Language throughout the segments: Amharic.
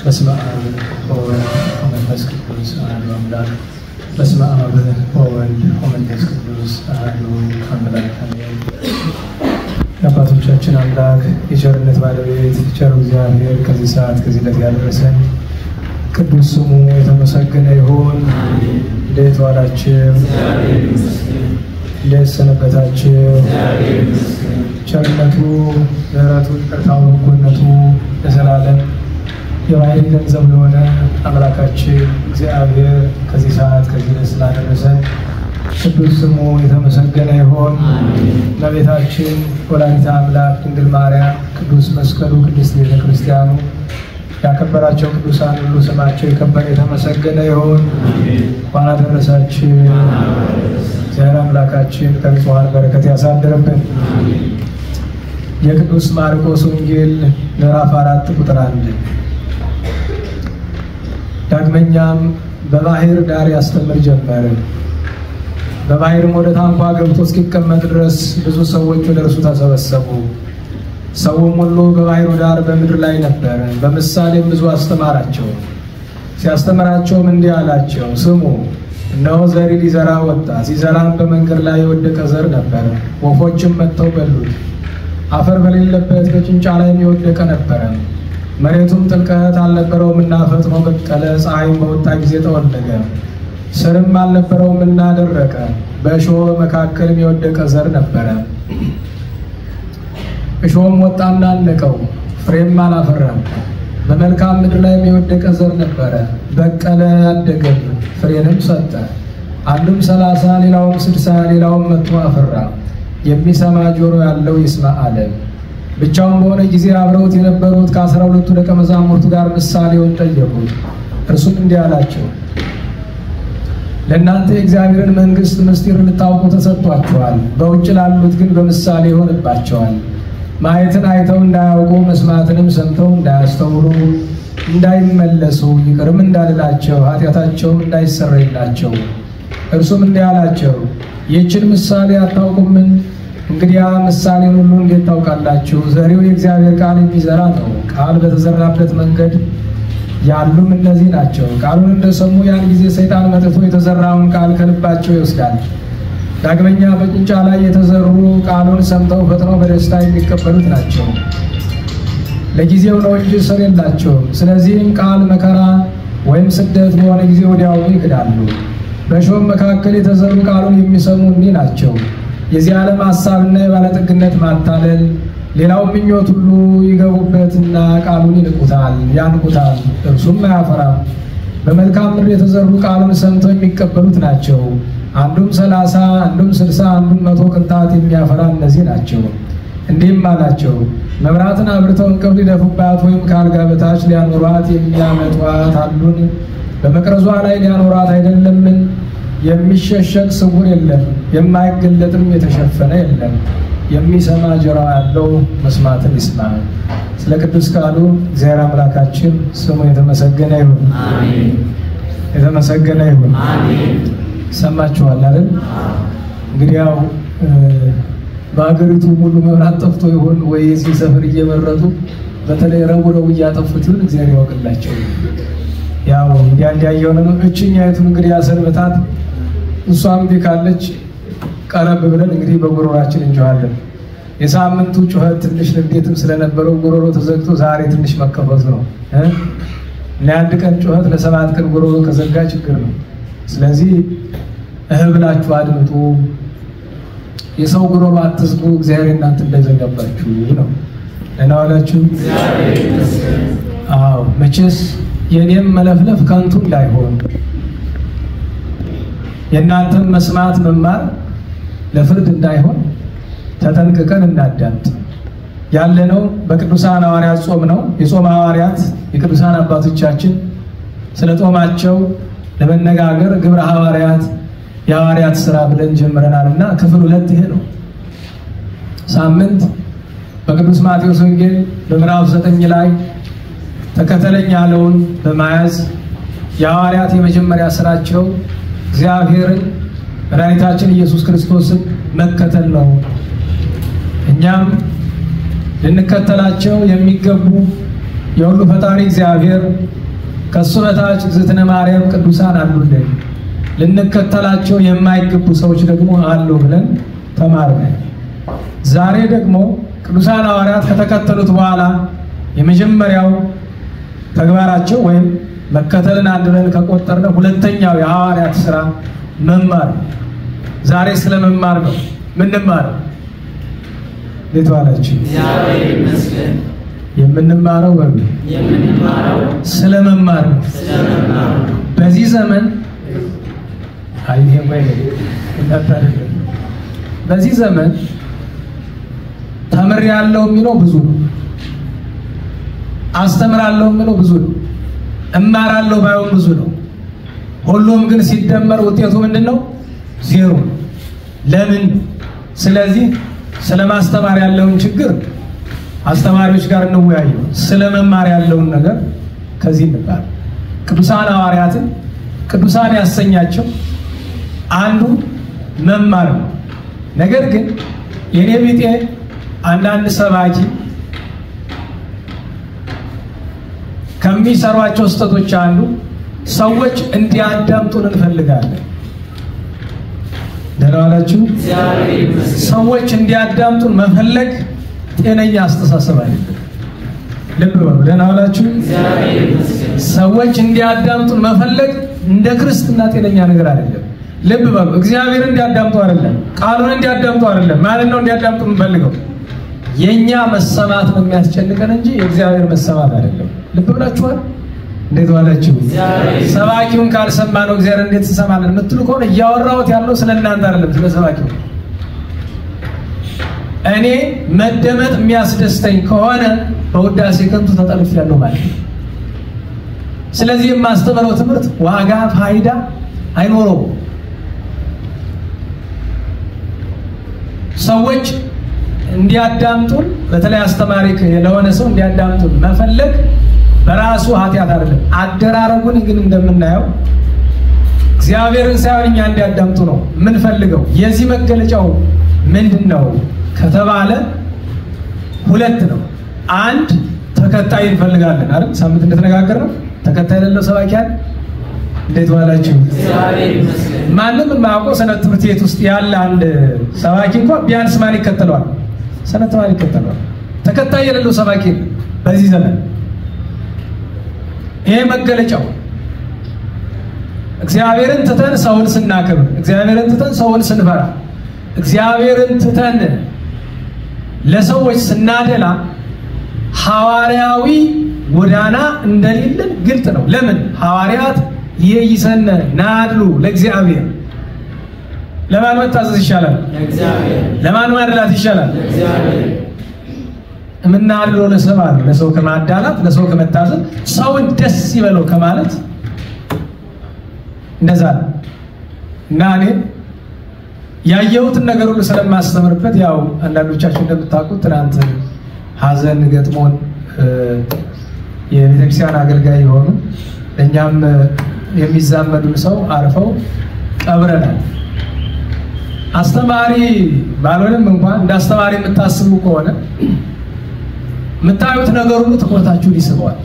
በስመ አብ ወወልድ ወመንፈስ ቅዱስ አሐዱ አምላክ። በስመ አብ ወወልድ ወመንፈስ ቅዱስ አሐዱ አምላክ አሜን። የአባቶቻችን አምላክ የቸርነት ባለቤት ቸሩ እግዚአብሔር ከዚህ ሰዓት ከዚህ ዕለት ያደረሰን ቅዱስ ስሙ የተመሰገነ ይሁን። እንዴት ዋላችሁ? እንዴት ሰነበታችሁ? ቸርነቱ ምሕረቱ ይቅርታው በጎነቱ ለዘላለም የባህሪ ገንዘብ ለሆነ አምላካችን እግዚአብሔር ከዚህ ሰዓት ከዚህ ዕለት ስላደረሰን ቅዱስ ስሙ የተመሰገነ ይሁን። ለቤታችን ወላዲተ አምላክ ድንግል ማርያም ቅዱስ መስቀሉ ቅድስት ቤተ ክርስቲያኑ ያከበራቸው ቅዱሳን ሁሉ ስማቸው የከበረ የተመሰገነ ይሁን። እንኳን አደረሳችሁ። እግዚአብሔር አምላካችን ከንጹሐን በረከት ያሳድርብን። የቅዱስ ማርቆስ ወንጌል ምዕራፍ 4 ቁጥር 1 ዳግመኛም በባህር ዳር ያስተምር ጀመረ። በባህርም ወደ ታንኳ ገብቶ እስኪቀመጥ ድረስ ብዙ ሰዎች ወደ እርሱ ተሰበሰቡ። ሰውም ሁሉ በባህሩ ዳር በምድር ላይ ነበር። በምሳሌም ብዙ አስተማራቸው። ሲያስተምራቸውም እንዲህ አላቸው፣ ስሙ፣ እነሆ ዘሪ ሊዘራ ወጣ። ሲዘራም በመንገድ ላይ የወደቀ ዘር ነበር። ወፎችም መጥተው በሉት። አፈር በሌለበት በጭንጫ ላይም የወደቀ ነበረ። መሬቱም ጥልቀት አልነበረውምና ፈጥኖ በቀለ። ፀሐይም በወጣ ጊዜ ጠወለገ፣ ስርም አልነበረውምና ደረቀ። በእሾህ መካከልም የወደቀ ዘር ነበረ። እሾህም ወጣና አነቀው፣ ፍሬም አላፈራም። በመልካም ምድር ላይም የወደቀ ዘር ነበረ። በቀለ፣ አደገም፣ ፍሬንም ሰጠ። አንዱም 30 ሌላውም 60 ሌላውም 100 አፈራ። የሚሰማ ጆሮ ያለው ይስማ አለ። ብቻውን በሆነ ጊዜ አብረውት የነበሩት ከ12 ደቀ መዛሙርቱ ጋር ምሳሌውን ጠየቁት። እርሱም እንዲህ አላቸው፣ ለእናንተ የእግዚአብሔርን መንግሥት ምስጢር ልታውቁ ተሰጥቷችኋል። በውጭ ላሉት ግን በምሳሌ ይሆንባቸዋል። ማየትን አይተው እንዳያውቁ፣ መስማትንም ሰምተው እንዳያስተውሉ፣ እንዳይመለሱ፣ ይቅርም እንዳልላቸው፣ ኃጢአታቸውም እንዳይሰረይላቸው። እርሱም እንዲህ አላቸው፣ ይህችን ምሳሌ አታውቁምን? እንግዲያ ምሳሌን ሁሉ እንዴት ታውቃላችሁ? ዘሪው የእግዚአብሔር ቃል የሚዘራ ነው። ቃል በተዘራበት መንገድ ያሉም እነዚህ ናቸው። ቃሉን እንደሰሙ ያን ጊዜ ሰይጣን መጥቶ የተዘራውን ቃል ከልባቸው ይወስዳል። ዳግመኛ በጭንጫ ላይ የተዘሩ ቃሉን ሰምተው ፈጥነው በደስታ የሚቀበሉት ናቸው። ለጊዜው ነው እንጂ ስር የላቸውም። ስለዚህም ቃል መከራ ወይም ስደት በሆነ ጊዜ ወዲያውኑ ይክዳሉ። በእሾህ መካከል የተዘሩ ቃሉን የሚሰሙ እኒህ ናቸው። የዚህ ዓለም ሐሳብና የባለጠግነት ማታለል፣ ሌላው ምኞት ሁሉ ይገቡበትና ቃሉን ይንቁታል፣ ያንቁታል፣ እርሱም አያፈራም። በመልካም ምድር የተዘሩ ቃሉን ሰምተው የሚቀበሉት ናቸው። አንዱም 30 አንዱም 60 አንዱም 100 ቅንጣት የሚያፈራ እነዚህ ናቸው። እንዲህም አላቸው፣ መብራትን አብርተው እንቅብ ሊደፉባት ወይም ከአልጋ በታች ሊያኖሯት የሚያመጧት አሉን? በመቅረዟ ላይ ሊያኖሯት አይደለምን? የሚሸሸግ ስውር የለም፣ የማይገለጥም የተሸፈነ የለም። የሚሰማ ጆሮ ያለው መስማትን ይስማ። ስለ ቅዱስ ቃሉ እግዚአብሔር አምላካችን ስሙ የተመሰገነ ይሁን። አሜን። የተመሰገነ ይሁን። አሜን። ሰማችኋል አይደል? እንግዲህ ያው በአገሪቱ ሙሉ መብራት ጠፍቶ ይሆን ወይ እዚህ ሰፈር እየመረጡ በተለይ ረቡዕ እያጠፉት ይሁን እግዚአብሔር ያውቅላቸው። ያው እንዲያየው ነው። እቺኛይቱን እንግዲህ ያሰንበታት እሷም ቢካለች ቀረብ ብለን እንግዲህ በጉሮሯችን እንጮሃለን። የሳምንቱ ጩኸት ትንሽ ንዴትም ስለነበረው ጉሮሮ ተዘግቶ ዛሬ ትንሽ መከፈቱ ነው። ለአንድ ቀን ጩኸት ለ7 ቀን ጉሮሮ ከዘጋ ችግር ነው። ስለዚህ ብላችሁ አድምጡ። የሰው ጉሮሮ አትዝጉ፣ እግዚአብሔር እናንተ እንዳይዘጋባችሁ ነው። እና ዋላችሁ እግዚአብሔር ይመስገን። አዎ መቼስ የኔም መለፍለፍ ከንቱ እንዳይሆን የእናንተም መስማት መማር ለፍርድ እንዳይሆን ተጠንቅቀን እናዳምጥ። ያለነው በቅዱሳን ሐዋርያት ጾም ነው። የጾም ሐዋርያት የቅዱሳን አባቶቻችን ስለ ጾማቸው ለመነጋገር ግብረ ሐዋርያት የሐዋርያት ሥራ ብለን ጀምረናልና ክፍል 2 ይሄ ነው። ሳምንት በቅዱስ ማቴዎስ ወንጌል በምዕራፍ 9 ላይ ተከተለኝ ያለውን በመያዝ የሐዋርያት የመጀመሪያ ሥራቸው እግዚአብሔርን መድኃኒታችን ኢየሱስ ክርስቶስን መከተል ነው። እኛም ልንከተላቸው የሚገቡ የሁሉ ፈጣሪ እግዚአብሔር ከሱ በታች እግዝእትነ ማርያም ቅዱሳን አሉልን፣ ልንከተላቸው የማይገቡ ሰዎች ደግሞ አሉ ብለን ተማርነን። ዛሬ ደግሞ ቅዱሳን ሐዋርያት ከተከተሉት በኋላ የመጀመሪያው ተግባራቸው ወይም መከተልን አንድ ብለን ከቆጠርነው ሁለተኛው የሐዋርያት ሥራ መማር። ዛሬ ስለ መማር ነው ምንማረው። እንዴት ዋላችሁ? እግዚአብሔር ይመስገን። የምንማረው ስለ መማር ነው። በዚህ ዘመን በዚህ ዘመን ተምሬያለሁ የሚለው ብዙ ነው። አስተምራለሁ የሚለው ብዙ ነው። እማራለሁ ባይሆን ብዙ ነው። ሁሉም ግን ሲደመር ውጤቱ ምንድነው? ዜሮ። ለምን? ስለዚህ ስለማስተማር ያለውን ችግር አስተማሪዎች ጋር እንወያዩ። ስለመማር ያለውን ነገር ከዚህ እንባል። ቅዱሳን ሐዋርያትን ቅዱሳን ያሰኛቸው አንዱ መማር ነው። ነገር ግን የኔ ቢጤ አንዳንድ ሰባኪ ከሚሰሯቸው ስህተቶች አንዱ ሰዎች እንዲያዳምጡን እንፈልጋለን። ደህና ዋላችሁ? ሰዎች እንዲያዳምጡን መፈለግ ጤነኛ አስተሳሰብ አይደለም። ልብ በሉ። ደህና ዋላችሁ? ሰዎች እንዲያዳምጡን መፈለግ እንደ ክርስትና ጤነኛ ነገር አይደለም። ልብ በሉ። እግዚአብሔር እንዲያዳምጡ አይደለም፣ ቃሉን እንዲያዳምጡ አይደለም። ማለት ነው እንዲያዳምጡ እንፈልገው የኛ መሰማት ነው የሚያስጨንቀን እንጂ የእግዚአብሔር መሰማት አይደለም። ልብ ብላችኋል? እንዴት ዋላችሁ? ሰባኪውን ካልሰማ ነው እግዚአብሔር እንዴት እንሰማለን የምትሉ ከሆነ እያወራሁት ያለው ስለ እናንተ አይደለም፣ ስለ ሰባኪው። እኔ መደመጥ የሚያስደስተኝ ከሆነ በውዳሴ ከንቱ ተጠልፌያለሁ ማለት ነው። ስለዚህ የማስተምረው ትምህርት ዋጋ ፋይዳ አይኖረውም። ሰዎች እንዲያዳምጡን በተለይ አስተማሪ ለሆነ ሰው እንዲያዳምጡን መፈለግ በራሱ ኃጢአት አይደለም። አደራረጉን ግን እንደምናየው እግዚአብሔርን ሳይሆን እኛ እንዲያዳምጡ ነው የምንፈልገው። የዚህ መገለጫው ምንድነው ከተባለ ሁለት ነው። አንድ ተከታይ እንፈልጋለን አይደል? ሳምንት እንደተነጋገርነው ተከታይ የሌለው ሰባኪ አለ። እንዴት ዋላችሁ? ማንም የማያውቀው ሰንበት ትምህርት ቤት ውስጥ ያለ አንድ ሰባኪ እንኳን ቢያንስ ማን ይከተለዋል? ሰንበት ተማሪ ይከተለዋል። ተከታይ የሌለው ሰባኪ በዚህ ዘመን ይሄ መገለጫው እግዚአብሔርን ትተን ሰውን ስናከብር፣ እግዚአብሔርን ትተን ሰውን ስንፈራ፣ እግዚአብሔርን ትተን ለሰዎች ስናደላ ሐዋርያዊ ጎዳና እንደሌለን ግልጥ ነው። ለምን? ሐዋርያት ይይሰነ ናድሉ ለእግዚአብሔር። ለማን መታዘዝ ይሻላል? ለማን ማድላት ይሻላል? የምናድለው ለሰው ከማዳላት ለሰው ከመታዘዝ ሰውን ደስ ይበለው ከማለት እንደዛ ነው። እና እኔ ያየሁትን ነገር ሁሉ ስለማስተምርበት ያው አንዳንዶቻችሁ እንደምታውቁት ትናንት ሐዘን ገጥሞን የቤተክርስቲያን አገልጋይ የሆኑ እኛም የሚዛመዱን ሰው አርፈው ቀብረናል። አስተማሪ ባልሆንም እንኳን እንደ አስተማሪ የምታስቡ ከሆነ የምታዩት ነገር ሁሉ ትኩረታችሁን ይስበዋል።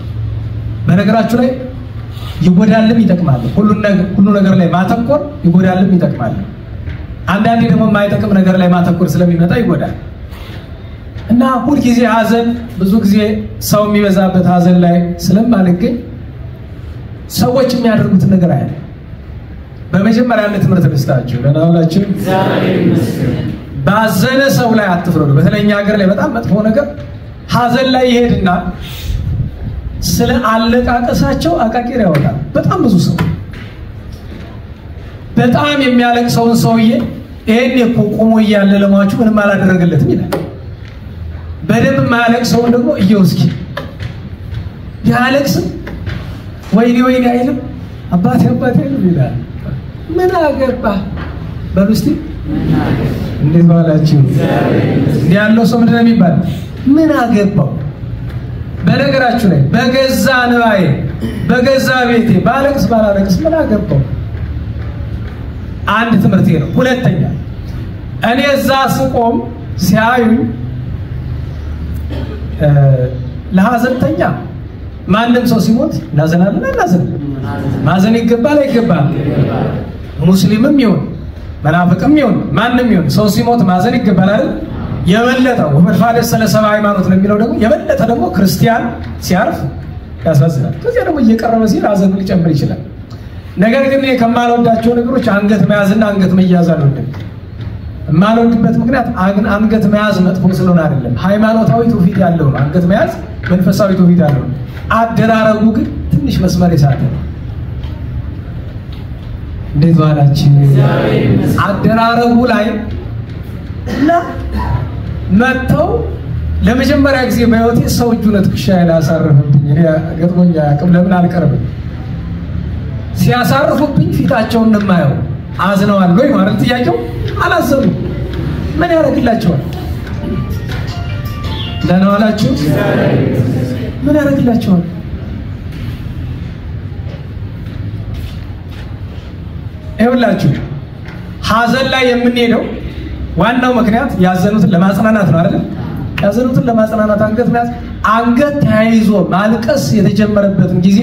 በነገራችሁ ላይ ይጎዳልም ይጠቅማል። ሁሉ ነገር ላይ ማተኮር ይጎዳልም ይጠቅማል። አንዳንዴ ደግሞ የማይጠቅም ነገር ላይ ማተኮር ስለሚመጣ ይጎዳል። እና ሁልጊዜ ሐዘን ብዙ ጊዜ ሰው የሚበዛበት ሐዘን ላይ ስለማልገኝ ሰዎች የሚያደርጉትን ነገር አይደል። በመጀመሪያ አንድ ትምህርት ልስጣችሁ። ለናውላችሁ ባዘነ ሰው ላይ አትፍረዱ። በተለይ ሀገር ላይ በጣም መጥፎ ነገር ሐዘን ላይ ይሄድና ስለ አለቃቀሳቸው አቃቂር ያወጣል። በጣም ብዙ ሰው በጣም የሚያለቅሰውን ሰውዬ ይሄን እኮ ቆሞ እያለ ለሟቹ ምንም አላደረገለትም ይላል። በደንብ የማያለቅሰውን ደግሞ እየውስኪ ያለቅስ ወይኔ ወይኔ አይልም። አባቴ አባቴ ይላል። ምን አገባ በሉ እስቲ። እንዴት ባላችሁ? ያለው ሰው ምንድነው የሚባል? ምን አገባው? በነገራችሁ ላይ በገዛ ንባዬ በገዛ ቤቴ ባለቅስ ባላለቅስ ምን አገባው? አንድ ትምህርት ነው። ሁለተኛ እኔ እዛ ስቆም ሲያዩ ለሐዘንተኛ ማንም ሰው ሲሞት እናዘናለን እናዘናለን። ማዘን ይገባል አይገባም? ሙስሊምም ይሁን መናፍቅም ይሁን ማንም ይሁን ሰው ሲሞት ማዘን ይገባል አይደል? የበለጠው ወመድፋደ ስለሰባ ሃይማኖት ነው የሚለው ደግሞ የበለጠ ደግሞ ክርስቲያን ሲያርፍ ያሳዝናል። ከዚያ ደግሞ እየቀረበ ሲል ሀዘኑ ሊጨምር ይችላል። ነገር ግን ከማልወዳቸው ነገሮች አንገት መያዝና አንገት መያዝ አልወድም። የማልወድበት ምክንያት አንገት መያዝ መጥፎ ስለሆነ አይደለም፣ ሃይማኖታዊ ትውፊት ያለው ነው። አንገት መያዝ መንፈሳዊ ትውፊት ያለው ነው። አደራረጉ ግን ትንሽ መስመር የሳተ ነው። እንዴት ዋላችሁ? አደራረጉ ላይ እና መተው ለመጀመሪያ ጊዜ በህይወቴ ሰው እጁን ትከሻዬ ላይ አሳረፈብኝ። እኔ ገጥሞኛ አቅም ለምን አልቀርብም? ሲያሳርፉብኝ ፊታቸውን እንደማየው አዝነዋል ወይ ማለት ጥያቄው። አላዘኑም። ምን ያደርግላቸዋል? ደህና ዋላችሁ? ምን ያደርግላቸዋል? ይኸውላችሁ ሀዘን ላይ የምንሄደው ዋናው ምክንያት ያዘኑትን ለማጽናናት ነው አይደል? ያዘኑትን ለማጽናናት አንገት መያዝ፣ አንገት ተያይዞ ማልቀስ የተጀመረበትን ጊዜ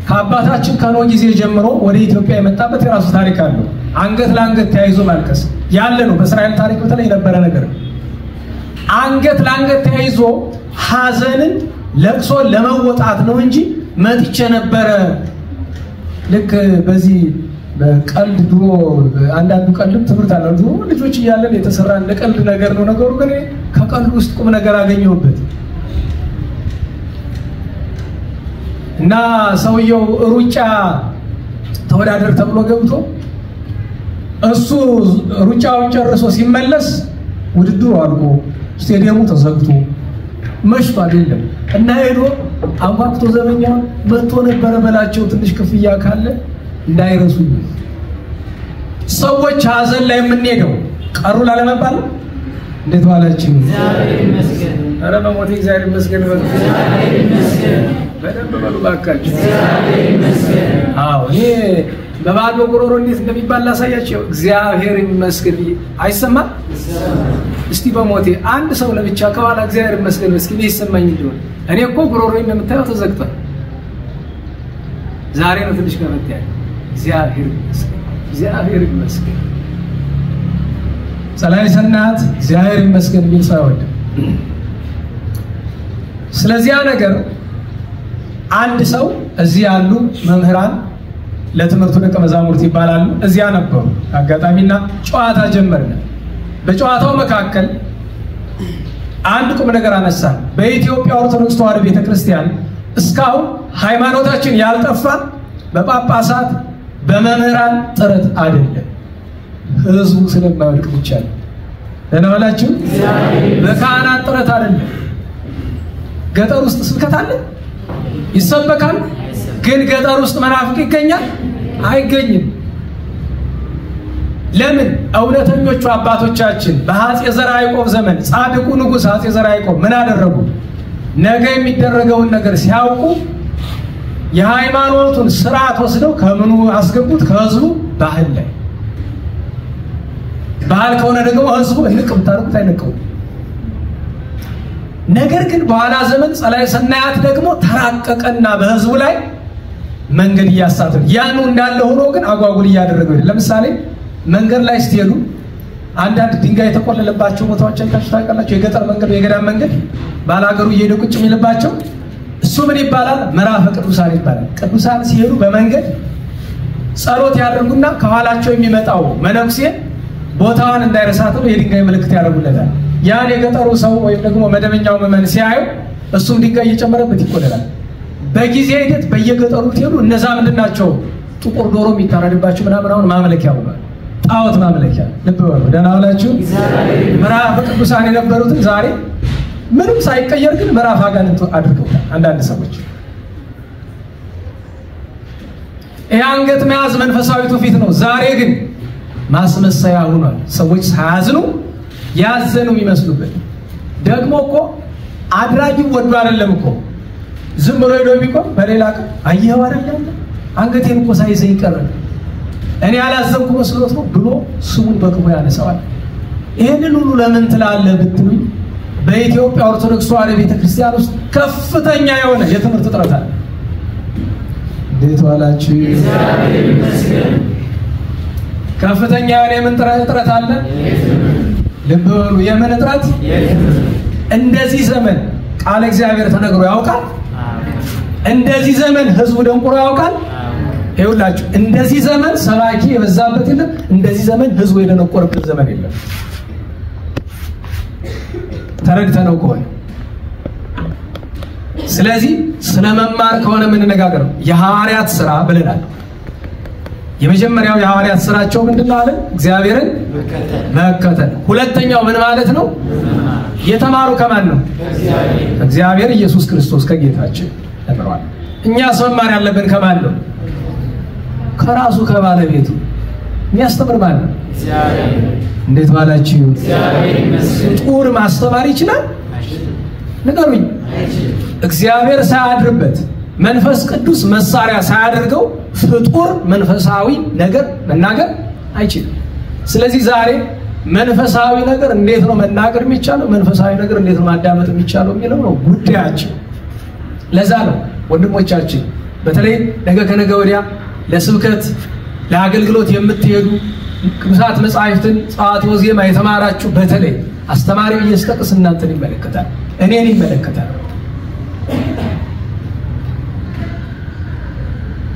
ከአባታችን ከኖህ ጊዜ ጀምሮ ወደ ኢትዮጵያ የመጣበት የራሱ ታሪክ አለው። አንገት ለአንገት ተያይዞ ማልቀስ ያለ ነው። በእስራኤል ታሪክ በተለይ የነበረ ነገር። አንገት ለአንገት ተያይዞ ሀዘንን ለቅሶ ለመወጣት ነው እንጂ መጥቼ ነበረ። ልክ በዚህ በቀልድ ድሮ አንዳንዱ ቀልድ ትምህርት አለው። ድሮ ልጆች እያለን የተሰራ እንደ ቀልድ ነገር ነው ነገሩ፣ ግን ከቀልድ ውስጥ ቁም ነገር አገኘሁበት። እና ሰውየው ሩጫ ተወዳደር ተብሎ ገብቶ እሱ ሩጫውን ጨርሶ ሲመለስ ውድድሩ አልቆ ስቴዲየሙ ተዘግቶ መሽቷል የለም። እና ሄዶ አንኳኩቶ ዘበኛውን መጥቶ ነበረ በላቸው ትንሽ ክፍያ ካለ እንዳይረሱኝ። ሰዎች ሀዘን ላይ የምንሄደው ቀሩ ላለመባል። እንዴት ዋላችሁ? እግዚአብሔር ይመስገን። ኧረ በሞቴ እግዚአብሔር ይመስገን በሉ። እግዚአብሔር ይመስገን በደንብ በሉ ባካችሁ። እግዚአብሔር ይመስገን። አዎ ይሄ በባዶ ጉሮሮ እንዴት እንደሚባል ላሳያችሁ። እግዚአብሔር ይመስገን አይሰማም? እስቲ በሞቴ አንድ ሰው ለብቻ ከኋላ እግዚአብሔር ይመስገን እስኪ እኔ ይሰማኝ እንደሆነ። እኔ እኮ ጉሮሮዬ እንደምታየው ተዘግቷል። ዛሬ ነው ትንሽ ከመጣ ያለ። እግዚአብሔር ይመስገን። እግዚአብሔር ይመስገን። ሰላይ ሰናት እግዚአብሔር ይመስገን ቢል ሰው አይወድም። ስለዚህ ነገር አንድ ሰው እዚህ ያሉ መምህራን ለትምህርቱ ደቀ መዛሙርት ይባላሉ። እዚያ ነበሩ። አጋጣሚና ጨዋታ ጀመርን። በጨዋታው መካከል አንድ ቁም ነገር አነሳ። በኢትዮጵያ ኦርቶዶክስ ተዋሕዶ ቤተክርስቲያን እስካሁን ሃይማኖታችን ያልጠፋ በጳጳሳት በመምህራን ጥረት አይደለም፣ ህዝቡ ስለማይወድቅ ብቻ ነው። ደህና ዋላችሁ? በካህናት ጥረት አይደለም። ገጠር ውስጥ ስብከት አለ ይሰበካል፣ ግን ገጠር ውስጥ መናፍቅ ይገኛል አይገኝም። ለምን? እውነተኞቹ አባቶቻችን በአፄ ዘርዓ ያዕቆብ ዘመን ጻድቁ ንጉሥ አፄ ዘርዓ ያዕቆብ ምን አደረጉ? ነገ የሚደረገውን ነገር ሲያውቁ የሃይማኖቱን ስርዓት ወስደው ከምኑ አስገቡት? ከህዝቡ ባህል ላይ። ባህል ከሆነ ደግሞ ህዝቡ እንቅም ታርቁት አይነቀው። ነገር ግን በኋላ ዘመን ጸላይ ሰናያት ደግሞ ተራቀቀና በህዝቡ ላይ መንገድ እያሳተ ያኑ እንዳለ ሆኖ ግን አጓጉል እያደረገው። ለምሳሌ መንገድ ላይ ስትሄዱ አንዳንድ ድንጋይ የተቆለለባቸው ቦታዎች ታውቃላችሁ? የገጠር መንገድ የገዳም መንገድ ባላገሩ እየሄደ ቁጭ የሚልባቸው እሱ ምን ይባላል? ምዕራፈ ቅዱሳን ይባላል። ቅዱሳን ሲሄዱ በመንገድ ጸሎት ያደርጉና ከኋላቸው የሚመጣው መነኩሴ ቦታዋን እንዳይረሳተው የድንጋይ ምልክት ያደርጉለታል። ያን የገጠሩ ሰው ወይም ደግሞ መደበኛው ምዕመን ሲያዩ እሱም ድንጋይ እየጨመረበት ይቆለላል። በጊዜ ሂደት በየገጠሩ ትሄዱ እነዛ ምንድናቸው? ጥቁር ዶሮ የሚታረድባቸው ምናምን ማምለኪያ ሆኗል። ጣዖት ማምለኪያ። ልብ በሉ። ደህና ዋላችሁ? ምዕራፈ ቅዱሳን የነበሩትን ዛሬ ምንም ሳይቀየር ግን ምዕራፍ አጋንንት አድርገውታል አንዳንድ ሰዎች። ይህ አንገት መያዝ መንፈሳዊ ትውፊት ነው። ዛሬ ግን ማስመሰያ ሆኗል። ሰዎች ሳያዝኑ ያዘኑ የሚመስሉበት። ደግሞ እኮ አድራጊው ወዶ አይደለም እኮ ዝም ብሎ ሄዶ ቢቆም በሌላ ቀን አየኸው አይደለም አንገቴን እኮ ሳይዘኝ ቀረ እኔ ያላዘንኩ መስሎት ነው ብሎ ስሙን በክፉ ያነሳዋል። ይሄንን ሁሉ ለምን ትላለህ ብትሉኝ በኢትዮጵያ ኦርቶዶክስ ተዋሕዶ ቤተክርስቲያን ውስጥ ከፍተኛ የሆነ የትምህርት እጥረት አለ። እንዴት ዋላችሁ? ከፍተኛ የምን ጥረት አለ? ልብ በሉ። የምን ጥረት? እንደዚህ ዘመን ቃል እግዚአብሔር ተነግሮ ያውቃል? እንደዚህ ዘመን ህዝቡ ደንቆሮ ያውቃል? ይኸውላችሁ እንደዚህ ዘመን ሰባኪ የበዛበት የለም። እንደዚህ ዘመን ህዝቡ የደነቆረበት ዘመን የለም። ተረድተነው ከሆነ ስለዚህ ስለመማር ከሆነ ምን እንነጋገር? የሐዋርያት ሥራ ብለናል። የመጀመሪያው የሐዋርያት ሥራቸው ምንድነው አለ? እግዚአብሔርን መከተል። ሁለተኛው ምን ማለት ነው? የተማሩ ከማን ነው? እግዚአብሔር ኢየሱስ ክርስቶስ ከጌታችን ተምሯል። እኛስ መማር ያለብን ከማን ነው? ከራሱ ከባለቤቱ። የሚያስተምር ማን ነው? እግዚአብሔር። እንዴት ዋላችሁ? እግዚአብሔር ይመስገን። ጡር ማስተማር ይችላል? ንገሩኝ። እግዚአብሔር ሳያድርበት መንፈስ ቅዱስ መሳሪያ ሳያደርገው ፍጡር መንፈሳዊ ነገር መናገር አይችልም። ስለዚህ ዛሬ መንፈሳዊ ነገር እንዴት ነው መናገር የሚቻለው? መንፈሳዊ ነገር እንዴት ነው ማዳመጥ የሚቻለው የሚለው ነው ጉዳያችን። ለዛ ነው ወንድሞቻችን በተለይ ነገ ከነገ ወዲያ ለስብከት ለአገልግሎት የምትሄዱ ቅዱሳት መጻሕፍትን ጸዋትወ ዜማ የተማራችሁ በተለይ አስተማሪው እየስጠቅስ እናንተን ይመለከታል፣ እኔን ይመለከታል።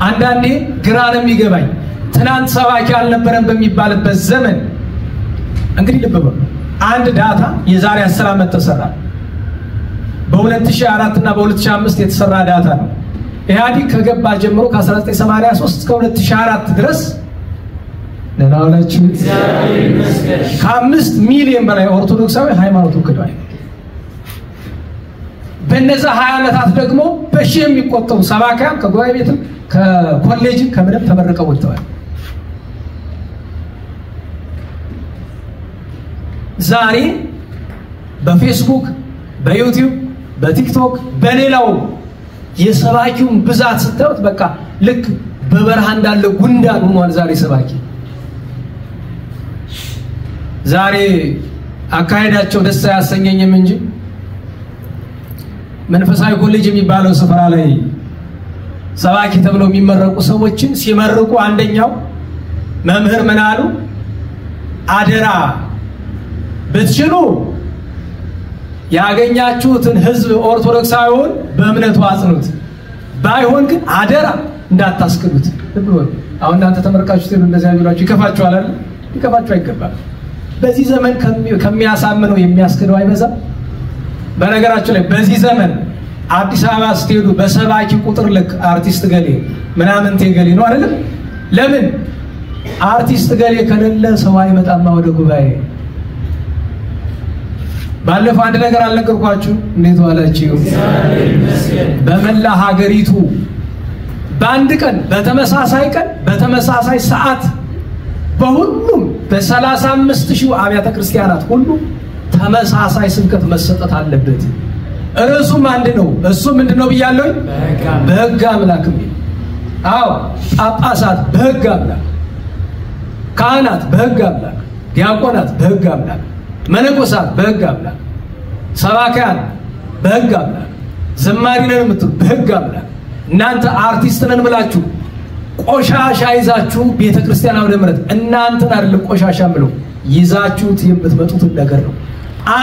አንዳንዴ ግራ ነው የሚገባኝ። ትናንት ሰባኪ አልነበረም በሚባልበት ዘመን እንግዲህ ልብ በሉ አንድ ዳታ የዛሬ 10 ዓመት ተሰራ። በ2004 እና በ2005 የተሰራ ዳታ ነው። ኢህአዲግ ከገባ ጀምሮ ከ1983 እስከ 2004 ድረስ ለናውላችሁ ከ5 ሚሊዮን በላይ ኦርቶዶክሳዊ ሃይማኖቱን ክዷል። በነዛ 20 ዓመታት ደግሞ በሺህ የሚቆጠሩ ሰባኪያን ከጉባኤ ቤትም ከኮሌጅም ከምንም ተመርቀው ወጥተዋል። ዛሬ በፌስቡክ በዩቲዩብ በቲክቶክ በሌላው የሰባኪውን ብዛት ስታዩት በቃ ልክ በበረሃ እንዳለ ጉንዳን ሆኗል ዛሬ ሰባኪ። ዛሬ አካሄዳቸው ደስ አያሰኘኝም እንጂ መንፈሳዊ ኮሌጅ የሚባለው ስፍራ ላይ ሰባኪ ተብለው የሚመረቁ ሰዎችን ሲመርቁ አንደኛው መምህር ምን አሉ? አደራ ብትችሉ ያገኛችሁትን ህዝብ ኦርቶዶክሳዊውን በእምነቱ አጽኑት፣ ባይሆን ግን አደራ እንዳታስክዱት። አሁን እናንተ ተመርቃችሁ ትሉ እንደዚህ ያሉላችሁ ይከፋችኋል አይደል? ይከፋችሁ አይገባም። በዚህ ዘመን ከሚያሳምነው የሚያስክደው አይበዛም። በነገራችሁ ላይ በዚህ ዘመን አዲስ አበባ ስትሄዱ በሰባኪ ቁጥር ልክ አርቲስት ገሌ ምናምን ገሌ ነው አይደል? ለምን አርቲስት ገሌ ከሌለ ሰው አይመጣማ ወደ ጉባኤ። ባለፈው አንድ ነገር አልነገርኳችሁ? እንዴት ዋላችሁ? በመላ ሀገሪቱ በአንድ ቀን በተመሳሳይ ቀን በተመሳሳይ ሰዓት በሁሉም በ35,000 አብያተ ክርስቲያናት ሁሉ ተመሳሳይ ስብከት መሰጠት አለበት። ርዕሱም አንድ ነው። እሱ ምንድነው ብያለሁ? በሕግ አምላክ። አዎ ጳጳሳት በሕግ አምላክ፣ ካህናት በሕግ አምላክ፣ ዲያቆናት በሕግ አምላክ፣ መነኮሳት በሕግ አምላክ፣ ሰባኪያን በሕግ አምላክ፣ ዘማሪ ነን የምትሉ በሕግ አምላክ። እናንተ አርቲስት ነን ብላችሁ ቆሻሻ ይዛችሁ ቤተክርስቲያን ወደ ምረት እናንተን አይደለም ቆሻሻ ብለው ይዛችሁት የምትመጡትን ነገር ነው።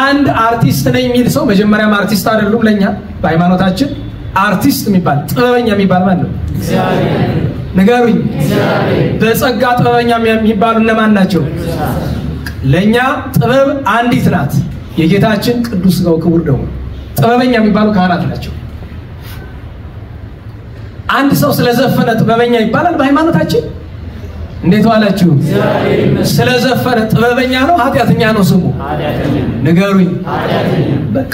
አንድ አርቲስት ነኝ የሚል ሰው መጀመሪያም አርቲስት አይደሉም። ለኛ በሃይማኖታችን አርቲስት የሚባል ጥበበኛ የሚባል ማለት ነው እግዚአብሔር። ንገሩኝ፣ በጸጋ ጥበበኛ የሚባሉ እነማን ናቸው? ለኛ ጥበብ አንዲት ናት፣ የጌታችን ቅዱስ ሥጋው ክቡር ደሙ። ጥበበኛ የሚባሉ ካህናት ናቸው። አንድ ሰው ስለዘፈነ ጥበበኛ ይባላል በሃይማኖታችን? እንዴት ዋላችሁ? ስለዘፈነ ጥበበኛ ነው ኃጢአተኛ ነው ስሙ? ንገሩኝ። በቃ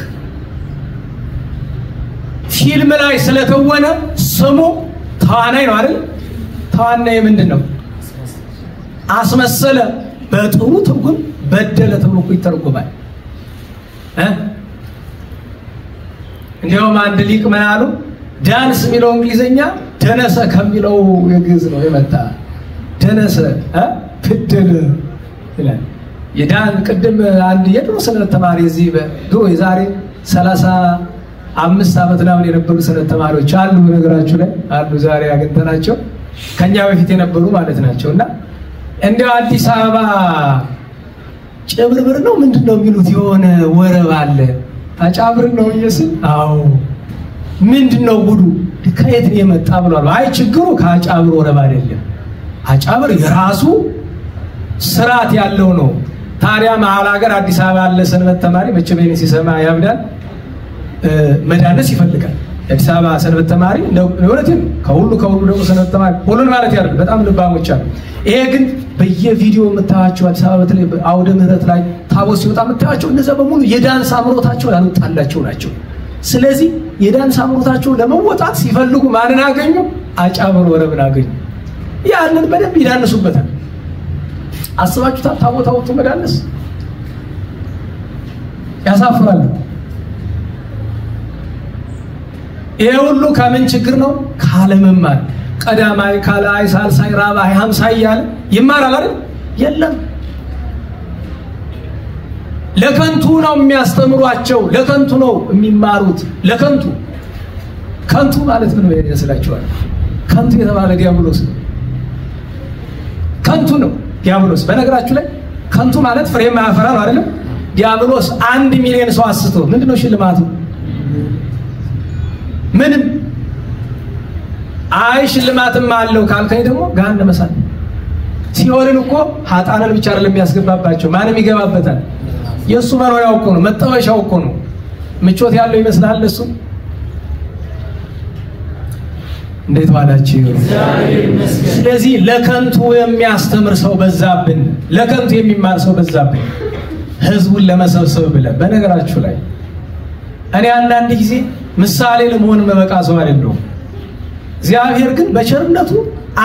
ፊልም ላይ ስለተወነ ስሙ ተዋናይ ነው አይደል? ተዋናይ ምንድነው? አስመሰለ። በጥሩ ትርጉም በደለ ተብሎ ይተረጎማል። እንዲያውም አንድ ሊቅ ምን አሉ? ዳንስ የሚለው እንግሊዘኛ ደነሰ ከሚለው የግዕዝ ነው የመጣ። ደነሰ ፍደለ ይላል። የዳን ቅድም አንድ የድሮ ስለ ተማሪ እዚህ በድሮ የዛሬ 30 5 ዓመት ላይ የነበሩ ሰነድ ተማሪዎች አሉ ነገራችሁ ላይ አሉ ዛሬ ያገኘናቸው ከኛ በፊት የነበሩ ማለት ናቸውና እንደው አዲስ አበባ ጨብርብር ነው ምንድነው የሚሉት የሆነ ወረብ አለ አጫብር ነው ይስል አዎ ምንድነው ጉዱ ከየት ነው የመጣ ብሏል አይ ችግሩ ከአጫብር ወረብ አይደለም አጫብር የራሱ ስርዓት ያለው ነው ታዲያ መሀል ሀገር አዲስ አበባ አለ ሰንበት ተማሪ መቼም ይሄን ሲሰማ ያብዳል መዳነስ ይፈልጋል አዲስ አበባ ሰንበት ተማሪ ለወለቴም ከሁሉ ደግሞ ሰንበት ተማሪ ሁሉን ማለት ያለው በጣም ልባሞች አሉ ይሄ ግን በየቪዲዮ መታዋቸው አዲስ አበባ በተለይ አውደ ምህረት ላይ ታቦት ሲወጣ መታዋቸው እነዛ በሙሉ የዳንስ አምሮታቸው ያልወጣላቸው ናቸው ስለዚህ የዳንስ አምሮታቸው ለመወጣት ሲፈልጉ ማንን አገኙ አጫብር ወረብን አገኙ ያንን በደንብ ይዳንሱበታል አስባችሁታ ታቦታው መዳነስ ያሳፍራል ይሄ ሁሉ ከምን ችግር ነው ካለመማር ቀዳማይ ካላይ ሳልሳይ ራባይ 50 ይያል ይማራል አይደል የለም ለከንቱ ነው የሚያስተምሯቸው ለከንቱ ነው የሚማሩት ለከንቱ ከንቱ ማለት ምን ነው ይመስላችኋል ከንቱ የተባለ ዲያብሎስ ከንቱ ነው ዲያብሎስ በነገራችሁ ላይ ከንቱ ማለት ፍሬ ማያፈራ ነው አይደል ዲያብሎስ 1 ሚሊዮን ሰው አስቶ ምንድነው ሽልማቱ ምንም አይ ሽልማትም አለው ካልከኝ ደግሞ ገሃነመ እሳት ሲኦልን እኮ ኃጣንን ብቻ አይደለም የሚያስገባባቸው ማንም ይገባበታል የሱ መኖሪያው እኮ ነው መጣወሻው እኮ ነው ምቾት ያለው ይመስላል እሱ እንዴት ዋላችሁ ስለዚህ ለከንቱ የሚያስተምር ሰው በዛብን ለከንቱ የሚማር ሰው በዛብን ህዝቡን ለመሰብሰብ ብለን በነገራችሁ ላይ እኔ አንዳንድ ጊዜ ምሳሌ ለመሆን መበቃ ሰው አይደለም እግዚአብሔር ግን በቸርነቱ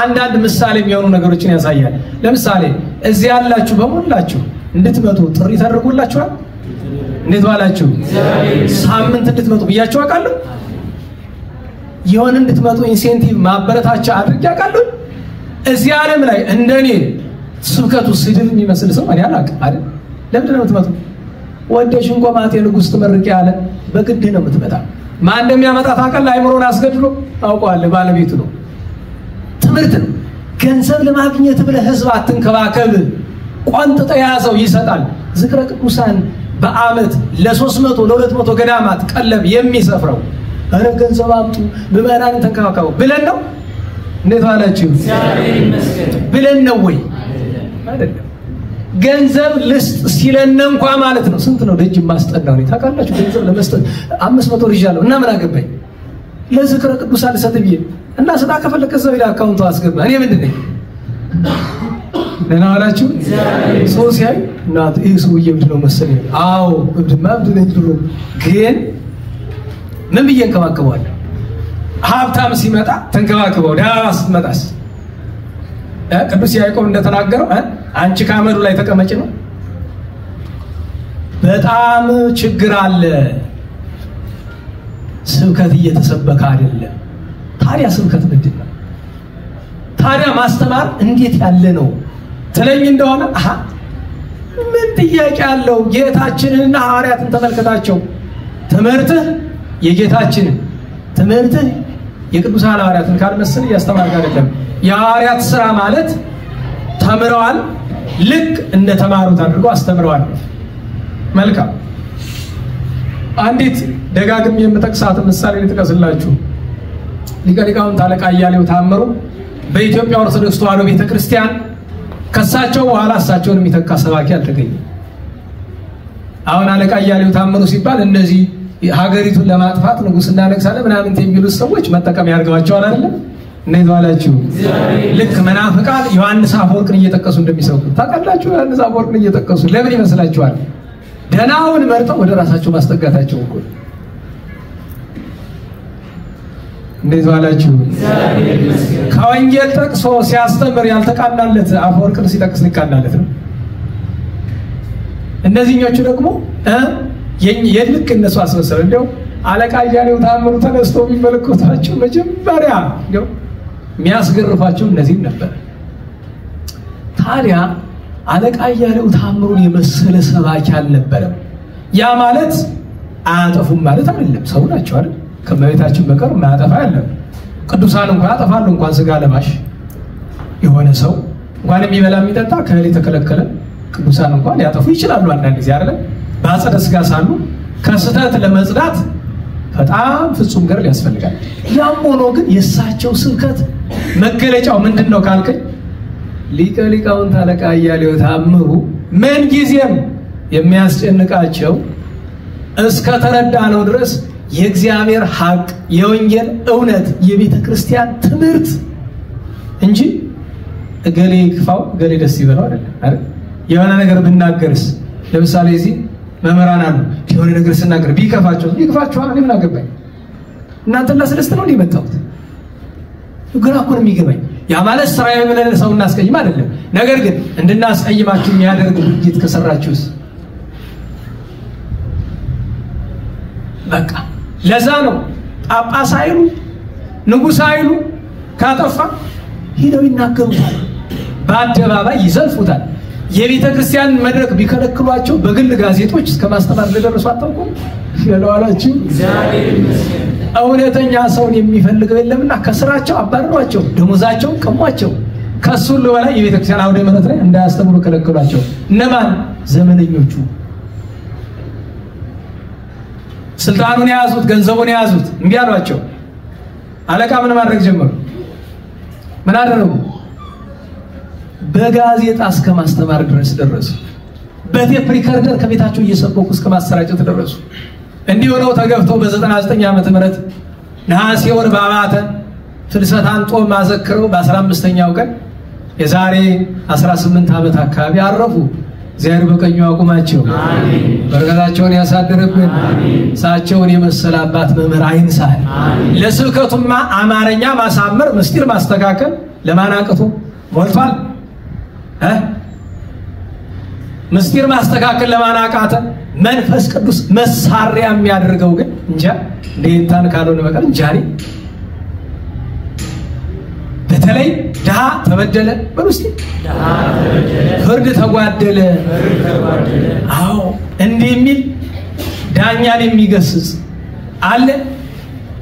አንዳንድ ምሳሌ የሚሆኑ ነገሮችን ያሳያል ለምሳሌ እዚህ ያላችሁ በመላችሁ እንድትመጡ ጥሪ ተደርጎላችኋል እንዴት ዋላችሁ ሳምንት እንድትመጡ ብያችሁ አቃለሁ የሆነ እንድትመጡ ኢንሴንቲቭ ማበረታቻ አድርጌ አቃለሁ እዚህ ዓለም ላይ እንደኔ ስብከቱ ስድብ የሚመስል ሰው እኔ አላውቅም አይደል ለምን ነው የምትመጡ ወደሽ እንኳን ማቴ ንጉስ ተመርቄ ያለ በግድ ነው የምትመጣ ማን እንደሚያመጣ ታውቃለህ አይምሮን አስገድሎ አውቀዋለህ ባለቤቱ ነው ትምህርት ገንዘብ ለማግኘት ብለህ ህዝብ አትንከባከብ ቋንጥጦ ያዘው ይሰጣል ዝክረ ቅዱሳን በአመት ለ300 ለ200 ገዳማት ቀለብ የሚሰፍረው አረ ገንዘብ አምጡ በመራን ተንከባከቡ ብለን ነው እንዴት ዋላችሁ እግዚአብሔር ይመስገን ብለን ነው ወይ አይደለም ገንዘብ ልስጥ ሲለን እንኳን ማለት ነው ስንት ነው ደጅ ማስጠናው ነው ታውቃላችሁ ገንዘብ ለመስጠት 500 ሪጃል እና ምን አገባኝ ለዝክረ ቅዱሳን ሰጥብዬ እና ስጣ ከፈለከ ሰው ይላ አካውንቱ አስገባ እኔ ምንድን ነኝ ለና ዋላችሁ ሰው ሲያይ እናት ይሄ ሰው ይብድነው መሰለኝ አዎ እብድማ እብድነኝ ድሮ ግን ምን ብዬ እንከባከባለሁ ሀብታም ሲመጣ ተንከባከበው ዳስ መጣስ ቅዱስ ያዕቆብ እንደተናገረው አንቺ ካመዱ ላይ ተቀመጭ ነው በጣም ችግር አለ ስብከት እየተሰበከ አይደለም ታዲያ ስብከት ምንድነው ታዲያ ማስተማር እንዴት ያለ ነው ተለኝ እንደሆነ ምን ጥያቄ አለው ጌታችንና ሐዋርያትን ተመልከታቸው ትምህርትህ የጌታችን ትምህርትህ የቅዱሳን ሐዋርያትን ካልመሰለ ያስተማር አይደለም የሐዋርያት ሥራ ማለት ተምረዋል ልክ እንደ ተማሩት አድርጎ አስተምረዋል መልካም አንዲት ደጋግም የምጠቅሳት ምሳሌ ልጥቀስላችሁ ሊቀ ሊቃውንት አለቃ አያሌው ታምሩ በኢትዮጵያ ኦርቶዶክስ ተዋሕዶ ቤተክርስቲያን ከሳቸው በኋላ እሳቸውን የሚተካ ሰባኪ አልተገኘም አሁን አለቃ አያሌው ታምሩ ሲባል እነዚህ ሀገሪቱን ለማጥፋት ንጉስ እናነግሳለን ምናምን የሚሉት ሰዎች መጠቀም ያርጋዋቸዋል አይደል እንዴት ዋላችሁ ልክ መናፍቃን ዮሐንስ አፈወርቅን እየተቀሱ እንደሚሰብኩ ታውቃላችሁ ዮሐንስ አፈወርቅን እየተቀሱ ለምን ይመስላችኋል ደናውን መርጠው ወደ ራሳቸው ማስጠጋታቸው እኮ እንዴት ዋላችሁ ከወንጌል ጠቅሶ ሲያስተምር ያልተቃናለት አፈወርቅን ሲጠቅስ ሊቃናለት ነው እነዚህኞቹ ደግሞ የልክ እነሱ አስመሰሉ እንደው አለቃ አያሌው ታምሩ ተነስቶ የሚመለከቷቸው መጀመሪያ እንደው የሚያስገርፋቸው እነዚህ ነበር ታዲያ አለቃ አያሌው ታምሩን የመሰለ ሰባኪ አልነበረም ያ ማለት አያጠፉም ማለት አይደለም። ሰው ናቸው አይደል? ከመቤታችን በቀር ማያጠፋ አይደለም። ቅዱሳን እንኳን ያጠፋሉ። እንኳን ስጋ ለባሽ የሆነ ሰው እንኳን የሚበላ የሚጠጣ ከእህል የተከለከለ ቅዱሳን እንኳን ያጠፉ ይችላሉ አንዳንድ ጊዜ አይደል? በአጸደ ስጋ ሳሉ ከስህተት ለመጽዳት በጣም ፍጹም ገር ያስፈልጋል። ያም ሆኖ ግን የእሳቸው ስብከት መገለጫው ምንድነው ካልከኝ ሊቀ ሊቃውንት አለቃ እያሌው ታምሩ ምን ጊዜም የሚያስጨንቃቸው እስከ ተረዳነው ድረስ የእግዚአብሔር ሐቅ የወንጌል እውነት የቤተ ክርስቲያን ትምህርት እንጂ እገሌ ይክፋው እገሌ ደስ ይበለው አይደል? የሆነ ነገር ብናገርስ ለምሳሌ እዚህ መምህራን አሉ የሆነ ነገር ስናገር ቢከፋቸው ይክፋቸዋል። እኔ ምን አገባኝ? እናንተና ስለስተ ነው ሊመጣው ግራ እኮ ነው የሚገባኝ። ያ ማለት ስራዬ ብለን ሰው እናስቀይም አይደለም። ነገር ግን እንድናስቀይማችሁ የሚያደርግ ድርጊት ከሰራችሁስ በቃ ለዛ ነው ጳጳስ አይሉ ንጉሥ አይሉ ካጠፋ ሄደው ይናገሩታል፣ በአደባባይ ይዘልፉታል። የቤተ ክርስቲያን መድረክ ቢከለክሏቸው በግል ጋዜጦች እስከ ማስተማር ለደረሱ አጣውቁም ያለዋላችሁ እግዚአብሔር ይመስገን። እውነተኛ ሰውን የሚፈልገው የለምና ከስራቸው አባረሯቸው፣ ደሞዛቸው ቀሟቸው። ከሱ ሁሉ በላይ የቤተ ክርስቲያን አውደ ምሕረት ላይ እንዳያስተምሩ ከለከሏቸው። እነማን? ዘመነኞቹ፣ ስልጣኑን የያዙት ገንዘቡን የያዙት እምቢ አሏቸው። አለቃ ምን ማድረግ ጀመሩ? ምን አደረጉ? በጋዜጣ እስከ ማስተማር ድረስ ደረሱ። በቴፕ ሪከርደር ከቤታቸው እየሰበኩ እስከ ማሰራጨት ደረሱ። እንዲህ ሆነው ተገብተው በ99 ዓመተ ምህረት ነሐሴ ወር በአባተ ፍልሰታን ጦም ማዘክረው በ15ኛው ቀን የዛሬ 18 ዓመት አካባቢ አረፉ። እግዚአብሔር በቀኙ አቁማቸው አሜን። በረከታቸውን ያሳድርብን። እሳቸውን የመሰለ አባት መምህር አይንሳል። ለስብከቱማ አማርኛ ማሳመር ምስጢር ማስተካከል ለማናቀቱ ሞልቷል። ምስጢር ማስተካከል ለማናቃተ መንፈስ ቅዱስ መሳሪያ የሚያደርገው ግን እንጃ እንዴታን ካልሆነ በቀር እንጃሪ። በተለይ ድሃ ተበደለ በሉስቲ ፍርድ ተጓደለ። አዎ እንዲህ የሚል ዳኛን የሚገስጽ አለ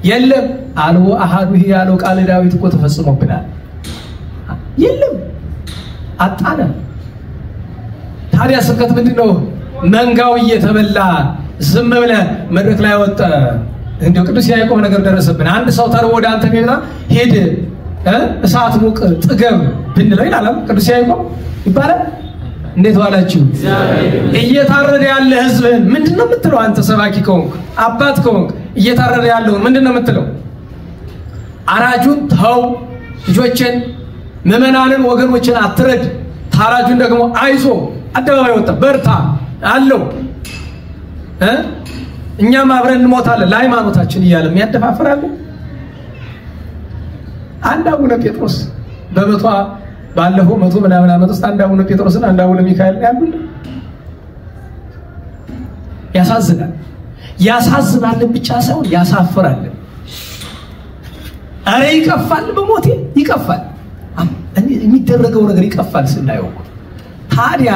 የለም? አልቦ አሐዱ ያለው ቃል ዳዊት እኮ ተፈጽሞብናል። የለም አጣነ። ታዲያ ስብከት ምንድነው? መንጋው እየተበላ ዝም ብለ መድረክ ላይ ወጣ። እንደው ቅዱስ ያዕቆብ ነገር ደረሰብን። አንድ ሰው ተርቦ ወደ አንተ ቢመጣ ሄድ እሳት ሙቅ ጥገብ ብንለው ይላል ቅዱስ ያዕቆብ ይባላል። እንዴት ዋላችሁ? እየታረደ ያለ ህዝብን ምንድነው የምትለው? አንተ ሰባኪ ከሆንክ አባት ከሆንክ እየታረደ ያለው ምንድነው የምትለው? አራጁን ተው፣ ልጆችን ምዕመናንን ወገኖችን አትረድ፣ ታራጁን ደግሞ አይዞ አደባባይ ወጣ በርታ አለው። እኛም አብረን እንሞታለን ለሃይማኖታችን እያለ የሚያደፋፍራል። አንድ አቡነ ጴጥሮስ ባለፈው 100 ምናምን ዓመት ውስጥ አንድ አቡነ ጴጥሮስና አንድ አቡነ ሚካኤል ያሉ ያሳዝናል። ያሳዝናል ብቻ ሳይሆን ያሳፍራል። አረ ይቀፋል፣ በሞቴ ይቀፋል። የሚደረገው ነገር ይቀፋል ስናየው። ታዲያ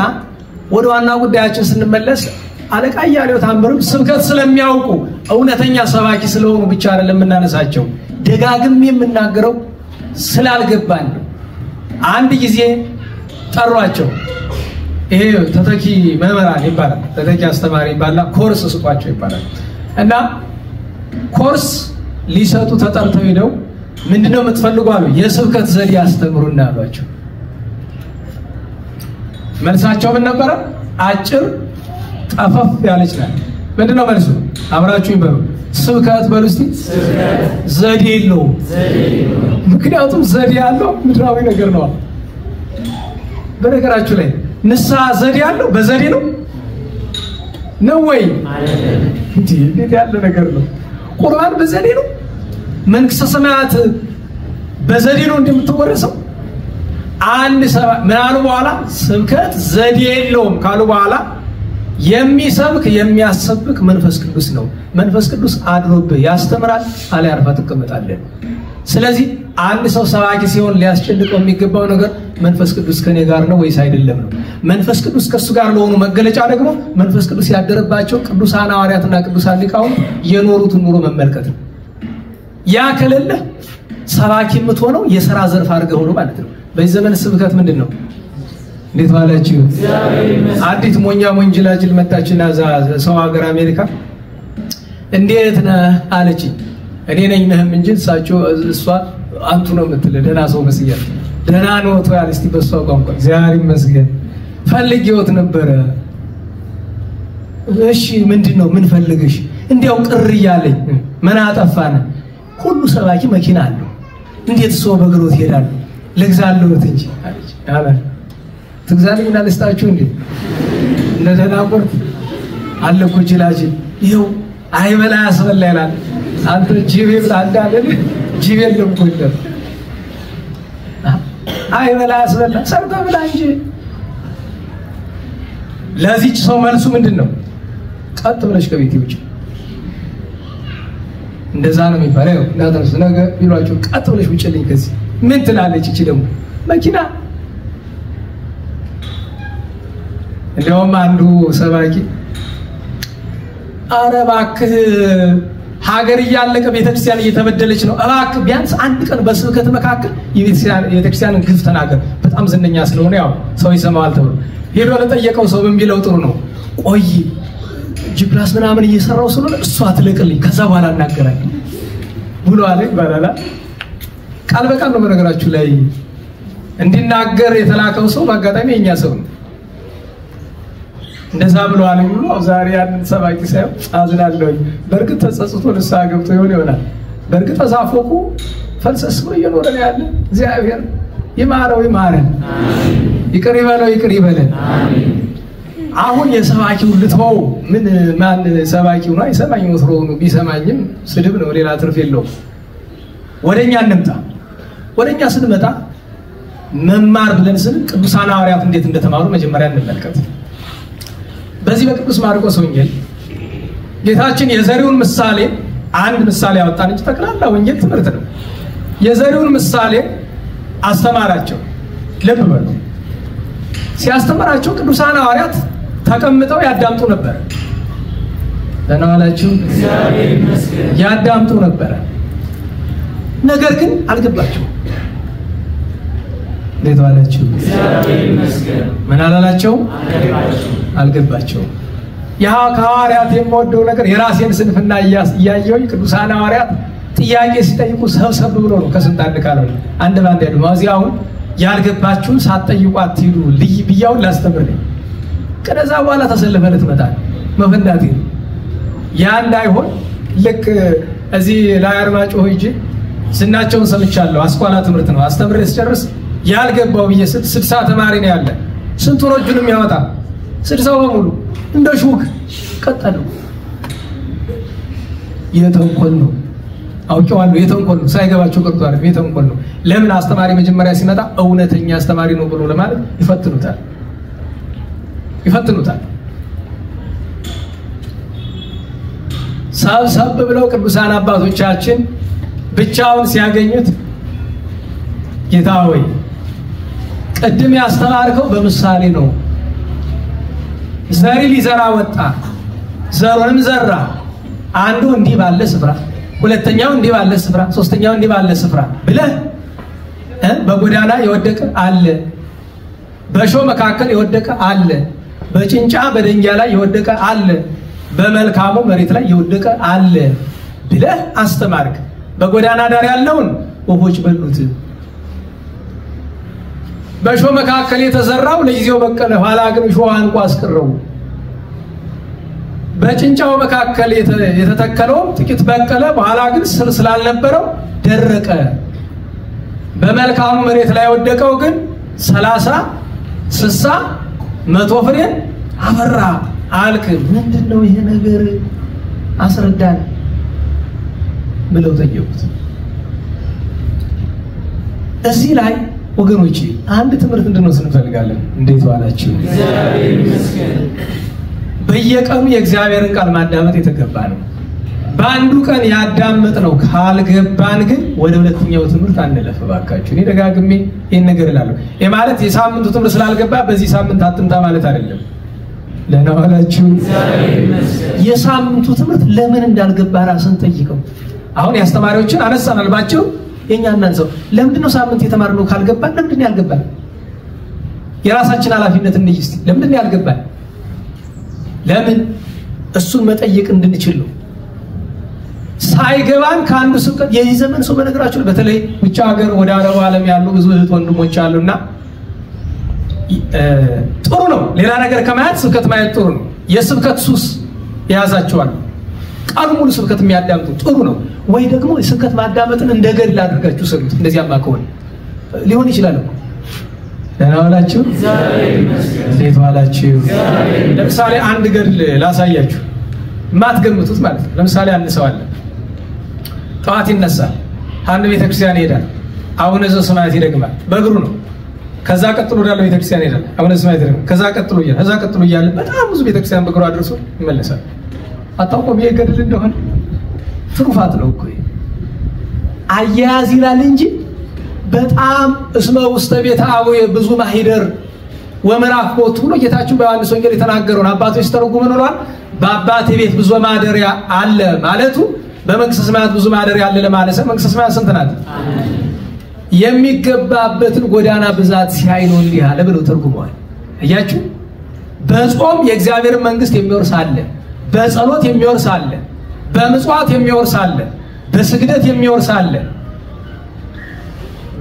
ወደ ዋና ጉዳያችን ስንመለስ አለቃ እያሌው ታምሩም ስብከት ስለሚያውቁ እውነተኛ ሰባኪ ስለሆኑ ብቻ አይደለም የምናነሳቸው፣ ደጋግም የምናገረው ስላልገባን ነው። አንድ ጊዜ ጠሯቸው። ይሄ ተተኪ መምህራን ይባላል፣ ተተኪ አስተማሪ ይባላል፣ ኮርስ ስጧቸው ይባላል። እና ኮርስ ሊሰጡ ተጠርተው ሄደው ምንድነው የምትፈልጉ አሉ። የስብከት ዘዴ ያስተምሩና አሏቸው። መልሳቸው ምን ነበረ? አጭር ጠፈፍ ያለች ናት። ምንድነው መልሱ? አብራችሁ ይበሉ። ስብከት በሉ እስቲ። ዘዴ የለውም። ምክንያቱም ዘዴ ያለው ምድራዊ ነገር ነው። በነገራችሁ ላይ ንስሐ ዘዴ ያለው በዘዴ ነው ወይ? እንዴት ያለ ነገር ነው? ቁርባን በዘዴ ነው? መንግስተ ሰማያት በዘዴ ነው እንደምትወረሰው? አንድ ሰባ ምናሉ በኋላ ስብከት ዘዴ የለውም ካሉ በኋላ የሚሰብክ የሚያሰብክ መንፈስ ቅዱስ ነው። መንፈስ ቅዱስ አድሮብህ ያስተምራል፣ አለ ያርፋ ትቀመጣለህ። ስለዚህ አንድ ሰው ሰባኪ ሲሆን ሊያስጨንቀው የሚገባው ነገር መንፈስ ቅዱስ ከኔ ጋር ነው ወይስ አይደለም ነው። መንፈስ ቅዱስ ከሱ ጋር ለሆኑ መገለጫ ደግሞ መንፈስ ቅዱስ ያደረባቸው ቅዱሳን ሐዋርያትና ቅዱሳን ሊቃውንት የኖሩትን ኑሮ መመልከት ነው። ያ ከሌለ ሰባኪ የምትሆነው የሥራ ዘርፍ አድርገው ነው ማለት ነው። በዚህ ዘመን ስብከት ምንድን ነው? እንዴት ዋላችሁ? አዲት ሞኛ ሞንጅላጅል መጣችና ሰው ሀገር አሜሪካ እንዴት ነህ አለችኝ። እኔ ነኝ ነህም እንጂ እሷ አንቱ ነው የምትለው። ደህና ሰው መስያት ደህና ነው ተያል እስቲ በሷ ቋንቋ እግዚአብሔር ይመስገን ፈልጌዎት ነበረ። እሺ ምንድነው? ምን ፈልገሽ? እንዲያው ቅር እያለኝ ምን አጠፋነ? ሁሉ ሰባኪ መኪና አለው እንዴት ሰው በእግሮት ይሄዳል? ልግዛለሁት እንጂ አለች። አለ ትግዛልኝና ልስጣችሁ እንዴ? እንደደና ቆርጥ አለኮ ጅላጅ ይኸው አይበላ ያስበላ ይላል። አንተ ጂቤ ብላ እንዳለን ጂቤ ለምቆለ አይበላ ያስበላ ሰርተ ብላ እንጂ። ለዚች ሰው መልሱ ምንድነው? ቀጥ ብለሽ ከቤት ውጪ። እንደዛ ነው የሚባለው። እንዳትረሱ ነገ ቢሏችሁ ቀጥ ብለሽ ውጪልኝ ከዚህ። ምን ትላለች እቺ ደግሞ? መኪና እንደውም አንዱ ሰባኪ ኧረ እባክህ ሀገር እያለቀ ቤተክርስቲያን እየተበደለች ነው፣ እባክህ ቢያንስ አንድ ቀን በስብከት መካከል የቤተክርስቲያንን ግፍ ተናገር። በጣም ዝነኛ ስለሆነ ያው ሰው ይሰማዋል ተብሎ ሄዶ ለጠየቀው ሰው ምን ቢለው ጥሩ ነው? ቆይ ጂፕላስ ምናምን እየሰራው ስለሆነ እሷ ትለቅልኝ ከዛ በኋላ እናገራለሁ ብሎ አለ ይባላል። ቃል በቃል ነው በነገራችሁ ላይ እንዲናገር የተላከው ሰው በአጋጣሚ የኛ ሰው ነው። እንደዛ ብሎ አለ ብሎ ዛሬ ያን ሰባኪ ሳይው አዝናለሁ። በርግጥ ተጸጽቶ ንስሐ ገብቶ ይሆናል። በርግጥ ተዛፎቁ ፈልሰስ ብሎ እየኖረ ነው ያለ። እግዚአብሔር ይማረው ይማረን፣ ይቅር ይበለው ይቅር ይበለን። አሁን የሰባኪው ልትወው ምን ማን ሰባኪው ነው አይሰማኝ ወትሮ ነው። ቢሰማኝም ስድብ ነው፣ ሌላ ትርፍ የለውም። ወደኛ እንምጣ። ወደኛ ስንመጣ መማር ብለን ስን ቅዱሳን ሐዋርያት እንዴት እንደተማሩ መጀመሪያ እንመልከት። በዚህ በቅዱስ ማርቆስ ወንጌል ጌታችን የዘሪውን ምሳሌ አንድ ምሳሌ ያወጣን እንጂ ጠቅላላ ወንጌል ትምህርት ነው። የዘሪውን ምሳሌ አስተማራቸው። ልብ በሉ። ሲያስተምራቸው ቅዱሳን ሐዋርያት ተቀምጠው ያዳምጡ ነበር። ለናላችሁ እግዚአብሔር ይመስገን ያዳምጡ ነበር። ነገር ግን አልገባቸው። እንዴት ዋላችሁ? እግዚአብሔር ይመስገን ምን አላላቸው? አልገባቸው። ያ ከሐዋርያት የምወደው ነገር የራሴን ስንፍና እያየሁኝ ቅዱሳን ሐዋርያት ጥያቄ ሲጠይቁ ሰብሰብ ብሎ ነው ከስንት አንድ ካለው አንድ ባንድ ያሉ ማዚያውን ያልገባችሁን ሳትጠይቁ አትሂዱ ልይ ብያውን ላስተምር ነው። ከዛ በኋላ ተሰልፈህ ልትመጣ መፈንዳት ነው። ያ እንዳይሆን ልክ እዚህ ላይ አርማጭሆ ሂጅ ስናቸውን ሰምቻለሁ። አስኳላ ትምህርት ነው አስተምሬ ስጨርስ ያልገባው ብዬ 60 ተማሪ ነው ያለ። ስንቱ ነው እጁንም ያወጣ? 60 በሙሉ እንደ ሹክ ቀጠሉ። የተንኮል ነው አውቀዋለሁ። የተንኮል ነው ሳይገባቸው ቀርቶ አይደል? የተንኮል ነው። ለምን አስተማሪ መጀመሪያ ሲመጣ እውነተኛ አስተማሪ ነው ብሎ ለማለት ይፈትኑታል። ሰብሰብ ብለው ቅዱሳን አባቶቻችን ብቻውን ሲያገኙት ጌታ ሆይ ቅድም ያስተማርከው በምሳሌ ነው። ዘሪ ሊዘራ ወጣ፣ ዘሩንም ዘራ። አንዱ እንዲህ ባለ ስፍራ፣ ሁለተኛው እንዲህ ባለ ስፍራ፣ ሶስተኛው እንዲህ ባለ ስፍራ ብለህ በጎዳና የወደቀ አለ፣ በእሾህ መካከል የወደቀ አለ፣ በጭንጫ በደንጊያ ላይ የወደቀ አለ፣ በመልካሙ መሬት ላይ የወደቀ አለ ብለህ አስተማርክ። በጎዳና ዳር ያለውን ወፎች በሉት፣ በእሾህ መካከል የተዘራው ለጊዜው በቀለ፣ ኋላ ግን እሾህ አንቆ አስቀረው። በጭንጫው መካከል የተተከለው ጥቂት በቀለ፣ በኋላ ግን ስር ስላልነበረው ደረቀ። በመልካሙ መሬት ላይ የወደቀው ግን 30፣ 60፣ 100 ፍሬን አፈራ አልክ። ምንድነው ይሄ ነገር አስረዳን ብለው ጠየቁት። እዚህ ላይ ወገኖቼ አንድ ትምህርት እንድንወስድ እንፈልጋለን። እንዴት ዋላችሁ? እግዚአብሔር ይመስገን። በየቀኑ የእግዚአብሔርን ቃል ማዳመጥ የተገባ ነው። በአንዱ ቀን ያዳመጥነው ካልገባን ግን ወደ ሁለተኛው ትምህርት አንለፍ ባካችሁ። እኔ ደጋግሜ ይሄን ነገር እላለሁ። ይሄ ማለት የሳምንቱ ትምህርት ስላልገባ በዚህ ሳምንት አትምጣ ማለት አይደለም። ለነዋላችሁ የሳምንቱ ትምህርት ለምን እንዳልገባ ራስን ጠይቀው። አሁን ያስተማሪዎችን አነሳናል ባቸው የኛና ሰው ለምንድነው ሳምንት የተማርነው ካልገባን ለምንድነው ያልገባን? የራሳችን ኃላፊነት እንይ እስቲ። ለምንድነው ያልገባን? ለምን እሱን መጠየቅ እንድንችል ነው። ሳይገባን ከአንዱ ስብከት የዚህ ዘመን ሰው በነገራችሁ በተለይ ውጭ ሀገር ወደ አረቡ ዓለም ያሉ ብዙ እህት ወንድሞች አሉና ጥሩ ነው። ሌላ ነገር ከማየት ስብከት ማየት ጥሩ ነው። የስብከት ሱስ የያዛቸዋል። ቃሉ ሙሉ ስብከት የሚያዳምጡ ጥሩ ነው። ወይ ደግሞ ስብከት ማዳመጥን እንደ ገድል አድርጋችሁ ሰሩት። እንደዚያማ ከሆነ ሊሆን ይችላል እኮ። ደህና ዋላችሁ? እንዴት ዋላችሁ? ለምሳሌ አንድ ገድል ላሳያችሁ ማትገምቱት ማለት ነው። ለምሳሌ አንድ ሰው አለ፣ ጠዋት ይነሳል፣ አንድ ቤተክርስቲያን ይሄዳል፣ አቡነ ዘበሰማያት ይደግማል፣ በእግሩ ነው። ከዛ ቀጥሎ ወዳለው ቤተክርስቲያን ይሄዳል፣ አቡነ ዘበሰማያት ይደግማል፣ ከዛ ቀጥሎ እያለ በጣም ብዙ ቤተክርስቲያን በእግሩ አድርሶ ይመለሳል። አታውቁም ይሄ ገድል እንደሆነ? ትሩፋት ነው እኮ አያያዝ ይላል እንጂ በጣም እስመ ውስተ ቤተ አቡየ ብዙ ማሂደር ወምዕራፍ ቦቱ ብሎ ጌታችን በዮሐንስ ወንጌል የተናገረውን አባቶች ተረጉመን ሆኗል። በአባቴ ቤት ብዙ ማደሪያ አለ ማለቱ በመንግስተ ሰማያት ብዙ ማደሪያ አለ ለማለት ነው። መንግስተ ሰማያት ስንት ናት? የሚገባበትን ጎዳና ብዛት ሲያይ ነው እንዲህ አለ ብለው ተርጉመዋል። አያችሁ፣ በጾም የእግዚአብሔር መንግስት የሚወርስ አለ፣ በጸሎት የሚወርስ አለ፣ በምጽዋት የሚወርስ አለ፣ በስግደት የሚወርስ አለ፣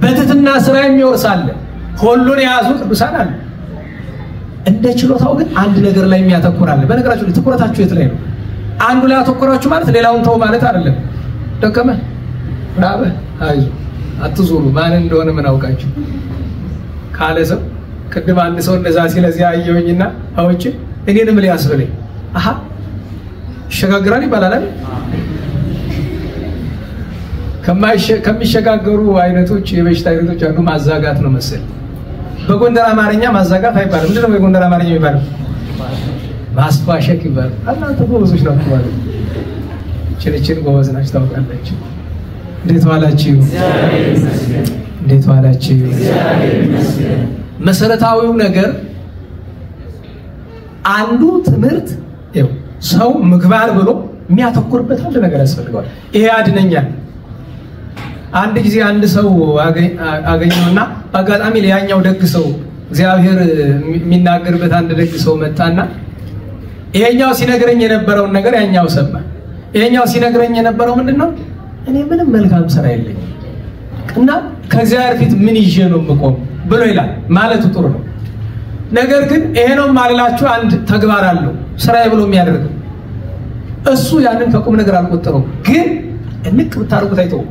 በትህትና ስራ የሚወርስ አለ። ሁሉን የያዙ ቅዱሳን አሉ። እንደ ችሎታው ግን አንድ ነገር ላይ የሚያተኩራል። በነገራችሁ ላይ ትኩረታችሁ የት ላይ ነው? አንዱ ላይ አተኩራችሁ ማለት ሌላውን ተው ማለት አይደለም። ደከመ ራበ አይዞ አትዙሩ ማን እንደሆነ ምን አውቃችሁ ካለ ሰው ቅድም አንድ ሰው እንደዛ ሲለዚያ አየውኝና አውጪ እኔንም ሊያስብለኝ አሃ ይሸጋግራል ይባላል አይደል? ከሚሸጋገሩ አይነቶች የበሽታ አይነቶች አንዱ ማዛጋት ነው መሰል። በጎንደር አማርኛ ማዛጋት አይባልም። ምንድነው በጎንደር አማርኛ የሚባለው? ማስፋሸክ ይባላል። እናንተ ጎበዞች ናችሁ ማለት ነው። ችልችል ጎበዝ ናችሁ ታውቃላችሁ። እንዴት ዋላችሁ? እንዴት ዋላችሁ? መሰረታዊው ነገር አንዱ ትምህርት ይኸው ሰው ምግባር ብሎ የሚያተኩርበት አንድ ነገር ያስፈልገዋል። ይሄ ያድነኛል። አንድ ጊዜ አንድ ሰው አገኘውና በአጋጣሚ ለያኛው ደግ ሰው እግዚአብሔር የሚናገርበት አንድ ደግ ሰው መጣና ይሄኛው ሲነግረኝ የነበረውን ነገር ያኛው ሰማ። ይሄኛው ሲነግረኝ የነበረው ምንድነው? እኔ ምንም መልካም ስራ የለኝም እና ከእግዚአብሔር ፊት ምን ይዤ ነው የምቆም ብሎ ይላል። ማለቱ ጥሩ ነው። ነገር ግን ይሄ ነው ማለላችሁ አንድ ተግባር አለው ስራዬ ብሎ የሚያደርገው እሱ ያንን ከቁም ነገር አልቆጠረው። ግን እንቅ ብታርጉት አይተው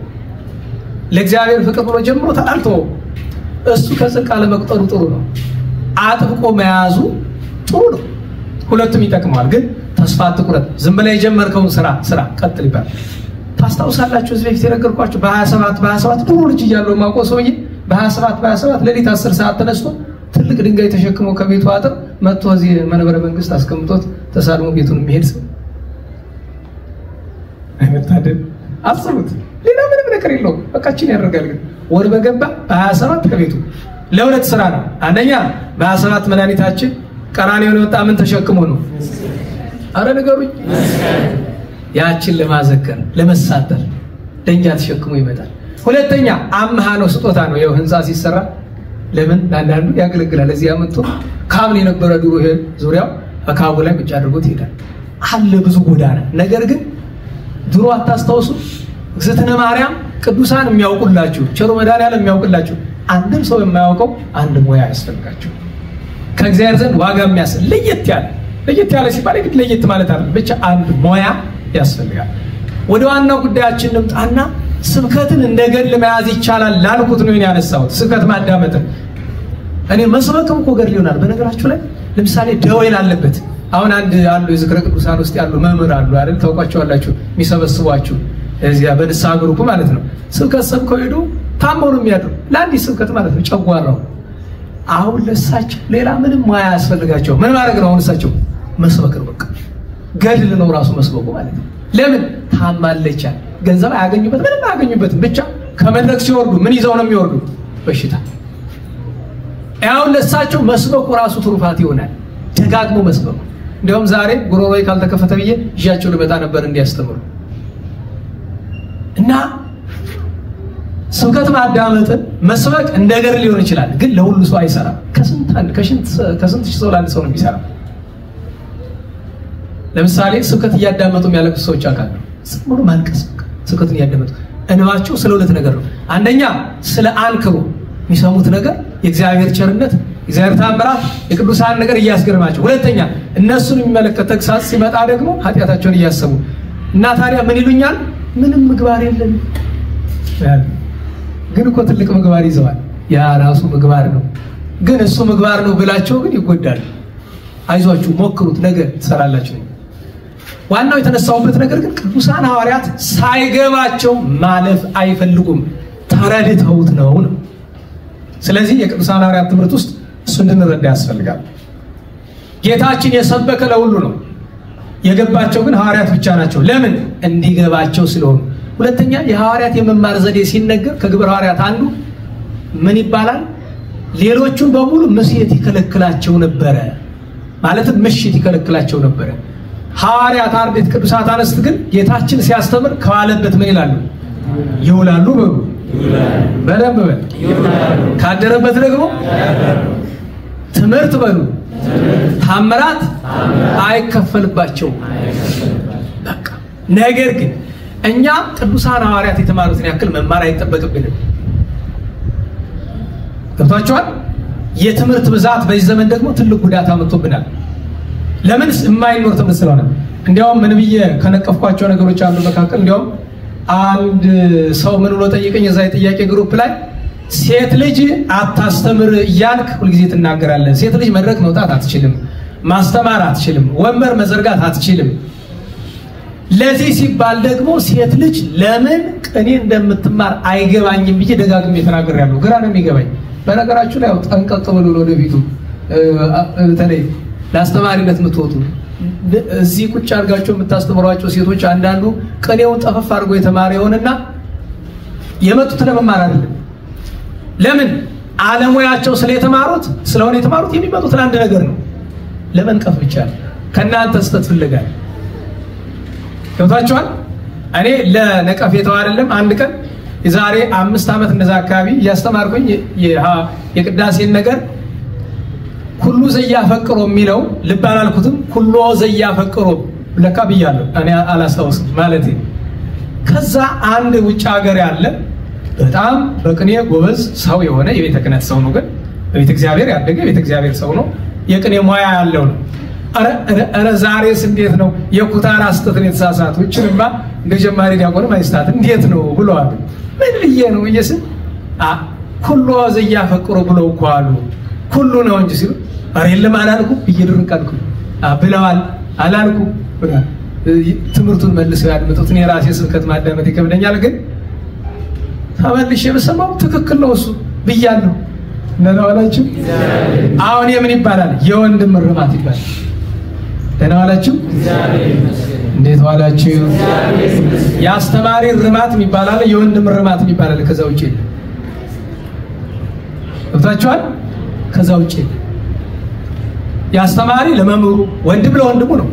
ለእግዚአብሔር ፍቅር ብሎ ጀምሮ ተጣልቶ እሱ ከጽድቅ አለመቁጠሩ ጥሩ ነው። አጥብቆ መያዙ ጥሩ ነው። ሁለቱም ይጠቅማል። ግን ተስፋ አትቁረጥ። ዝም ብለህ የጀመርከውን ስራ ቀጥል ይባል። ታስታውሳላችሁ እዚህ በፊት የነገርኳችሁ በ27 ድሮ ልጅ እያለሁ ማውቀው ሰውዬ በ27 ሌሊት 10 ሰዓት ተነስቶ ትልቅ ድንጋይ ተሸክሞ ከቤቱ አጥር መጥቶ እዚህ መንበረ መንግስት አስቀምጦት ተሳልሞ ቤቱን የሚሄድ ሰው አይመታደል። አስቡት። ሌላ ምንም ነገር የለውም። በቃችን ያደርጋል። ግን ወር በገባ በ27 ከቤቱ ለሁለት ስራ ነው። አንደኛ በ27 መድኃኒታችን ቀራንዮን የወጣ ምን ተሸክሞ ነው? አረ ንገሩኝ። ያችን ለማዘከር ለመሳተር ደንጃ ተሸክሞ ይመጣል። ሁለተኛ አምሃ ነው፣ ስጦታ ነው። ያው ህንፃ ሲሰራ ለምን ለአንዳንዱ ያገለግላል። እዚህ አመጡ ካምን የነበረ ድሮ ይሄ ዙሪያው አካባቢ ላይ ብቻ አድርጎት ይሄዳል አለ ብዙ ጎዳና። ነገር ግን ድሮ አታስታውሱ? እግዝእትነ ማርያም ቅዱሳን የሚያውቁላችሁ ቸሩ መድኃኒዓለም የሚያውቁላችሁ አንድም ሰው የማያውቀው አንድ ሙያ ያስፈልጋችሁ ከእግዚአብሔር ዘንድ ዋጋ የሚያስል ለየት ያለ ሲባል ግን ለየት ማለት አይደለም፣ ብቻ አንድ ሙያ ያስፈልጋል። ወደ ዋናው ጉዳያችን እንምጣና ስብከትን እንደ ገድል መያዝ ይቻላል ላልኩት ነው ያነሳሁት። ስብከት ማዳመጥን እኔ መስበክም እኮ ገድል ይሆናል። በነገራችሁ ላይ ለምሳሌ ደዌ ላለበት አሁን አንድ አሉ የዝክረ ቅዱሳን ውስጥ ያሉ መምህር አሉ አይደል? ታውቋቸዋላችሁ። የሚሰበስቧችሁ እዚያ በንስሐ ግሩፕ ማለት ነው። ስብከት ሰብከው ሄዱ ታመው ነው የሚያድሩ ለአንዲት ስብከት ማለት ነው። ጨጓራው አሁን ለሳቸው ሌላ ምንም ሙያ ያስፈልጋቸው ምን ማድረግ ነው? አሁን እሳቸው መስበክ ነው በቃ ገድል ነው ራሱ መስበኩ ማለት ነው። ለምን ታማለች? ገንዘብ አያገኙበት ምንም አያገኙበትም። ብቻ ከመድረክ ሲወርዱ ምን ይዘው ነው የሚወርዱ? በሽታ። ያው ለሳቸው መስበኩ ራሱ ትሩፋት ይሆናል። ደጋግሞ መስበኩ። እንደውም ዛሬ ጉሮሮዬ ካልተከፈተ ብዬ ይዣቸው ልመጣ ነበር እንዲያስተምሩ እና ስብከት ማዳመጥን መስበክ እንደገር ሊሆን ይችላል፣ ግን ለሁሉ ሰው አይሰራም። ከስንት ሰው ለአንድ ሰው ነው የሚሰራው። ለምሳሌ ስብከት እያዳመጡ የሚያለቅሱ ሰዎች አካል ዝም ብሎ ማልቀስ፣ ስብከትን እያዳመጡ እንባቸው ስለ ሁለት ነገር ነው። አንደኛ ስለ አንክሮ የሚሰሙት ነገር የእግዚአብሔር ቸርነት፣ የእግዚአብሔር ታምራት፣ የቅዱሳን ነገር እያስገርማቸው፣ ሁለተኛ እነሱን የሚመለከት ተግሳጽ ሲመጣ ደግሞ ኃጢአታቸውን እያሰቡ እና ታዲያ ምን ይሉኛል? ምንም ምግባር የለም። ግን እኮ ትልቅ ምግባር ይዘዋል። ያ ራሱ ምግባር ነው። ግን እሱ ምግባር ነው ብላቸው ግን ይጎዳል። አይዟችሁ ሞክሩት፣ ነገ ትሰራላችሁ። ዋናው የተነሳውበት ነገር ግን ቅዱሳን ሐዋርያት ሳይገባቸው ማለፍ አይፈልጉም፣ ተረድተውት ነው። ስለዚህ የቅዱሳን ሐዋርያት ትምህርት ውስጥ እሱ እንድንረዳ ያስፈልጋል። ጌታችን የሰበከ ለሁሉ ነው። የገባቸው ግን ሐዋርያት ብቻ ናቸው። ለምን? እንዲገባቸው ስለሆኑ። ሁለተኛ የሐዋርያት የመማር ዘዴ ሲነገር ከግብረ ሐዋርያት አንዱ ምን ይባላል? ሌሎቹን በሙሉ ምሴት ይከለክላቸው ነበረ፣ ማለትም ምሽት ይከለክላቸው ነበረ። ሐዋርያት አርድእት ቅዱሳት አንስት ግን ጌታችን ሲያስተምር ከዋለበት ምን ይላሉ? ይውላሉ። በሉ በደንብ በል። ካደረበት ደግሞ ትምህርት በሉ ታምራት አይከፈልባቸውም። በቃ ነገር ግን እኛ ቅዱሳን ሐዋርያት የተማሩትን ያክል መማር አይጠበቅብንም። ገብታችኋል? የትምህርት ብዛት በዚህ ዘመን ደግሞ ትልቅ ጉዳት አመጥቶብናል። ለምን? የማይኖር ትምህርት ስለሆነ። እንዲያውም ምን ብዬ ከነቀፍኳቸው ነገሮች አንዱ መካከል እንዲያውም አንድ ሰው ምን ብሎ ጠይቀኝ፣ እዛ የጥያቄ ግሩፕ ላይ ሴት ልጅ አታስተምር እያልክ ሁልጊዜ ትናገራለህ። ሴት ልጅ መድረክ መውጣት አትችልም፣ ማስተማር አትችልም፣ ወንበር መዘርጋት አትችልም። ለዚህ ሲባል ደግሞ ሴት ልጅ ለምን ቅኔ እንደምትማር አይገባኝም ብዬ ደጋግሜ ተናግሬያለሁ። ግራ ነው የሚገባኝ። በነገራችሁ ላይ ጠንቀቅ ብሎ ወደፊቱ በተለይ ለአስተማሪነት የምትወጡ እዚህ ቁጭ አድርጋቸው የምታስተምሯቸው ሴቶች አንዳንዱ ቅኔውን ጠፈፍ አድርጎ የተማረ ይሆንና የመጡት ለመማር አይደለም። ለምን? ዓለሙያቸው ስለሆነ የተማሩት የሚመጡት ለአንድ ነገር ነው፣ ለመንቀፍ ብቻ ነው። ከእናንተ ስተት ፍለጋል። ገብታችኋል? እኔ ለነቀፌታው አይደለም። አንድ ቀን የዛሬ 5 ዓመት እንደዛ አካባቢ እያስተማርኩኝ የቅዳሴን ነገር ኩሉ ዘያፈቅሮ የሚለው ልብ አላልኩትም። ኩሉ ዘያፈቅሮ ለካ ብያለሁ፣ እኔ አላስታውስም ማለት። ከዛ አንድ ውጭ ሀገር ያለ በጣም በቅኔ ጎበዝ ሰው የሆነ የቤተ ክህነት ሰው ነው፣ ግን በቤተ እግዚአብሔር ያደገ የቤተ እግዚአብሔር ሰው ነው፣ የቅኔ ሙያ ያለው ነው። አረ ዛሬስ እንዴት ነው የኩታራ ስተትን የተሳሳቱ እችንማ እንደ ጀማሪ ዲያቆን ማይስታት እንዴት ነው ብለዋል። ምን ልዬ ነው እየስን ኩሉ ዘያፈቅሮ ብለው እኮ አሉ። ኩሉ ነው እንጂ ሲሉ አረ የለም አላልኩ እየድርቅ አልኩ ብለዋል አላልኩ። ትምህርቱን መልሰው ያድምጡት። እኔ ራሴ ስብከት ማዳመጥ ይከብደኛል፣ ግን ተመልሼ በሰማው ትክክል ነው እሱ ብያለሁ። ደህና ዋላችሁ። አሁን የምን ይባላል? የወንድም ርማት ይባላል። ደህና ዋላችሁ። እንዴት ዋላችሁ? የአስተማሪ ርማት ይባላል፣ የወንድም ርማት ይባላል። ከዛ ውጪ ገብታችኋል? ከዛ ውጪ የአስተማሪ ለመምህሩ፣ ወንድም ለወንድሙ ነው።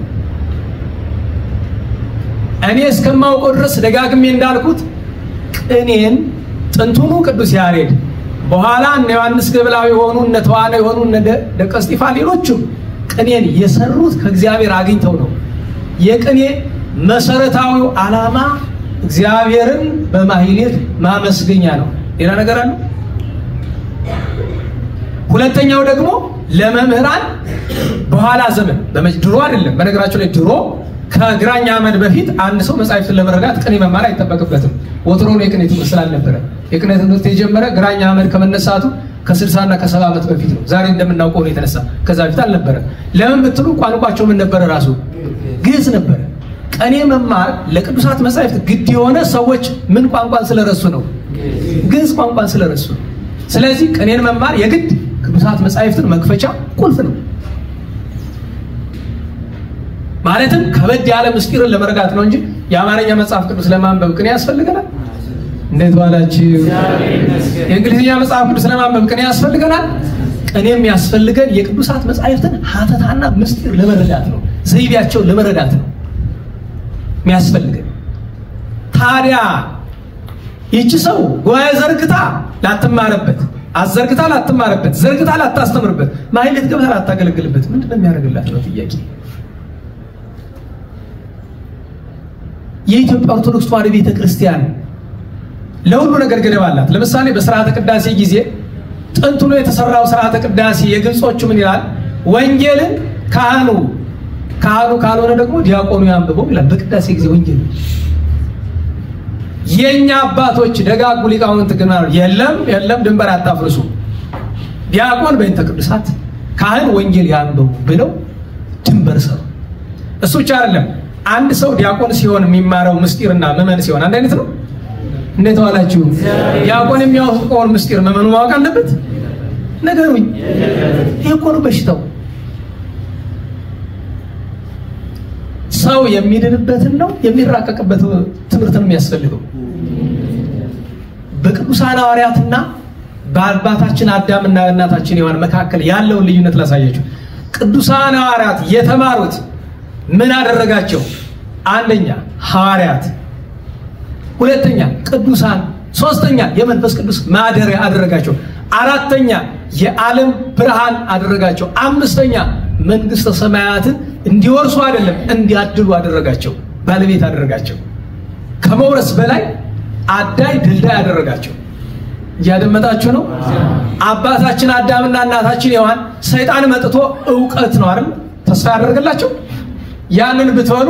እኔ እስከማውቀው ድረስ ደጋግሜ እንዳልኩት ቅኔን ጥንቱኑ ቅዱስ ያሬድ፣ በኋላ እነ ዮሐንስ ገብላዊ የሆኑ እነ ተዋና የሆኑ እነ ደቀ እስጢፋን ሌሎችም ቅኔን የሰሩት ከእግዚአብሔር አግኝተው ነው። የቅኔ መሰረታዊው ዓላማ እግዚአብሔርን በማህሌት ማመስገኛ ነው። ሌላ ነገር አለ? ሁለተኛው ደግሞ ለመምህራን በኋላ ዘመን ድሮ አይደለም። በነገራችሁ ላይ ድሮ ከግራኛ አመድ በፊት አንድ ሰው መጻሕፍትን ለመረዳት ቅኔ መማር አይጠበቅበትም። ወትሮ ነው የቅኔ ትምህርት ስላልነበረ። የቅኔ ትምህርት የጀመረ ግራኛ አመድ ከመነሳቱ ከ60 እና ከ70 ዓመት በፊት ነው። ዛሬ እንደምናውቀው ነው የተነሳ። ከዛ በፊት አልነበረ። ለምን ብትሉ ቋንቋቸው ምን ነበረ? ራሱ ግዕዝ ነበረ። ቅኔ መማር ለቅዱሳት መጻሕፍት ግድ የሆነ ሰዎች ምን ቋንቋን ስለረሱ ነው? ግዕዝ ቋንቋን ስለረሱ። ስለዚህ ቅኔን መማር የግድ ቅዱሳት መጻሕፍትን መክፈቻ ቁልፍ ነው። ማለትም ከበድ ያለ ምስጢርን ለመረዳት ነው እንጂ የአማርኛ መጽሐፍ ቅዱስ ለማንበብ ቅኔ ያስፈልገናል? እንዴት ዋላችሁ? የእንግሊዝኛ መጽሐፍ ቅዱስ ለማንበብ ቅኔ ያስፈልገናል? ቅኔም ያስፈልገን የቅዱሳት መጻሕፍትን ሀተታና ምስጢር ለመረዳት ነው፣ ዘይቤያቸውን ለመረዳት ነው የሚያስፈልገን። ታዲያ ይህች ሰው ጉባኤ ዘርግታ ላትማርበት፣ አዘርግታ ላትማርበት፣ ዘርግታ ላታስተምርበት፣ ማህሌት ገብታ ላታገለግልበት ምንድነው የሚያደርግላት ነው ጥያቄ። የኢትዮጵያ ኦርቶዶክስ ተዋሕዶ ቤተክርስቲያን ለሁሉ ነገር ገደብ አላት። ለምሳሌ በሥርዓተ ቅዳሴ ጊዜ ጥንት ነው የተሰራው ሥርዓተ ቅዳሴ የግብጾቹ ምን ይላል? ወንጌልን ካህኑ ካልሆነ ደግሞ ዲያቆኑ ያንብበው ይላል። በቅዳሴ ጊዜ ወንጌል የኛ አባቶች ደጋጉ ሊቃውንት ግን የለም ድንበር አታፍርሱ፣ ዲያቆን በእንተ ቅዱሳት ካህን ወንጌል ያንብቡ ብለው ድንበር ሰሩ። እሱ ብቻ አይደለም፣ አንድ ሰው ዲያቆን ሲሆን የሚማረው ምስጢርና ምዕመን ሲሆን አንድ አይነት ነው። እንዴት ዋላችሁ? ዲያቆን የሚያውቀውን ምስጢር ምዕመኑ ማወቅ አለበት? ነገሩኝ። ይሄ እኮ ነው በሽታው። ሰው የሚድንበትን ነው የሚራቀቅበት ትምህርት ነው የሚያስፈልገው። በቅዱሳን ሐዋርያትና በአባታችን አዳምና እናታችን ሔዋን መካከል ያለውን ልዩነት ላሳያችሁ። ቅዱሳን ሐዋርያት የተማሩት ምን አደረጋቸው? አንደኛ ሐዋርያት፣ ሁለተኛ ቅዱሳን፣ ሶስተኛ የመንፈስ ቅዱስ ማደሪያ አደረጋቸው፣ አራተኛ የዓለም ብርሃን አደረጋቸው፣ አምስተኛ መንግስተ ሰማያትን እንዲወርሱ አይደለም እንዲያድሉ አደረጋቸው፣ ባለቤት አደረጋቸው። ከመውረስ በላይ አዳይ ድልዳይ አደረጋቸው። እያደመጣችሁ ነው? አባታችን አዳምና እናታችን ሔዋን ሰይጣን መጥቶ ዕውቀት ነው አይደል ተስፋ ያደረገላቸው። ያንን ብትበሉ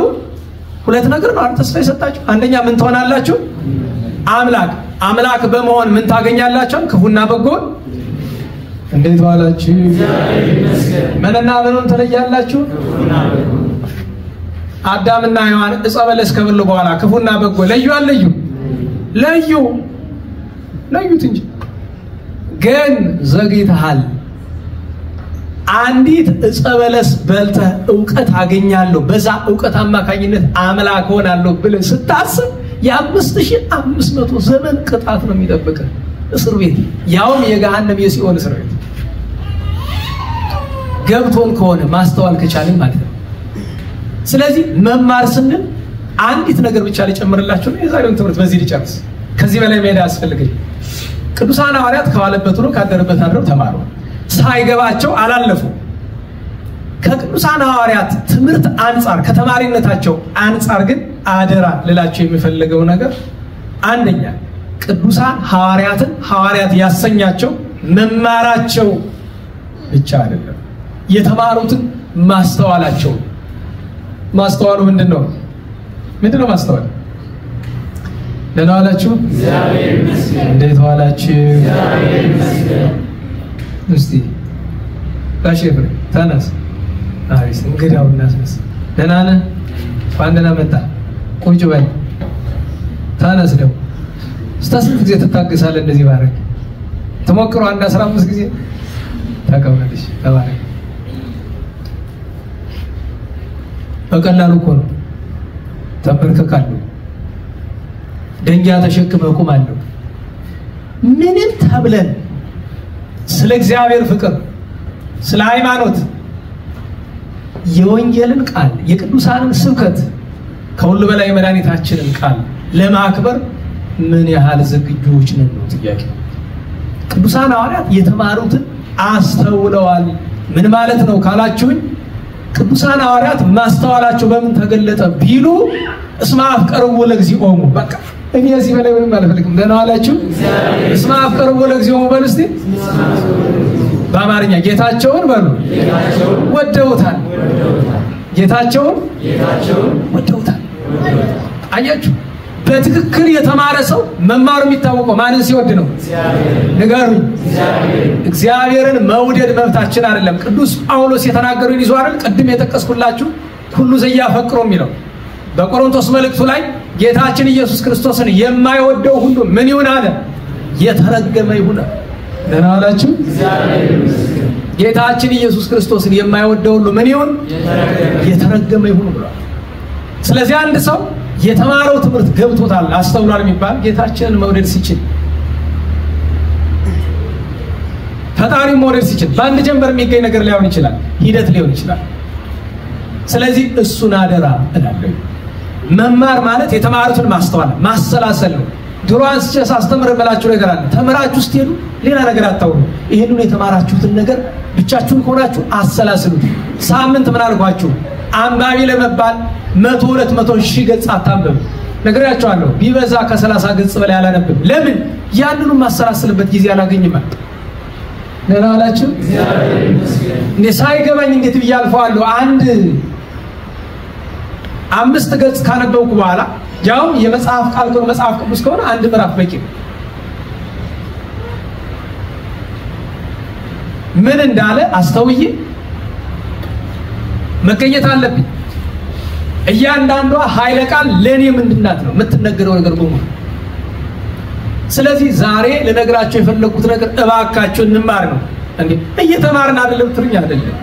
ሁለት ነገር ነው አይደል ተስፋ የሰጣችሁ። አንደኛ ምን ትሆናላችሁ? አምላክ በመሆን ምን ታገኛላችሁ? ክፉና በጎን። እንዴት ዋላችሁ? ምንና ምኑን ትለያላችሁ? አዳምና ሔዋን ዕፀ በለስ ከበሉ በኋላ ክፉና በጎ ለዩት እንጂ ግን ዘግይተሃል። አንዲት ዕፀ በለስ በልተህ ዕውቀት አገኛለሁ፣ በዛ ዕውቀት አማካኝነት አምላክ ሆናለሁ ብለህ ስታስብ የ5500 ዘመን ቅጣት ነው የሚጠብቅህ፣ እስር ቤት፣ ያውም የገሃነም የሲኦል እስር ቤት። ገብቶን ከሆነ ማስተዋል ከቻልን ማለት ነው። ስለዚህ መማር ስንል አንዲት ነገር ብቻ ሊጨምርላችሁ ነው። የዛሬውን ትምህርት በዚህ ሊጨርስ፣ ከዚህ በላይ መሄድ አያስፈልግም። ቅዱሳን ሐዋርያት ከዋለበት ሆኖ ካደረበት አድረው ተማሩ። ሳይገባቸው አላለፉ። ከቅዱሳን ሐዋርያት ትምህርት አንጻር ከተማሪነታቸው አንጻር ግን አደራ ልላቸው የሚፈልገው ነገር አንደኛ ቅዱሳን ሐዋርያትን ሐዋርያት ያሰኛቸው መማራቸው ብቻ አይደለም፣ የተማሩትን ማስተዋላቸው። ማስተዋሉ ምንድነው? ማስተዋል? ደህና ዋላችሁ? እግዚአብሔር ይመስገን። እንዴት ዋላችሁ? እግዚአብሔር ይመስገን። እስቲ ታሸፍር ተነስ። አሪስ እንግዳው እናስነስ። ደህና ነህ? ደህና መጣ። ቁጭ በል። ተነስ። ደግሞ ስንት ጊዜ ትታገሳለህ? እንደዚህ ባረክ ተሞክሮ 15 ጊዜ ተቀበልሽ። ተባረክ። በቀላሉ እኮ ነው። ተንበርከካለሁ፣ ደንጊያ ተሸክመህ ቆማለሁ። ምንም ተብለን ስለ እግዚአብሔር ፍቅር፣ ስለ ሃይማኖት፣ የወንጌልን ቃል፣ የቅዱሳንን ስብከት፣ ከሁሉ በላይ መድኃኒታችንን ቃል ለማክበር ምን ያህል ዝግጁዎች ነን ነው ጥያቄ። ቅዱሳን ሐዋርያት የተማሩትን አስተውለዋል። ምን ማለት ነው ካላችሁኝ፣ ቅዱሳን ሐዋርያት ማስተዋላቸው በምን ተገለጠ ቢሉ እስመ አፍቀርዎ ለእግዚኦሙ። በቃ እኔ እዚህ በላይ ምንም አልፈልግም። ደህና ዋላችሁ? እስመ አፍቀርዎ ለእግዚኦሙ በሉ እስቲ በአማርኛ። ጌታቸውን በሉ ወደውታል። ጌታቸውን ወደውታል። አያችሁ፣ በትክክል የተማረ ሰው መማሩ የሚታወቀው ማንን ሲወድ ነው? ንገሩኝ። እግዚአብሔርን መውደድ መብታችን አይደለም። ቅዱስ ጳውሎስ የተናገረውን ይዞ አይደል ቅድም የጠቀስኩላችሁ ሁሉ ዘያፈቅሮ የሚለው በቆሮንቶስ መልእክቱ ላይ ጌታችን ኢየሱስ ክርስቶስን የማይወደው ሁሉ ምን ይሁን አለ? የተረገመ ይሁን። ደህና ዋላችሁ? ጌታችን ኢየሱስ ክርስቶስን የማይወደው ሁሉ ምን ይሁን? የተረገመ ይሁን ብሏል። ስለዚህ አንድ ሰው የተማረው ትምህርት ገብቶታል አስተውሏል የሚባል ጌታችንን መውደድ ሲችል ፈጣሪን መውደድ ሲችል በአንድ ጀንበር የሚገኝ ነገር ሊሆን ይችላል፣ ሂደት ሊሆን ይችላል። ስለዚህ እሱን አደራ እላለሁ። መማር ማለት የተማሩትን ማስተዋል ማሰላሰል ነው። ድሮ አንስቼ ሳስተምር እምላችሁ ነገር አለ። ተምራችሁ ስትሄዱ ሌላ ነገር አታውሩ። ይሄንን የተማራችሁትን ነገር ብቻችሁን ሆናችሁ አሰላስሉት። ሳምንት ምን አልኳችሁ? አንባቢ ለመባል 100-200 ሺህ ገጽ አታንብቡ። ነግሬያችኋለሁ። ቢበዛ ከ30 ገጽ በላይ አላነብም። ለምን? ያንኑ ማሰላሰልበት ጊዜ አላገኝም። ደህና ዋላችሁ? እንዴ ሳይገባኝ እንዴት ብዬ አልፈዋለሁ? አንድ 5 ገጽ ካነበብኩ በኋላ ያው የመጽሐፍ ቃል ነው መጽሐፍ ቅዱስ ከሆነ አንድ ምዕራፍ በቂ ነው። ምን እንዳለ አስተውዬ መገኘት አለብኝ። እያንዳንዷ ኃይለ ቃል ለኔ ምንድናት ነው የምትነገረው ነገር በሙሉ። ስለዚህ ዛሬ ለነገራችሁ የፈለኩት ነገር እባካችሁ እንማር ነው። እንዴ እየተማርን አይደለም ትርኛ አይደለም።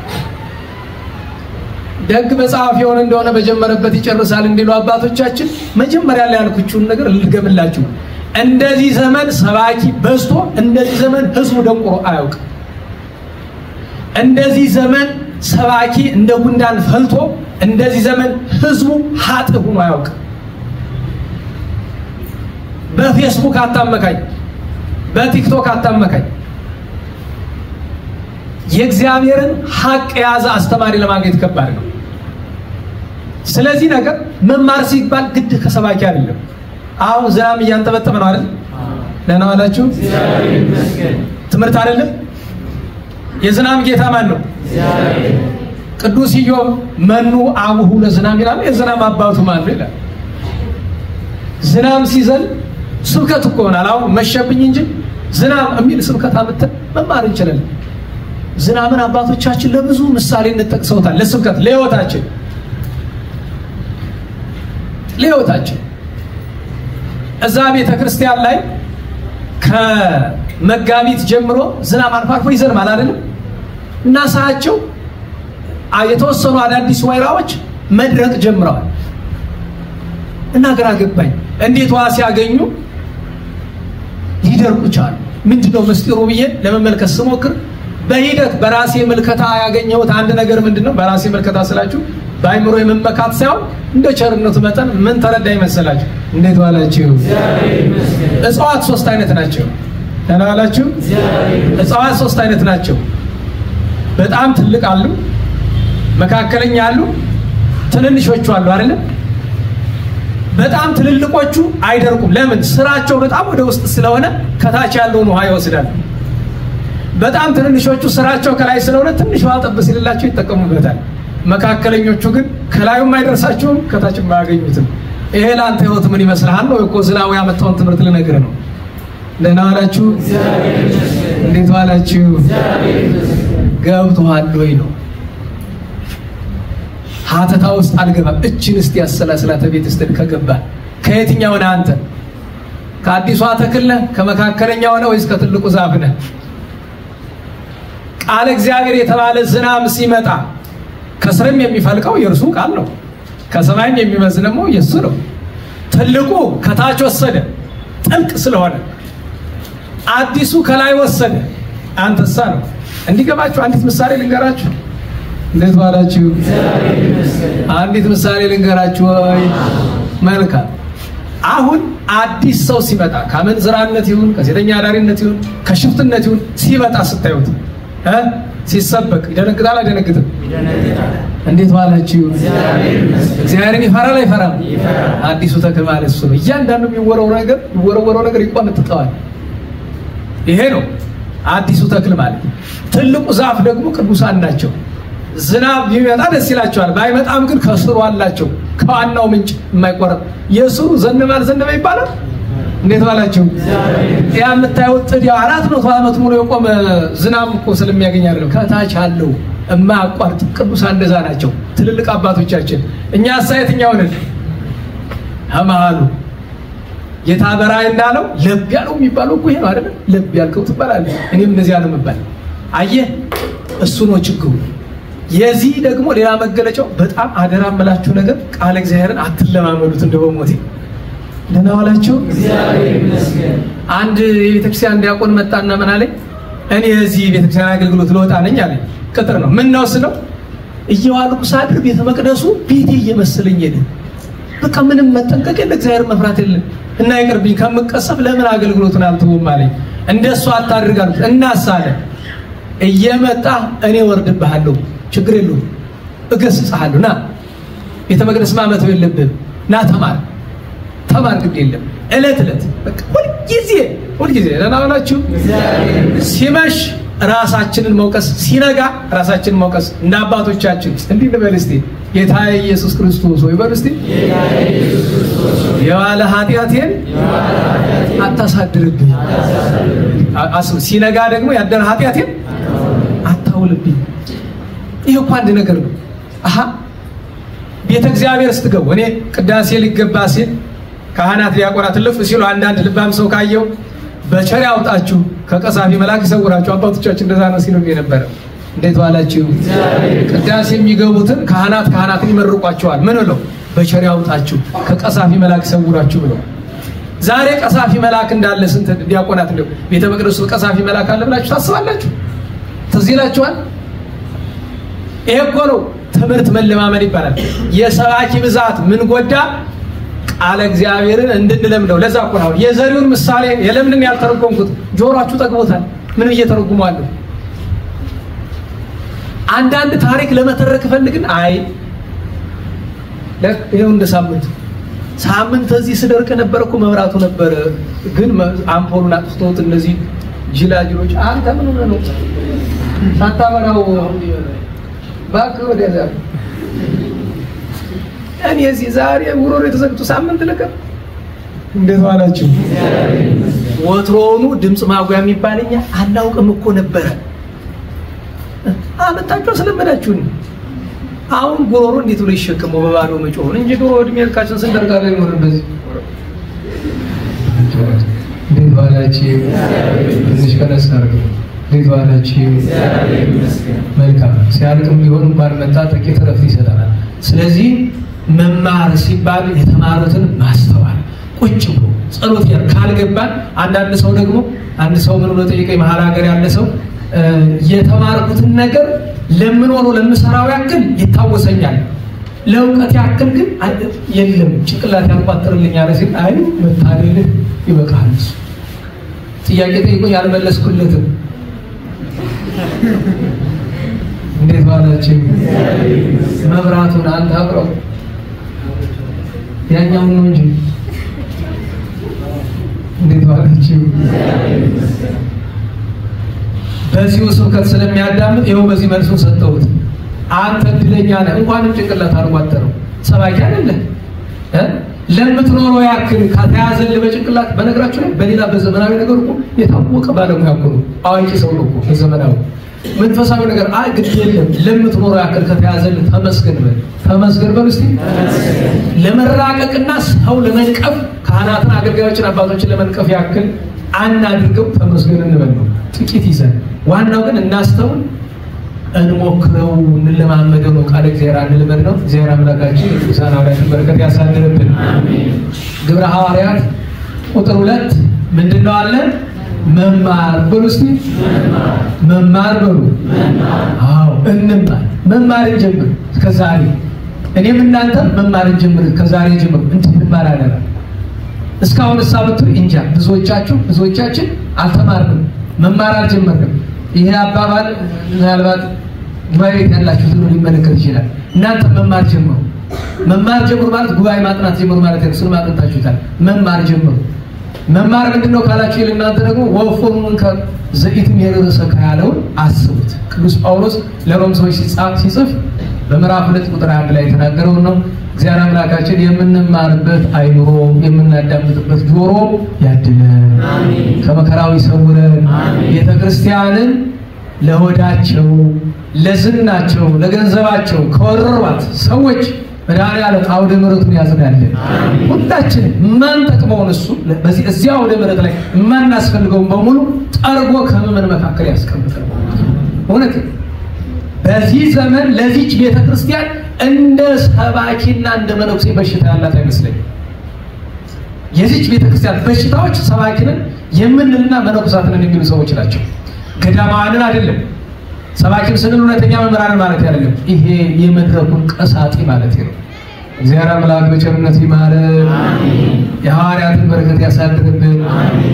ደግ መጽሐፍ የሆነ እንደሆነ በጀመረበት ይጨርሳል እንዲሉ አባቶቻችን መጀመሪያ ላይ ያልኩችውን ነገር ልገምላችሁ። እንደዚህ ዘመን ሰባኪ በዝቶ እንደዚህ ዘመን ህዝቡ ደንቆሮ አያውቅም። እንደዚህ ዘመን ሰባኪ እንደ ጉንዳን ፈልቶ እንደዚህ ዘመን ህዝቡ ሀጥ ሆኖ አያውቅም። በፌስቡክ አታመካኝ፣ በቲክቶክ አታመካኝ። የእግዚአብሔርን ሐቅ የያዘ አስተማሪ ለማግኘት ከባድ ነው። ስለዚህ ነገር መማር ሲባል ግድ ከሰባኪ አይደለም። አሁን ዝናብ እያንጠበጠበ ነው አይደል? ደህና ዋላችሁ? ትምህርት አይደለም? የዝናብ ጌታ ማን ነው? ቅዱስ ኢዮብ መኑ አቡሁ ለዝናብ ይላል። የዝናብ አባቱ ማን ነው ይላል። ዝናብ ሲዘል ስብከት እኮ ሆናል። አሁን መሸብኝ እንጂ ዝናብ የሚል ስብከት አመጣን መማር እንችላለን። ዝናብን አባቶቻችን ለብዙ ምሳሌ እንጠቅሰውታል። ለስብከት ለህይወታችን እዛ ቤተ ክርስቲያን ላይ ከመጋቢት ጀምሮ ዝናብ አልፎ አልፎ ይዘንባል አይደል? እና ሳያቸው የተወሰኑ አዳዲስ ወይራዎች መድረቅ ጀምረዋል። እና ግራ ገባኝ። እንዴት ውሃ ሲያገኙ ሊደርቁ ቻሉ? ምንድነው ምስጢሩ ብዬ ለመመልከት ስሞክር በሂደት በራሴ መልከታ ያገኘሁት አንድ ነገር ምንድነው? በራሴ መልከታ ስላችሁ ባይምሮ የመመካት ሳይሆን እንደ ቸርነቱ መጠን ምን ተረዳኝ መሰላችሁ? እንዴት ዋላችሁ? እጽዋት 3 አይነት ናቸው። ደህና ዋላችሁ? እጽዋት 3 አይነት ናቸው። በጣም ትልቅ አሉ፣ መካከለኛ አሉ፣ ትንንሾቹ አሉ አይደል? በጣም ትልልቆቹ አይደርቁም። ለምን? ስራቸው በጣም ወደ ውስጥ ስለሆነ ከታች ያለውን ውሃ ይወስዳሉ። በጣም ትንንሾቹ ስራቸው ከላይ ስለሆነ ትንሽ ውሃ ጠብ ሲልላቸው ይጠቀሙበታል። መካከለኞቹ ግን ከላዩም አይደርሳቸውም ከታችም አያገኙትም። ይሄ ላንተ ህይወት ምን ይመስልሃል ነው እኮ ዝናቡ ያመጣውን ትምህርት ልነግር ነው። ደህና ዋላችሁ? እንዴት ዋላችሁ? ገብቶሃል ወይ ነው? ሀተታ ውስጥ አልገባም። እችን እስቲ ያሰላስላተ ቤት እስቲ ከገባ ከየትኛው ነህ አንተ? ከአዲሷ ተክል ነህ? ከመካከለኛው ነህ ወይስ ከትልቁ ዛፍ ነህ? ቃል እግዚአብሔር የተባለ ዝናብ ሲመጣ ከስርም የሚፈልቀው የእርሱ ቃል ነው፣ ከሰማይም የሚመዝነው የእሱ ነው። ትልቁ ከታች ወሰደ ጥልቅ ስለሆነ፣ አዲሱ ከላይ ወሰደ አንተሳ ነው። እንዲገባችሁ አንዲት ምሳሌ ልንገራችሁ። እንዴት ዋላችሁ? አንዲት ምሳሌ ልንገራችሁ። ወይ መልካም። አሁን አዲስ ሰው ሲመጣ ከመንዝራነት ይሁን ከሴተኛ አዳሪነት ይሁን ከሽፍትነት ይሁን ሲመጣ ስታዩት ሲሰበክ ይደነግጣል አይደነግጥም? እንዴት ዋላችሁ? እግዚአብሔርን ይፈራል አይፈራም? አዲሱ ተክል ማለት እሱ ነው። እያንዳንዱ የሚወረወረው ነገር ይቆምጥጠዋል። ይሄ ነው አዲሱ ተክል ማለት። ትልቁ ዛፍ ደግሞ ቅዱሳን ናቸው። ዝናብ ቢመጣ ደስ ይላቸዋል፣ ባይመጣም ግን ከስሩ አላቸው ከዋናው ምንጭ የማይቆረጥ። የስሩ ዘነበ አልዘነበ ይባላል። እንዴት ዋላችሁ? ያ የምታዩት ጥድ 400 ዓመት ሙሉ የቆመ ዝናብ እኮ ስለሚያገኝ አይደለም፣ ከታች አለው የማያቋርጥ። ቅዱሳን እንደዛ ናቸው ትልልቅ አባቶቻችን። እኛ ሳይትኛው ነን አማሉ የታበራይ እንዳለው ለብ ያለው የሚባለው እኮ ይሄ ነው አይደል? ለብ ያልከው ትባላለህ። እኔም እንደዚያ ነው የምባል። አየህ እሱ ነው ችግሩ። የዚህ ደግሞ ሌላ መገለጫው በጣም አደራ መላችሁ ነገር ቃል እግዚአብሔርን አትለማመዱት እንደበሞቴ ደህና ዋላችሁ እግዚአብሔር ይመስገን። አንድ የቤተክርስቲያን ዲያቆን መጣና ምን አለኝ እኔ እዚህ ቤተክርስቲያን አገልግሎት ልወጣ ነኝ አለኝ። ቅጥር ነው ምን ነው ስለው እየዋልኩ ሳድር ቤተ መቅደሱ ቤቴ እየመሰለኝ ሄደ። በቃ ምንም መጠንቀቅ የለ እግዚአብሔር መፍራት የለ እና ይቅርብኝ ከምቀሰፍ ለምን አገልግሎቱን አልተውም አለኝ። እንደሱ አታድርጋሉ እናሳለ እየመጣ እኔ ወርድብሃለሁ ችግር የለውም እገስጽሃለሁ ና ቤተ መቅደስ ማመት የለብህም ና ተማር ግድ የለም እለት በቃ ሁልጊዜ ደህና ዋላችሁ ሲመሽ ራሳችንን መውቀስ ሲነጋ ራሳችንን መውቀስ እንደ አባቶቻችን እንዲህ ልበል እስቲ ጌታ ኢየሱስ ክርስቶስ ወይ በል እስቲ የዋለ ኃጢአቴን አታሳድርብኝ አስብ ሲነጋ ደግሞ ያደረ ኃጢአቴን አታውልብኝ። ይሄ እኮ አንድ ነገር ነው። ቤተ እግዚአብሔር ስትገቡ እኔ ቅዳሴ ሊገባ ሲል ካህናት ዲያቆናት ልፍ ሲሉ አንዳንድ ልባም ሰው ካየው በቸር ያውጣችሁ ከቀሳፊ መልአክ ይሰውራችሁ አባቶቻችን እንደዛ ነው ሲሉ የነበረ። እንዴት ዋላችሁ ቅዳሴ የሚገቡትን ካህናትን ይመርቋቸዋል ምን ብለው በቸር ያውጣችሁ ከቀሳፊ መልአክ ይሰውራችሁ ብለው። ዛሬ ቀሳፊ መልአክ እንዳለ ስንት ዲያቆናት እንደው ቤተ መቅደሱ ቀሳፊ መልአክ አለ ብላችሁ ታስባላችሁ? ትዝ ይላችኋል? ይሄ እኮ ነው ትምህርት መለማመድ ይባላል። የሰባኪ ብዛት ምን ጎዳ ቃለ እግዚአብሔርን እንድንለምደው። ለዛ እኮ ነው የዘሪውን ምሳሌ የለምንን ያልተረጎምኩት ጆሮአችሁ ጠግቦታል። ምን እየተረጉማለሁ አንዳንድ ታሪክ ለመተረክ ፈልግን አይ ለይው እንደ ሳምንት እዚህ ስደርቅ ነበርኩ መብራቱ ነበር ግን አምፖሉን አጥፍቶት እነዚህ ጅላጅሎች አንተ ምን ሆነ ነው ሳታበራው ባክ ወደዛ እኔ እዚህ ዛሬ ውሮሮ የተዘግቶ ሳምንት ለቀ እንዴት ዋላችሁ ወትሮኑ ድምጽ ማጉያ የሚባልኛ አናውቅም እኮ ነበር አመጣችሁ ስለመዳችሁን አሁን ጉሮሮ እንዴት ብሎ ይሸከሙ በባዶ መጮህ እንጂ ድሮ እድሜ ልካችን ስንደርጋለ ይኖር እንደዚህ እንዴት ዋላችሁ እዚህ ከነሳር እንዴት ዋላችሁ መልካም ሲያልቅም ቢሆን እንኳን መጣ ጥቂት ረፍት ይሰጣል። ስለዚህ መማር ሲባል የተማሩትን ማስተዋል ቁጭ ብሎ ጸሎት ካልገባን አንዳንድ ሰው ደግሞ አንድ ሰው ምን ብሎ ጠይቀኝ መሐል ሀገር ያለ ሰው የተማርኩትን ነገር ለምኖር ለምሰራው ያክል ይታወሰኛል ለውቀት ያክል ግን የለም ጭቅላት ያቋጥርልኝ አለ ሲል አይ መታደል ይበቃል ጥያቄ ጠይቆ ያልመለስኩለትም እንዴት ዋላችሁ መብራቱን አንተ አብረው ያኛው ነው እንጂ እንዴት ዋላችሁ በዚሁ ስብከት ስለሚያዳምጥ ይኸው በዚህ መልሱ ሰጠሁት። አንተ እድለኛ ነህ እንኳን ጭንቅላት አልቋጠረው ሰባኪ አይደለ ለምትኖረው ያክል ከተያዘል በጭንቅላት በነገራችሁ ላይ በሌላ በዘመናዊ ነገር እኮ የታወቀ ባለሙያ እኮ ነው አዋቂ ሰው ነው እኮ በዘመናዊ መንፈሳዊ ነገር ግድ የለም ለምትኖረው ያክል ከተያዘል ተመስገን በል እስቲ ለመራቀቅና ሰው ለመንቀፍ ካህናትን አገልጋዮችን አባቶችን ለመንቀፍ ያክል አናድርገው ተመስገን እንበል ነው ጥቂት ይዘን ዋናው ግን እናስተውል እንሞክረው እንለማመደው ነው ቃል እግዚአብሔር እንልመድ ነው። እግዚአብሔር አምላካችን ቅዱሳን ሐዋርያትን በረከት ያሳድርብን አሜን። ግብረ ሐዋርያት ቁጥር 2 ምንድነው አለ መማር በሉ እስቲ መማር በሉ አዎ እንማር መማር እንጀምር ከዛሬ እኔም እናንተ መማር እንጀምር ከዛሬ ጀምሮ እንድንማር አደራ። እስካሁን ሳብቱ እንጃ ብዙዎቻችን አልተማርንም መማር አልጀመርንም። ይሄ አባባል ምናልባት ጉባኤ ያላችሁ ሁሉ ሊመለከት ይችላል። እናንተ መማር ጀምሩ ማለት ጉባኤ ማጥናት ጀምሩ ማለት ነው። እሱን ማጥናታችሁታል መማር ጀምሩ። መማር ምንድነው ካላችሁ ለእናንተ ደግሞ ወፎሙን ከዘይትም የረሰ ካለው አስቡት። ቅዱስ ጳውሎስ ለሮም ሰዎች ሲጽፍ በምዕራፍ 2 ቁጥር 1 ላይ የተናገረው ነው። እግዚአብሔር አምላካችን የምንማርበት አይምሮ የምናዳምጥበት ጆሮ ያድለን አሜን። ከመከራው ይሰውረን አሜን። ቤተክርስቲያንን ለሆዳቸው ለዝናቸው ለገንዘባቸው ከወረሯት ሰዎች መድኃኒዓለም አውደ ምሕረቱን ያዝናልን አሜን። ሁላችንም ማን ተጥመውን እሱ በዚህ እዚያ አውደ ምሕረት ላይ ማን አስፈልገው በሙሉ ጠርጎ ከመመን መካከል ያስቀምጣል። እውነት በዚህ ዘመን ለዚች ቤተክርስቲያን እንደ ሰባኪና እንደ መነኩሴ በሽታ ያላት አይመስለኝም። የዚች ቤተክርስቲያን በሽታዎች ሰባኪንን የምንልና መነኩሳትን የሚሉ ሰዎች ናቸው። ገዳማውያንን አይደለም። ሰባኪን ስንል እውነተኛ መምህራን ማለት አይደለም። ይሄ የመድረኩን ቀሳጢ ማለት ነው። እግዚአብሔር አምላክ በቸርነቱ ይማረን። የሐዋርያትን በረከት ያሳድርብን።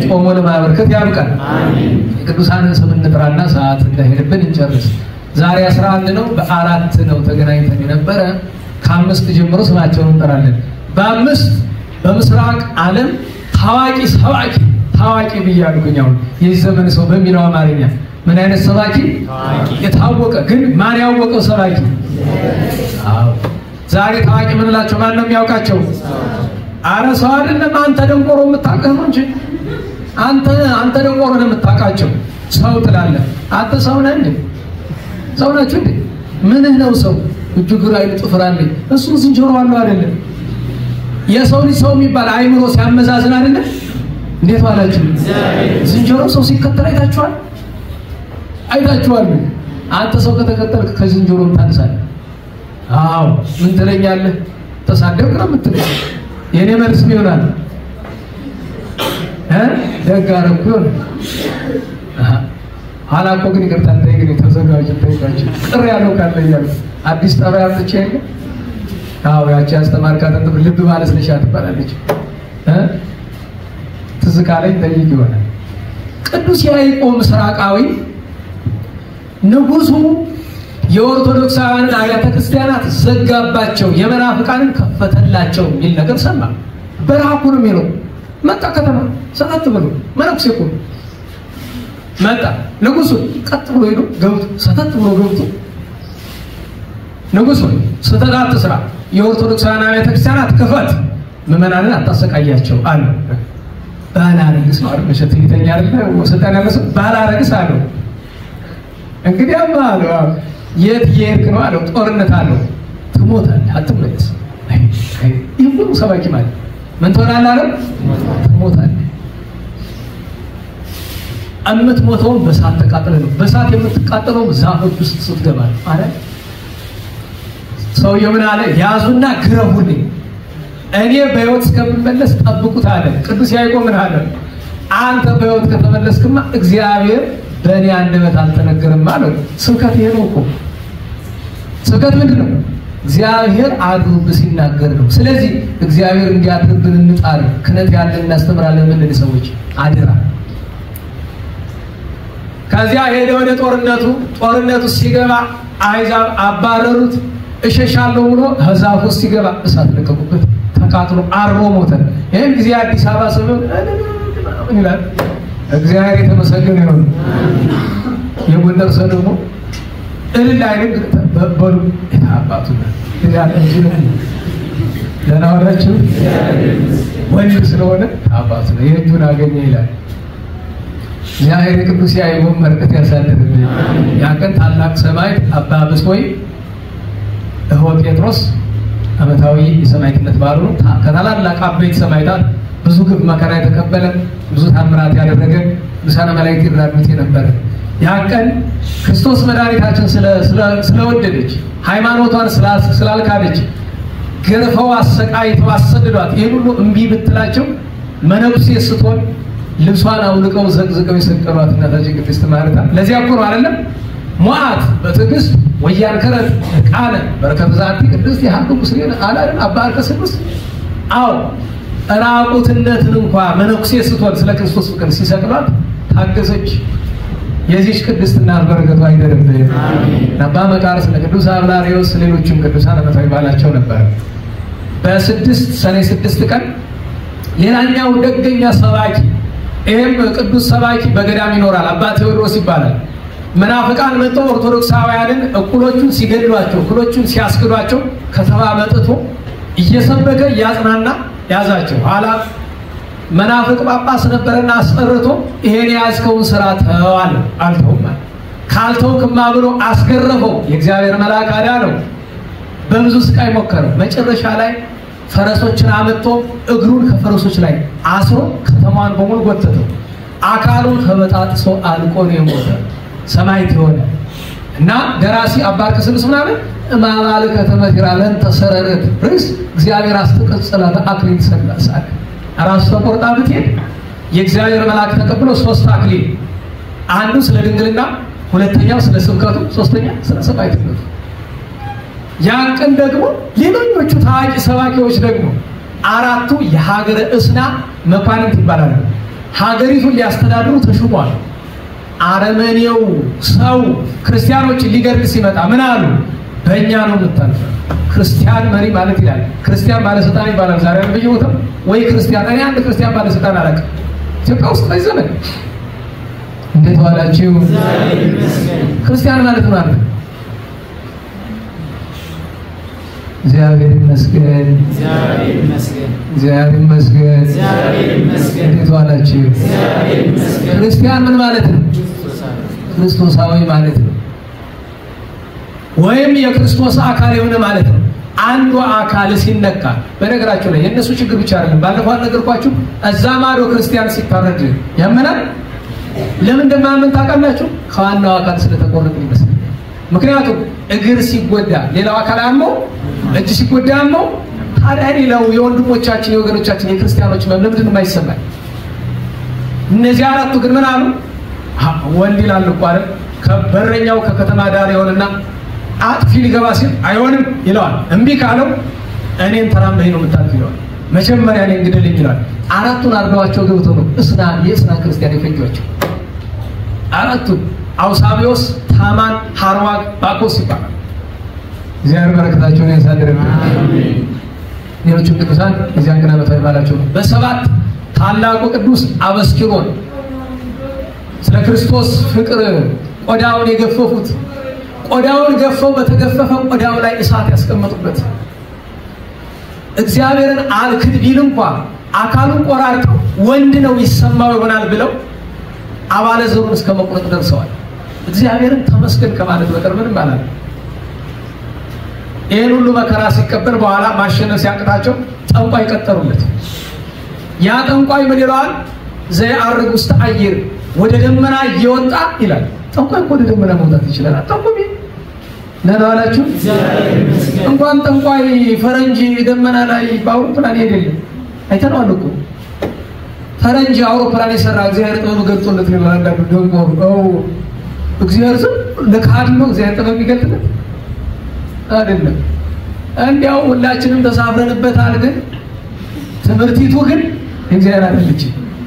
ጾሞ ለማበርከት ያብቃን። የቅዱሳንን ስም እንጥራና ሰዓት እንዳይሄድብን እንጨርስ። ዛሬ 11 ነው። በ4 ነው ተገናኝተን የነበረ። ከ5 ጀምሮ ስማቸውን እንጠራለን። በ5 በምስራቅ ዓለም ታዋቂ ሰባኪ ታዋቂ ብያለሁኝ። አሁን የዚህ ዘመን ሰው በሚለው አማርኛ ምን አይነት ሰባኪ? የታወቀ ግን ማን ያወቀው ሰባኪ? አዎ ዛሬ ታዋቂ ምንላቸው ማን ነው የሚያውቃቸው? አረ ሰው አይደለም። አንተ ደንቆሮ የምታውቀው እንጂ አንተ ደንቆሮ ነው የምታውቃቸው። ሰው ትላለህ አንተ ሰው ነህ እንዴ? ሰው ናችሁ እንዴ? ምንህ ነው ሰው? እጁ ግራ ጥፍር አለኝ እሱ ዝንጀሮ አለው አይደለም? የሰው ልጅ ሰው የሚባል አይምሮ ሲያመዛዝን አይደለም? እንዴት ዋላችሁ? ዝንጀሮ ሰው ሲከተል አይታችኋል? አንተ ሰው ከተከተልክ ከዝንጀሮም ታንሳለህ። አዎ ምን ትለኛለህ? ተሳደብክ ነው የምትለኝ። የኔ መልስ ይሆናል ደግ አደረኩ ይሆናል። ኋላ እኮ ግን ይቅርታ እንጠይቅ ተዘጋጅ ጠይቃችሁ ቅር ያለው ካለ እያሉ አዲስ ጠባይ አምጥቼ የለ አዎ ያቺ አስተማርካት ልብ ማለት ነሻ ትባላለች። ትዝ ካለኝ ጠይቅ ይሆናል። ቅዱስ ያዕቆብ ምስራቃዊ ንጉሱ የኦርቶዶክሳውያን አብያተ ክርስቲያናት ዘጋባቸው፣ የመናፍቃንን ከፈተላቸው የሚል ነገር ሰማ። በረሃኩ ነው የሚለው መጣ ከተማ ሰዓት ብሎ መነኩሴ እኮ መጣ። ንጉሱ ቀጥ ብሎ ሄዶ ገብቶ ሰተት ብሎ ገብቶ ንጉሱ ስተታት ስራ የኦርቶዶክሳውያን አብያተ ክርስቲያናት ክፈት፣ ምዕመናንን አታሰቃያቸው አለ። ባላረግስ ነው አርመሸት ይተኛ አይደል ወሰጣና ለሰ ባላረግስ አለው። እንግዲህ አባለው የት የት ነው አለው። ጦርነት አለው። ትሞታለህ አትመለስ። ይህ ሁሉ ሰባኪ ማለት ምን ትሆናለህ አለው? ትሞታለህ። የምትሞተውን በሳት ተቃጥለህ ነው። በሳት የምትቃጠለው ዛፎች ውስጥ ስትገባ ነው አይደል? ሰውየው ምን አለ? ያዙና ግረፉልኝ፣ እኔ በሕይወት እስከምመለስ ጠብቁት አለ። ቅዱስ ያዕቆብ ምን አለ? አንተ በሕይወት ከተመለስክማ እግዚአብሔር በእኔ አንደበት አልተነገረም ማለት ስብከት ይሄ ነው እኮ። ስብከት ምንድን ነው? እግዚአብሔር አድሮብህ ሲናገር ነው። ስለዚህ እግዚአብሔር እንዲያድርብን እንጣር። ክህነት ያለን እናስተምራለን የምንል ሰዎች አደራ። ከዚያ ሄደ ወደ ጦርነቱ ሲገባ አሕዛብ አባረሩት። እሸሻለሁ ብሎ ዛፍ ውስጥ ሲገባ እሳት ለቀቁበት፣ ተቃጥሎ አርሮ ሞተ። ይህን ጊዜ አዲስ አበባ ሰው ይላል እግዚአብሔር የተመሰገነ ይሁን። የጎንደር ሰው ደግሞ እልል አይልም በሉ አባቱ ይላል እንጂ ደህና ዋላችሁ ወንድ ስለሆነ አባቱ ነው የእጁን አገኘ ይላል። እግዚአብሔር ቅዱስ ያዕቆብ በረከት ያሳድርብን። ያቀን ታላቅ ሰማዕት አባ ብሶይ ጴጥሮስ ዓመታዊ የሰማዕትነት በዓሉ ነው። ከታላላቅ አበይት ሰማዕታት ብዙ ግፍ መከራ የተቀበለ ብዙ ታምራት ያደረገ ቅዱሳን መላእክት ይራዱት የነበረ ያቀን ክርስቶስ መድኃኒታችን ስለወደደች ሃይማኖቷን ስላልካደች ገርፈው አሰቃይተው አሰደዷት። ይሄን ሁሉ እምቢ ብትላቸው መነኩሴ ስትሆን ልብሷን አውልቀው ዘቅዝቀው የሰቀሏት እናታችን ቅድስት ማርታ ለዚያ እኮ ነው አይደለም ሞዓት በትዕግስት ወያንከረት ቃለ በረከተ ዛቲ ቅድስት ያህሉ ሙስሊም አላልን አባርከ ስሉስ አው ራቁትነትን እንኳን መነኩሴ ስትሆን ስለ ክርስቶስ ፍቅር ሲሰቅሏት ታገሰች። የዚህች ቅድስት እናት በረከቷ አይደረብን። አባ መቃርስ ለቅዱስ አብላሪዮስ ሌሎችም ቅዱሳን ዓመታዊ በዓላቸው ነበር። ሰኔ 6 ቀን ሌላኛው ደገኛ ሰባኪ ይሄም ቅዱስ ሰባኪ በገዳም ይኖራል። አባ ቴዎድሮስ ይባላል። መናፍቃን መጥተው ኦርቶዶክሳውያንን እኩሎቹን ሲገድሏቸው እኩሎቹን ሲያስክዷቸው ከተማ መጥቶ እየሰበከ ያጽናና ያዛቸው። ኋላ መናፍቅ ጳጳስ ነበርና አስጠርቶ ይሄን ያዝከውን ስራ ተዋል አልተውም። ካልተውክማ ብሎ አስገረፈው። የእግዚአብሔር መልአክ አዳነው። በብዙ ስቃይ ሞከረው። መጨረሻ ላይ ፈረሶችን አመጥቶ እግሩን ከፈረሶች ላይ አስሮ ከተማን በሙሉ ጎተተው። አካሉን ከበጣጥሶ አልቆ ነው የሞተ። ሰማዕት ሆነ። እና ደራሲ አባ ክርስቶስ ምናምን ማባለ ከተመቲራ ለንተ ሰረረት ርስ እግዚአብሔር አስተቀጸላት አክሊል ሰላሳለ አራስ ተቆርጣ ብትሄድ የእግዚአብሔር መልአክ ተቀብሎ 3 አክሊል አንዱ ስለ ድንግልና ሁለተኛው ስለ ስብከቱ ሶስተኛ ስለ ሰባይነቱ ያን ቀን ደግሞ ሌሎቹ ታዋቂ ሰባኪዎች ደግሞ አራቱ የሀገረ እስና መኳንንት ይባላሉ ሀገሪቱን ሊያስተዳድሩ ተሹመዋል አረመኔው ሰው ክርስቲያኖችን ሊገድል ሲመጣ ምን አሉ በእኛ ነው የምታልፈው ክርስቲያን መሪ ማለት ይላል ክርስቲያን ባለስልጣን ይባላል ዛሬ በየቦታው ወይ ክርስቲያን እኔ አንድ ክርስቲያን ባለስልጣን አላውቅም ኢትዮጵያ ውስጥ አይዘመን እንዴት ዋላችሁ ክርስቲያን ማለት ነው አይደል እግዚአብሔር ይመስገን እግዚአብሔር ይመስገን እንዴት ዋላችሁ ክርስቲያን ምን ማለት ነው ክርስቶሳዊ ማለት ነው ወይም የክርስቶስ አካል የሆነ ማለት ነው አንዱ አካል ሲነካ በነገራችሁ ላይ የነሱ ችግር ብቻ አይደለም ባለፈው ነገርኳችሁ እዛ ማዶ ክርስቲያን ሲታረድ ያመናል ለምን እንደማመን ታውቃላችሁ ከዋናው አካል ስለተቆረጠ ይመስላል ምክንያቱም እግር ሲጎዳ ሌላው አካል አመው እጅ ሲጎዳ አመው ታዲያ ሌላው የወንድሞቻችን የወገኖቻችን የክርስቲያኖች ለምንድን የማይሰማል እነዚህ አራቱ ግን ምን አሉ ወንድ ይላል እኮ አይደል ከበረኛው ከከተማ ዳር ይሆንና አጥፊ ሊገባ ሲል አይሆንም ይለዋል እምቢ ካለው እኔን ተራምበኝ ነው የምታልፍ ይለዋል መጀመሪያ እኔን ግደልኝ ይላል አራቱን አርገዋቸው ገብተው ነው የእስና ክርስቲያን የፈጇቸው አራቱን አውሳቢዮስ ታማን ሃርዋግ ባኮስ ይባላል እግዚአብሔር በረከታቸውን ያሳድርብን አሜን ሌሎችም ቅዱሳን እዚያን ቀን ዓመታዊ በዓላቸው በሰባት ታላቁ ቅዱስ አበስኪሮን ስለ ክርስቶስ ፍቅር ቆዳውን የገፈፉት ቆዳውን ገፈው በተገፈፈ ቆዳው ላይ እሳት ያስቀመጡበት እግዚአብሔርን አልክድ ቢል እንኳን አካሉን ቆራርጠው ወንድ ነው ይሰማው ይሆናል ብለው አባለ ዘሩን እስከ መቁረጥ ደርሰዋል እግዚአብሔርን ተመስገን ከማለት በቀር ምንም አላለ ይሄን ሁሉ መከራ ሲቀበል በኋላ ማሸነፍ ሲያቅታቸው ጠንቋይ ቀጠሩለት ያ ጠንቋይ ምን ይላል ዘያርግ ውስጥ አየር ወደ ደመና እየወጣ ይላል ጠንቋይ ወደ ደመና መውጣት ይችላል ጠንቋይ ለናላችሁ እንኳን ጠንቋይ ፈረንጅ ደመና ላይ በአውሮፕላን ይሄዳል አይተናል እኮ ፈረንጅ አውሮፕላን የሰራ እግዚአብሔር ጥበብ ገልጦለት ነው አንዳንዱ ደግሞ እግዚአብሔር ለካድ ነው እግዚአብሔር ጥበብ ይገልጥለት አይደለም እንዲያው ሁላችንም ተሳፍረንበታል ግን ትምህርቲቱ ግን እግዚአብሔር አይደለች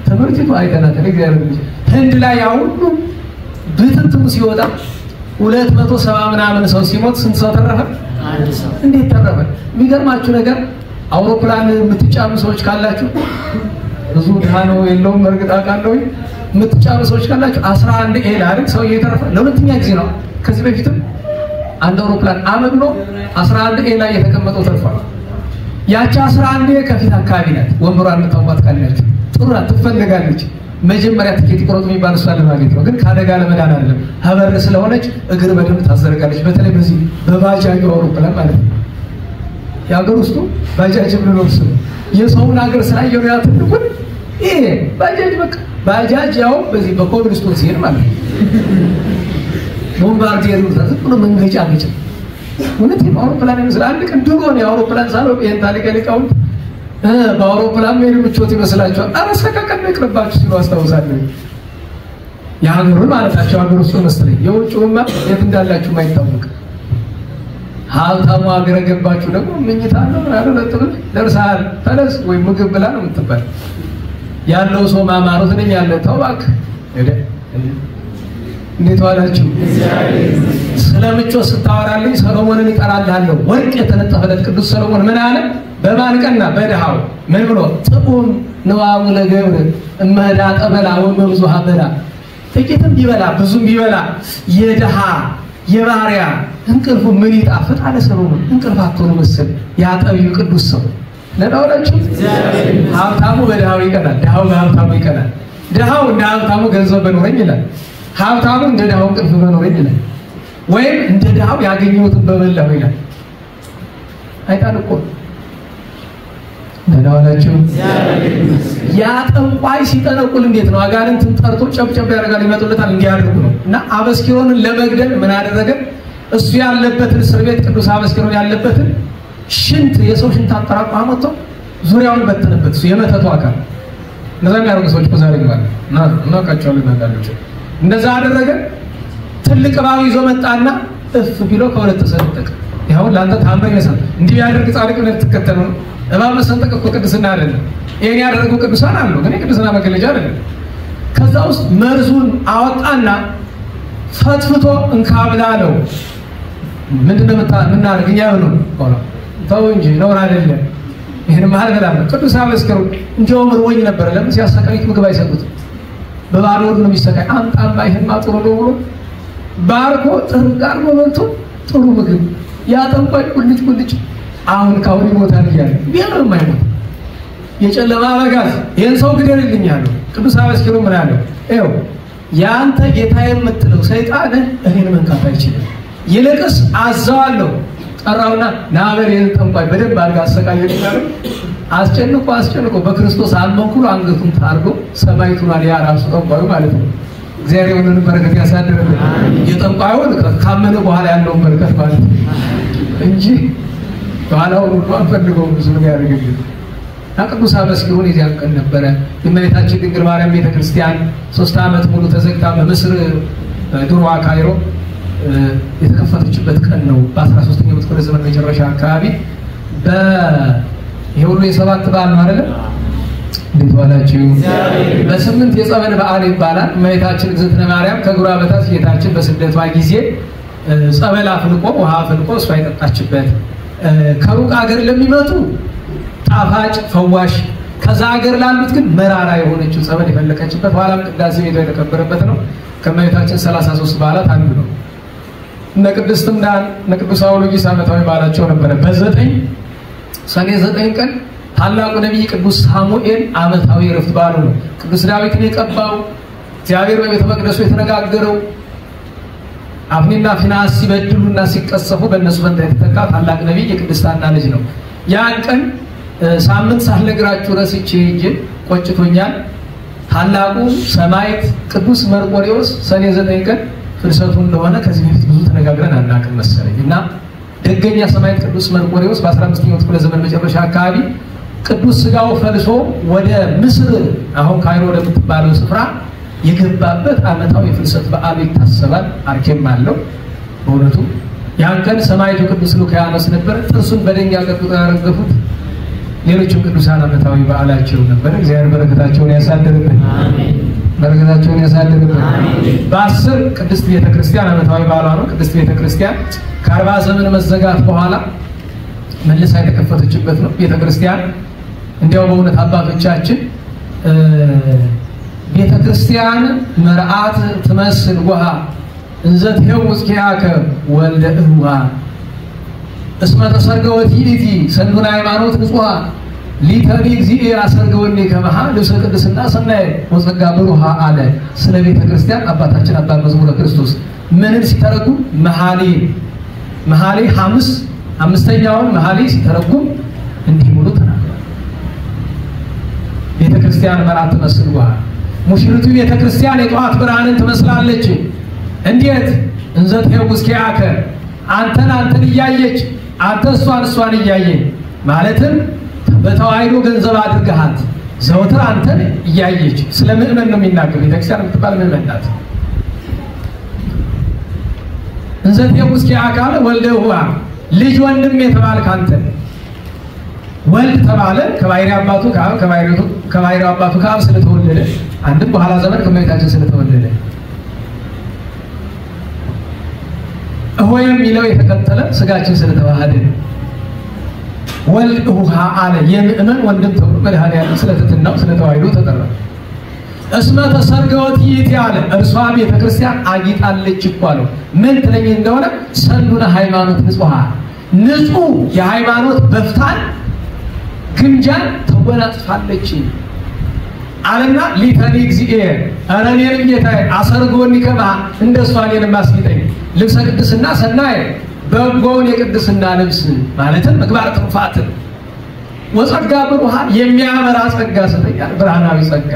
ትምህርቲቱ አይተናል እግዚአብሔር ልጅ ህንድ ላይ ሁሉ ብትንትኑ ሲወጣ 270 ምናምን ሰው ሲሞት ስንት ሰው ተረፈ እንዴት ተረፈ የሚገርማችሁ ነገር አውሮፕላን የምትጫኑ ሰዎች ካላችሁ ብዙ ዳኖ የለውም እርግጥ አውቃለሁ የምትጫኑ ሰዎች ካላችሁ 11 ኤል አይደል ሰው እየተረፈ ለሁለተኛ ጊዜ ነው ከዚህ በፊትም አንድ አውሮፕላን አመግኖ 11 ኤል ላይ የተቀመጠው ተርፏል ያቺ 11 ከፊት አካባቢ ናት ወንበሯን የምታውቋት ካላችሁ ጥሩ ትፈልጋለች መጀመሪያ ትኬት ቆርጦ የሚባል እሷ ለማግኘት ነው ግን ካደጋ ለመዳን አይደለም ሀበር ስለሆነች እግር በደንብ ታዘርጋለች በተለይ በዚህ በባጃጅ አውሮፕላን ማለት ነው ያገር ውስጥ ባጃጅ ብሎስ የሰውን ሀገር ስላየው ነው ያትልኩት ይሄ ባጃጅ በቃ ባጃጅ ያው በዚህ በኮብልስቶን ሲሄድ ማለት ነው ቦምባርዲየር ነው ተዝብሎ መንገጫ ነች እውነት የአውሮፕላን ይመስላል አንድ ቀን ድሮ ነው የአውሮፕላን ሳለው ይሄን ታሪክ ሊቃው በአውሮፕላን ሜል ምቾት ይመስላችኋል አረሰከከነ ይቅርባችሁ ሲሉ አስታውሳለሁ የሀገሩን ማለታቸው ሀገር ውስጥ መስለኝ የውጭውማ የት እንዳላችሁ ማይታወቅ ሀብታሙ ሀገር ገባችሁ ደግሞ ምኝታ ነው ማለት ነው ደርሳል ተነስ ወይ ምግብ ብላ ነው የምትባል ያለው ሰው ማማሩት ነኝ ያለ ተዋክ እንዴት ዋላችሁ ስለምቾት ስታወራልኝ ሰሎሞንን ይቀራልሃለሁ ወርቅ የተነጠፈለት ቅዱስ ሰሎሞን ምን አለ በማን ቀና በደሃው ምን ብሎ ጥቁም ንዋሙ ለገብር እመዳ ጠበላ ወመብዙሃ በላ ጥቂትም ቢበላ ብዙም ቢበላ የደሃ የባሪያ እንቅልፉ ምን ይጣፍጥ አለ ሰሎሞን እንቅልፋቱ ነው መሰል ያጠዩ ቅዱስ ሰው ለዳውላችሁ ሀብታሙ በደሃው ይቀናል ደሃው በሀብታሙ ይቀናል ደሃው እንደ ሀብታሙ ገንዘብ በኖረኝ ይላል ሀብታሙ እንደ ደሃው እንቅልፍ በኖረኝ ይላል ወይም እንደ ደሃው ያገኘሁትን በበላው ይላል አይጣል እኮ ደናዋላችሁ ያ ጠንቋይ ሲጠነቁል እንዴት ነው አጋንንትን ጠርቶ ጨብጨብ ያደርጋል ይመጡለታል እንዲያደርጉ ነው እና አበስኪሮንን ለመግደል ምን አደረገ እሱ ያለበትን እስር ቤት ቅዱስ አበስኪሮን ያለበትን ሽንት የሰው ሽንት አጠራቅሞ መጥቶ ዙሪያውን በተነበት እሱ የመተቱ አካል እንደዛ ያደርጉ ሰዎች በዛሬ ይባል እና ካቻሉ ይናጋለች እንደዛ አደረገ ትልቅ ባው ይዞ መጣና እፍ ቢሎ ከሁለት ተሰጠቀ ያው ላንተ ታምር ይመስል እንዲህ ያደርግ ጻድቅ ነው ተከተለው እባብ መሰንጠቅ እኮ ቅድስና አይደለም ይሄን ያደረጉ ቅዱሳን አሉ ግን ቅድስና መገለጫ አይደለም ከዛ ውስጥ መርዙን አወጣና ፈትፍቶ እንካብላለው ምንድነው ምናርግኛ ነው ተው እንጂ ነው አይደለም ይሄን ማለት አይደለም ቅዱስ አበስከሩ እንጀው ምርወኝ ነበር ለምን ሲያሰቃይት ምግብ አይሰጡት በባዶ ነው የሚሰቃይ አምጣም ባይሄን ማጥሩ ነው ብሎ ባርኮ ጥርጋር ወንቱ ጥሩ ምግብ ያጠንቋይ ቁልጭ አሁን ካውሪ ሞታን ይያል ቢያለው ማይሞት የጨለማ አበጋዝ ይሄን ሰው ግደልልኝ አለው ቅዱስ አበስከሩ ምን አለው ኤው ያንተ ጌታ የምትለው ሰይጣን እኔን መንካት አይችልም ይልቅስ አዛዋለሁ ጠራውና ናበር የጠንቋይ በደንብ አርጋ አሰቃየኝ አለው አስጨንቆ በክርስቶስ አመንኩ አንገቱን ታርጎ ሰማይቱን አለ ያ ራሱ ጠንቋዩ ማለት ነው እግዚአብሔር ወንድን በረከት ያሳደረልን የጠንቋዩን ካመነ በኋላ ያለው በረከት ማለት ነው እንጂ ባላው ሁሉ አንፈልገው ብዙ ነገር ያደርግልን ቅዱስ አበስኪሮን የዚያን ቀን ነበረ የእመቤታችን ድንግል ማርያም ቤተክርስቲያን 3 ዓመት ሙሉ ተዘግታ በምስር ድሮ ካይሮ የተከፈተችበት ቀን ነው በ13ኛው ክፍለ ዘመን መጨረሻ አካባቢ በይሁሉ የሰባት በዓል ነው አይደል እንዴት ዋላችሁ በ8 የጸበል በዓል ይባላል እመቤታችን እግዝእትነ ማርያም ከግብሯ በታች ጌታችን በስደቷ ጊዜ ጸበል አፍልቆ ውሃ አፍልቆ እሷ የጠጣችበት ከሩቅ ሀገር ለሚመጡ ጣፋጭ ፈዋሽ ከዛ ሀገር ላሉት ግን መራራ የሆነችው ጸበል የፈለቀችበት ኋላም ቅዳሴ ቤቷ የተከበረበት ነው ከመቤታችን 33 በዓላት አንዱ ነው እነ ቅድስትም ዳን እነ ቅዱስ አውሎጊስ ዓመታዊ በዓላቸው ነበረ በ9 ሰኔ 9 ቀን ታላቁ ነብይ ቅዱስ ሳሙኤል ዓመታዊ ዕረፍት በዓሉ ነው ቅዱስ ዳዊትን የቀባው እግዚአብሔር በቤተ መቅደሱ የተነጋገረው አፍኒና ፊናስ ሲበድሉና ሲቀሰፉ በእነሱ ፈንታ የተተካ ታላቅ ነብይ የቅድስት ሐና ልጅ ነው ያን ቀን ሳምንት ሳልነግራችሁ ረስቼ እንጂ ቆጭቶኛል ታላቁ ሰማዕት ቅዱስ መርቆሬዎስ ሰኔ 9 ቀን ፍልሰቱ እንደሆነ ከዚህ በፊት ብዙ ተነጋግረን አናውቅም መሰለኝና ደገኛ ሰማዕት ቅዱስ መርቆሬዎስ በ15ኛው ክፍለ ዘመን መጨረሻ አካባቢ ቅዱስ ስጋው ፈልሶ ወደ ምስር አሁን ካይሮ ወደምትባለው ስፍራ የገባበት ዓመታዊ ፍልሰት በዓሉ ይታሰባል አርኬም አለው በእውነቱ ያን ቀን ሰማዕቱ ቅዱስ ሉኪያኖስ ነበር ጥርሱን በደንጋ ቀጥቅጦ ያረገፉት ሌሎችም ቅዱሳን ዓመታዊ በዓላቸው ነበር እግዚአብሔር በረከታቸውን ያሳድርብን አሜን በረከታቸውን ያሳድርብን አሜን በ10 ቅድስት ቤተክርስቲያን ዓመታዊ በዓሏ ነው ቅድስት ቤተክርስቲያን ከ40 ዘመን መዘጋት በኋላ መልሳ የተከፈተችበት ነው ቤተክርስቲያን እንዲያው በእውነት አባቶቻችን ቤተክርስቲያን መርዓት ትመስል ውሃ እንዘት ህውስ ኪያከ ወልደ እዋ እስመ ተሰርገወት ይእቲ ሰንዱና ሃይማኖት ንጹሃ ሊተኒ እግዚእ አሰርገወኒ ከመሃ ልብሰ ቅድስና ሰናይ ወጸጋ ብሩሃ አለ ስለ ቤተክርስቲያን አባታችን አባ መዝሙረ ክርስቶስ ምንን ሲተረጉም መኃልየ ሐሙስ አምስተኛውን መኃልየ ሲተረጉም እንዲህ ብሎ ተናግሯል ቤተክርስቲያን መርዓት ትመስል ውሃ ሙሽሪቱ ቤተክርስቲያን የጧት ብርሃንን ትመስላለች እንዴት እንዘት ህውስ ኪያከ አንተን እያየች አንተ እሷን እያየ ማለትም በተዋይዶ ገንዘብ አድርገሃት ዘውትር አንተን እያየች ስለምእመን ነው የሚናገር ቤተክርስቲያን የምትባል ምእመን ናት እንዘት ህውስ ኪያከ ወልደ እዋ ልጅ ወንድም የተባልክ አንተ ወልድ ተባለ ከባህሪ አባቱ ከአብ ስለተወለደ አንድም በኋላ ዘመን ከመቤታችን ስለተወለደ እሆየም የሚለው የተከተለ ስጋችን ስለተዋሃደ ወልድ ውሃ አለ የምእመን ወንድም ተብሎ መድኃኔዓለም ስለትትናው ስለተዋሂዶ ተጠራ እስመ ተሰርገወት ይእቲ አለ እርሷ ቤተክርስቲያን አጊጣለች እኮ አለው ምን ትለኝ እንደሆነ ሰንዱነ ሃይማኖት ንጹሃ ንጹህ የሃይማኖት በፍታን ግምጃን ተጎናጽፋለች አለና ሊተኒ እግዚእ አረኔን ጌታዬ አሰርጎኒ ከማ እንደሷ እኔንም አስጊጠኝ ልብሰ ቅድስና ሰናይ በጎውን የቅድስና ልብስ ማለትም ምግባር ትሩፋትን ወጸጋ ብሩሃን የሚያበራ ጸጋ ሰጠኛል። ብርሃናዊ ጸጋ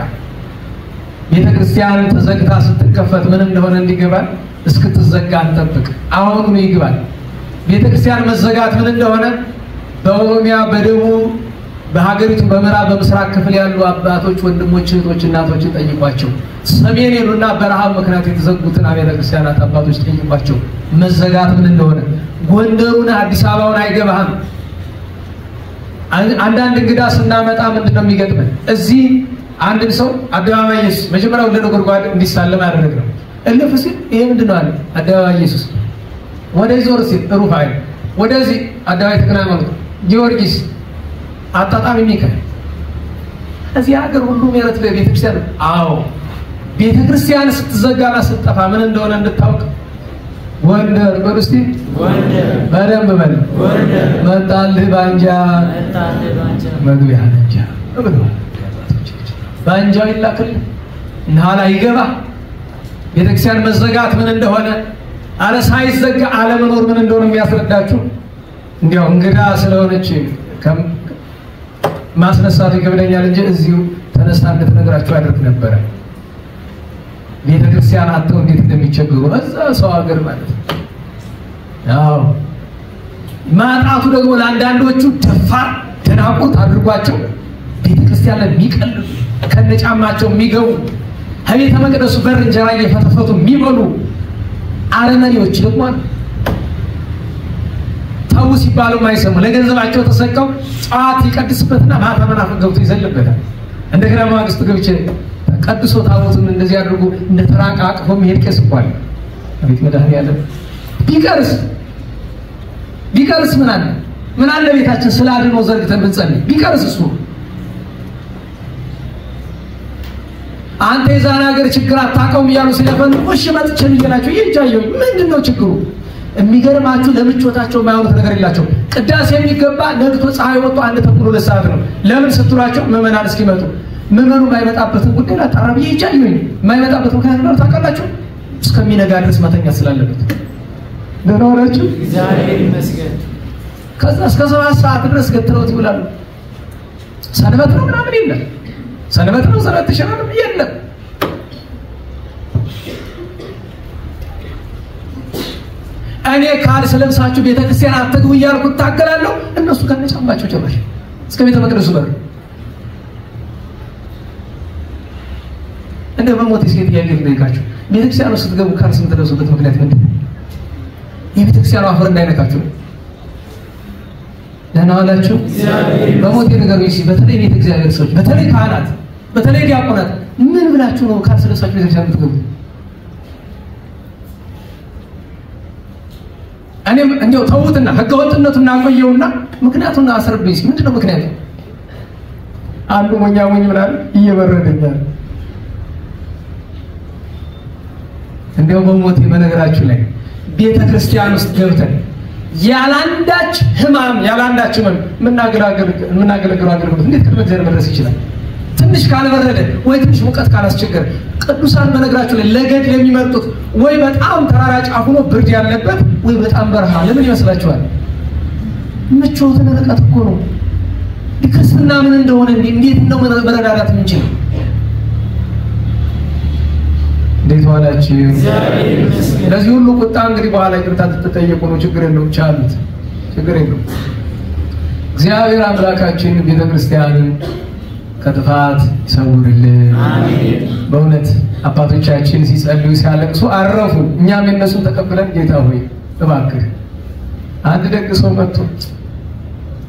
ቤተክርስቲያን ተዘግታ ስትከፈት ምን እንደሆነ እንዲገባል እስክትዘጋ እንጠብቅ። አሁን ይግባል። ቤተክርስቲያን መዘጋት ምን እንደሆነ በኦሮሚያ በደቡብ በሀገሪቱ በምዕራብ በምስራቅ ክፍል ያሉ አባቶች፣ ወንድሞች፣ እህቶች፣ እናቶች ጠይቋቸው። ሰሜን ሄዱና በረሃብ ምክንያት የተዘጉትን አብያተ ክርስቲያናት አባቶች ጠይቋቸው መዘጋት ምን እንደሆነ። ጎንደሩን አዲስ አበባውን አይገባህም። አንዳንድ እንግዳ ስናመጣ ምንድነው የሚገጥመን? እዚህ አንድን ሰው አደባባይ ኢየሱስ መጀመሪያው ለነጎድጓድ እንዲሳለም ያደረግነው እልፍ ሲል ይሄ ምንድነው አለ አደባባይ ኢየሱስ። ወደዚህ ዞር ሲል ሩፋኤል፣ ወደዚህ አደባባይ ተክለ ሃይማኖት፣ ጊዮርጊስ፣ አጣጣሚ ሚካኤል። እዚህ ሀገር ሁሉ ምህረት ለቤተክርስቲያን። አዎ ቤተክርስቲያን ስትዘጋና ስትጠፋ ምን እንደሆነ እንድታውቅ ጎንደር በርስቲ ጎንደር በደንብ በል ጎንደር መጣልህ ባንጃ መግቢያ ነጃ ባንጃው ይላክል ናላ ይገባ። ቤተክርስቲያን መዘጋት ምን እንደሆነ አለ ሳይዘጋ አለመኖር ምን እንደሆነ የሚያስረዳችሁ እንዲያው እንግዳ ስለሆነች ማስነሳት ይከብደኛል እንጂ እዚሁ ተነስታ እንድትነግራችሁ አድርግ ነበረ። ቤተክርስቲያን አጥተው እንዴት እንደሚቸገሩ እዛ ሰው ሀገር ማለት ነው። አዎ ማጣቱ ደግሞ ለአንዳንዶቹ ደፋር ደናቁት አድርጓቸው ቤተክርስቲያን ላይ የሚቀልዱ ከነጫማቸው የሚገቡ ከቤተ መቅደሱ በር እንጀራ እየፈተፈቱ የሚበሉ አረመኔዎች ደግሞ ታው ሲባሉ ማይሰሙ ለገንዘባቸው ተሰቀው ጫት ይቀድስበትና ማታ መናፍቅ ገብቶ ይዘልበታል። እንደገና ማግስት ገብቼ ቀድሶ ታቦቱን እንደዚህ አድርጎ እንደ ተራቃ አቅፎ መሄድ ቄስ እንኳን አቤት መድኃኒዓለም ቢቀርስ ምን አለ ቤታችን ስላድኖ ዘርግተን ብንጸልይ ቢቀርስ እሱ አንተ የዛን ሀገር ችግር አታውቀውም እያሉ ሲለፈኑ እሺ መጥቼ ልጅናቸው ይጃየው ምንድነው ችግሩ? የሚገርማችሁ ለምቾታቸው የማይሆኑት ነገር የላቸው። ቅዳሴ የሚገባ ነግቶ ፀሐይ ወጥቶ 1:30 ሰዓት ነው። ለምን ስትሏቸው ምዕመናን እስኪመጡ ምዕመኑ የማይመጣበትን ጉዳይ አጣራብ ይጃየው የማይመጣበት ምክንያት ነው ታውቃላችሁ? እስከሚነጋ ድረስ መተኛት ስላለበት ደህና ዋላችሁ እግዚአብሔር ይመስገን። ከዛ እስከ 7 ሰዓት ድረስ ገትረውት ይውላሉ። ሰንበት ነው ምናምን የለም። ሰንበት ነው ሰንበት ተሸራለም የለም። እኔ ካል ስለምሳችሁ ቤተክርስቲያን አትግቡ እያልኩ ታገላለሁ። እነሱ ከነጫማቸው ጭራሽ እስከ ቤተ መቅደሱ በር እንደ በሞት ሲሄድ ያገኝካችሁ ቤተክርስቲያኑ ስትገቡ ካል ስምትደርሱበት ምክንያት ምንድን ነው? የቤተክርስቲያኑ አፈር እንዳይነካችሁ ነው። ደህና ዋላችሁ በሞት የነገሩ ይሲ በተለይ ቤተ እግዚአብሔር ሰዎች በተለይ ካህናት በተለይ ዲያቆናት ምን ብላችሁ ነው ካል ስለሳችሁ ቤተክርስቲያን የምትገቡ? እኔም እንደው ተውትና ህገወጥነቱን አቆየውና ምክንያቱን አስረብኝ። ምንድነው ምክንያቱ? አንዱ ሞኛ ምናል እየበረደኛል እንደው በሞት በነገራችሁ ላይ ቤተክርስቲያን ውስጥ ገብተን ያላንዳች ህማም ያላንዳች ምናገለግለው አገልግሎት እንዴት ከመዘር መድረስ ይችላል? ትንሽ ካልበረደ ወይ ትንሽ ሙቀት ካላስቸገረ ቅዱሳን በነገራችሁ ላይ ለገድ የሚመርጡት ወይ በጣም ተራራ ጫፍ ሆኖ ብርድ ያለበት ወይ በጣም በረሃ። ለምን ይመስላችኋል? ምቾትን ርቀት እኮ ነው። ክርስትና ምን እንደሆነ እንዴት ነው መረዳዳት የምንችለው? እንዴት ዋላችሁ? ለዚህ ሁሉ ቁጣ እንግዲህ በኋላ ይቅርታ ተጠየቁ ነው። ችግር የለውም ቻሉት፣ ችግር የለውም። እግዚአብሔር አምላካችን ቤተክርስቲያንን ከጥፋት ይሰውርልን። አሜን። በእውነት አባቶቻችን ሲጸልዩ ሲያለቅሱ አረፉ። እኛም የነሱን ተቀብለን ጌታ ሆይ እባክህ አንድ ደግ ሰው መጥቶ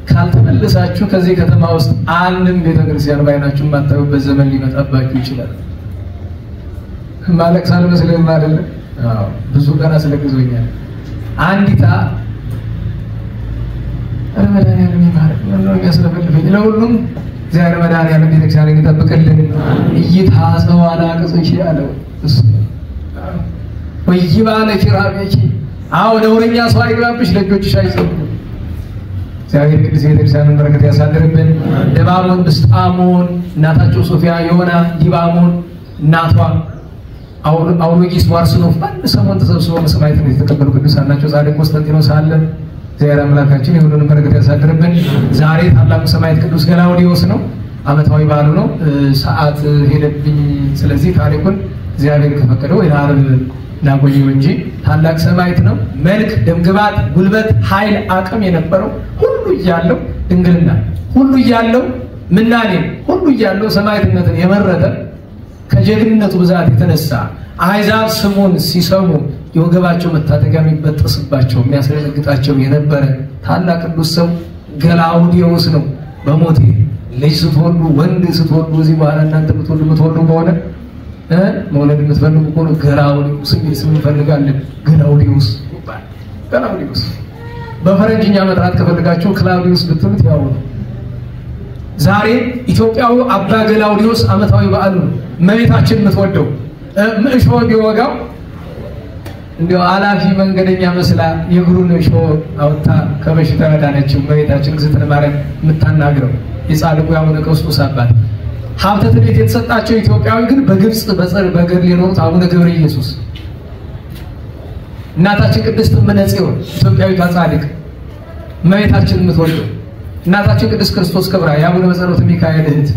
ካልተመለሳችሁ ከዚህ ከተማ ውስጥ አንድም ቤተክርስቲያን ባይናችሁ ማታዩበት ዘመን ሊመጣባችሁ ይችላል። ማለቅ ሳልመስልም አይደለም። አዎ ብዙ ቀን አስለቅሶኛል። አንዲታ ረመዳን የሚባረክ ነው የሚያስለፈልፈኝ ለሁሉም እግዚአብሔር መድኃኒዓለም ቤተክርስቲያንን ይጠብቅልን። እይታጸዋና ቅጽሽ ያለው እሱ ወይባለ ኪራቤኪ አዎ ነውረኛ ሰው አይግባብሽ፣ ለጆችሽ አይጸልዩ። እግዚአብሔር ቅዱስ ቤተክርስቲያንን በረከት ያሳድርብን። ደባሞን ብስጣሞን እናታቸው ሶፊያ የሆነ ዲባሞን እናቷ አውሎጊስ ዋርስኖፍ በአንድ ሰሞን ተሰብስበው መስማዕትነት የተቀበሉ ቅዱሳን ናቸው። ጻድቅ ቆስጠንጢኖስ አለ፣ እግዚአብሔር አምላካችን የሁሉንም በረከት ያሳድርብን። ዛሬ ታላቁ ሰማዕት ቅዱስ ገላውዴዎስ ነው። ዓመታዊ በዓሉ ነው። ሰዓት ሄደብኝ። ስለዚህ ታሪኩን እግዚአብሔር ከፈቀደው የዓርብ ናጎየው እንጂ ታላቅ ሰማዕት ነው። መልክ፣ ደምግባት፣ ጉልበት፣ ኃይል፣ አቅም የነበረው ሁሉ እያለው ድንግልና ሁሉ እያለው ምናኔ ሁሉ እያለው ሰማዕትነትን የመረጠ ከጀግንነቱ ብዛት የተነሳ አሕዛብ ስሙን ሲሰሙ የወገባቸው መታጠቂያ የሚበጠስባቸው የሚያስደነግጣቸው የነበረ ታላቅ ቅዱስ ሰው ገላውዴዎስ ነው። በሞቴ ልጅ ስትወልዱ ወንድ ስትወልዱ እዚህ በኋላ እናንተ የምትወልዱ ከሆነ መውለድ የምትፈልጉ ከሆነ ገላውዴዎስ የሚል ስም እንፈልጋለን። ገላውዴዎስ ይባላል። ገላውዴዎስ በፈረንጅኛ መጥራት ከፈልጋችሁ ክላውዲዮስ ብትሉት ያው ነው። ዛሬ ኢትዮጵያው አባ ገላውዴዎስ ዓመታዊ በዓሉ ነው። እመቤታችን የምትወደው ምእሾ ቢወጋው እንዲያው አላፊ መንገደኛ መስላ የእግሩን እሾ አውጥታ ከበሽታ ያዳነችው እመቤታችን እግዝእትነ ማርያም የምታናግረው የጻድቁ የአቡነ ቀውስጦስ አባት ሀብተ ትንቢት የተሰጣቸው ኢትዮጵያዊ ግን በግብጽ በገድል የኖሩት አቡነ ገብረ ኢየሱስ እናታችን ቅድስት እምነ ጽዮን ኢትዮጵያዊቷ ጻድቅ እመቤታችን የምትወደው እናታችን ቅድስት ክርስቶስ ክብራ የአቡነ በጸሎተ ሚካኤል እህት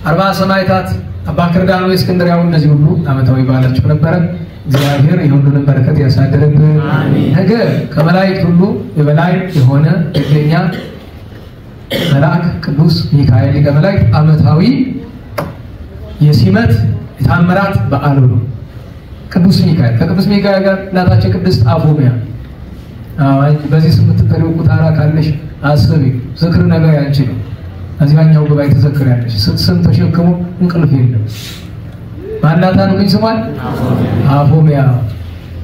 40 ሰማዕታት አባ ክርዳኖ እስክንድርያው እነዚህ ሁሉ ዓመታዊ በዓላቸው ነበረ። እግዚአብሔር የሁሉንም በረከት ያሳድርብን። ነገ ከመላእክት ሁሉ የበላይ የሆነ እግኛ መልአክ ቅዱስ ሚካኤል ሊቀ መላእክት ዓመታዊ የሲመት የታምራት በዓሉ ነው። ቅዱስ ሚካኤል ከቅዱስ ሚካኤል ጋር እናታችን ቅድስት አፎሚያ በዚህ ስም የምትጠሪው ቁጣራ ካለሽ አስቢ። ዝክር ነገር ያንቺ ነው። እዚያኛው ጉባኤ ተዘክሪያለሽ። ስም ተሸክሞ እንቅልፍ የለም። ማናታን ግን ስሟን አፎሚያ።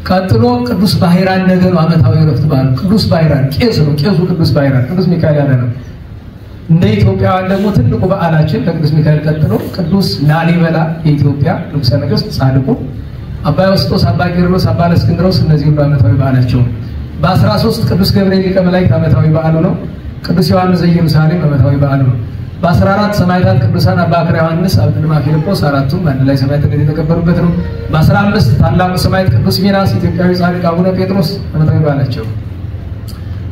ቀጥሎ ቅዱስ ባሕራን ነገ ነው ዓመታዊ ዕረፍት በዓሉ። ቅዱስ ባሕራን ቄስ ነው። ቄሱ ቅዱስ ባሕራን ቅዱስ ሚካኤል ያለ ነው። እንደ ኢትዮጵያውያን ደግሞ ትልቁ በዓላችን ከቅዱስ ሚካኤል ቀጥሎ ቅዱስ ላሊበላ የኢትዮጵያ ንጉሠ ነገሥት ጻድቁ አባ ዮስጦስ፣ አባ ቄርሎስ፣ አባ እለእስክንድሮስ እነዚህ ሁሉ ዓመታዊ በዓላቸው ነው። በ13 ቅዱስ ገብርኤል ሊቀ መላእክት ዓመታዊ በዓሉ ነው። ቅዱስ ዮሐንስ ዘኢየሩሳሌም ዓመታዊ በዓሉ ነው። በ14 ሰማዕታት ቅዱሳን አባ አክራ ዮሐንስ፣ አብድልማ ፊልጶስ አራቱም አንድ ላይ ሰማዕትነት የተቀበሉበት ነው። በ15 ታላቁ ሰማዕት ቅዱስ ሚናስ ኢትዮጵያዊ ጻድቅ አቡነ ጴጥሮስ ዓመታዊ በዓላቸው።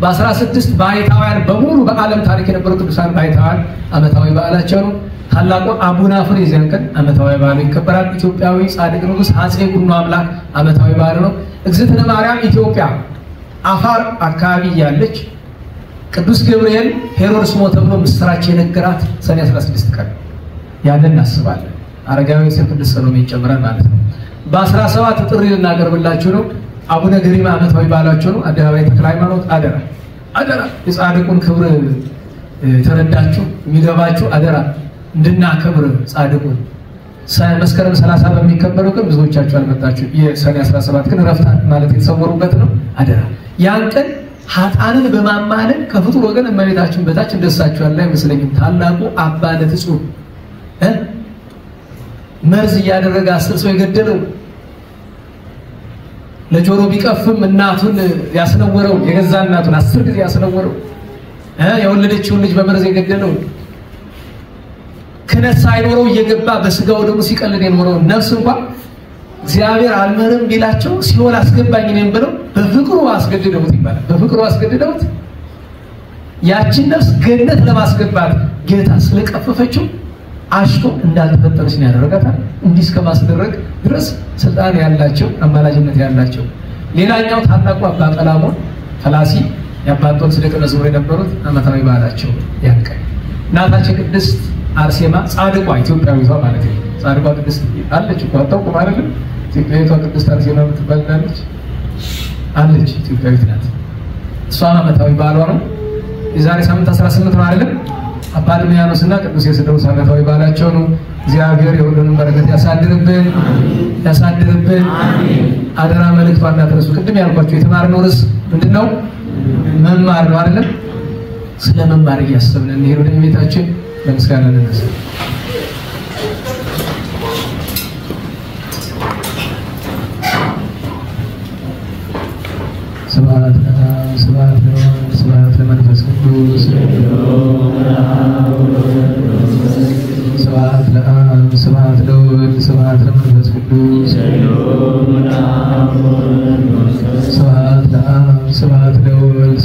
በ16 ባሕታውያን በሙሉ በዓለም ታሪክ የነበሩ ቅዱሳን ባሕታውያን ዓመታዊ በዓላቸው ነው። ታላቁ አቡነ አፍሬ የዚያን ቀን ዓመታዊ በዓሉ ይከበራል። ኢትዮጵያዊ ጻድቅ ንጉሥ አፄ ኩኖ አምላክ ዓመታዊ በዓሉ ነው። እግዝእትነ ማርያም ኢትዮጵያ አፋር አካባቢ ያለች ቅዱስ ገብርኤል ሄሮድስ ሞተ ብሎ ምስራች የነገራት ሰኔ 16 ቀን ያንን እናስባለን። አረጋዊ ቅድስት ሰሎሜ ይጨምራል ማለት ነው። በ17 ጥሪ ልናቀርብላችሁ ነው። አቡነ ገሪማ ዓመታዊ በዓላቸው ነው። አደባባይ ተክለ ሃይማኖት አደራ አደራ የጻድቁን ክብር ተረዳችሁ የሚገባችሁ አደራ እንድናከብር ጻድቁን መስከረም 30 በሚከበረው ቀን ብዙዎቻችሁ አልመጣችሁ። የሰኔ 17 ቀን ዕረፍት ማለት የተሰወሩበት ነው። አደራ ያን ቀን ኃጥአንን በማማለል ከፍጡር ወገን እመቤታችን በታች እንደሳቸው ያለ አይመስለኝም። ታላቁ አባ ለትጹር መርዝ እያደረገ 10 ሰው የገደለው ለጆሮ ቢቀፍም እናቱን ያስነወረው የገዛ እናቱን 10 ጊዜ ያስነወረው የወለደችውን ልጅ በመርዝ የገደለው ክህነት ሳይኖረው እየገባ በስጋው ደግሞ ሲቀልድ የኖረው ነፍስ እንኳን እግዚአብሔር አልመረም ቢላቸው ሲኦል አስገባኝ እኔም ብለው በፍቅሩ አስገድደውት ይባላል። በፍቅሩ አስገድደውት ያችን ነፍስ ገነት ለማስገባት ጌታ ስለቀፈፈችው አሽቶ እንዳልተፈጠረች ነው ያደረጋታል። እንዲህ እስከማስደረግ ድረስ ስልጣን ያላቸው አማላጅነት ያላቸው። ሌላኛው ታላቁ አባ ቀላሞን ፈላሲ የአባ እንጦንስ ደቀ መዝሙር የነበሩት ዓመታዊ በዓላቸው ያን ቀን። እናታችን ቅድስት አርሴማ ጻድቋ ኢትዮጵያዊቷ ማለት ነው። ጻድቋ ቅድስት አለች እኮ አታውቁም አይደል? ኢትዮጵያዊቷ ቅድስት አርሴማ የምትባላለች አለች። ኢትዮጵያዊት ናት። እሷም ዓመታዊ በዓሏ ነው። የዛሬ ሳምንት 18 ነው አይደል? አባ ድሚያኖስ እና ቅዱስ የስድሮስ ዓመታዊ በዓላቸው ነው። እግዚአብሔር የሁሉንም በረከት ያሳድርብን ያሳድርብን። አደራ መልእክቷ እንዳትረሱ። ቅድም ያልኳችሁ የተማርነው ርዕስ ምንድነው? መማር ነው አይደል? ስለ መማር እያሰብን እንሄድ ወደ ቤታችን ለምስጋና እንነሳ። ስብሐት ለአብ ስብሐት ለወልድ ስብሐት ለመንፈስ ቅዱስ ስብሐት ለአብ ስብሐት ለወልድ ስብሐት ለመንፈስ ቅዱስ ስብሐት ለአብ ስብሐት ለወልድ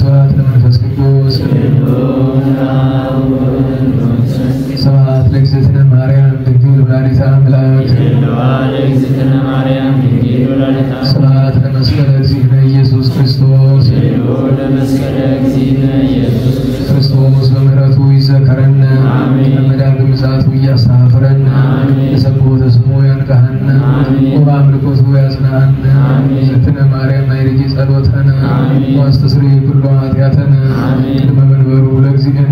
وبعملكوت وياسنعنا ستنا مريم ميرجي صلوتنا واستسري كل ኃጢአተነ ቅድመ መንበሩ ለእግዚእነ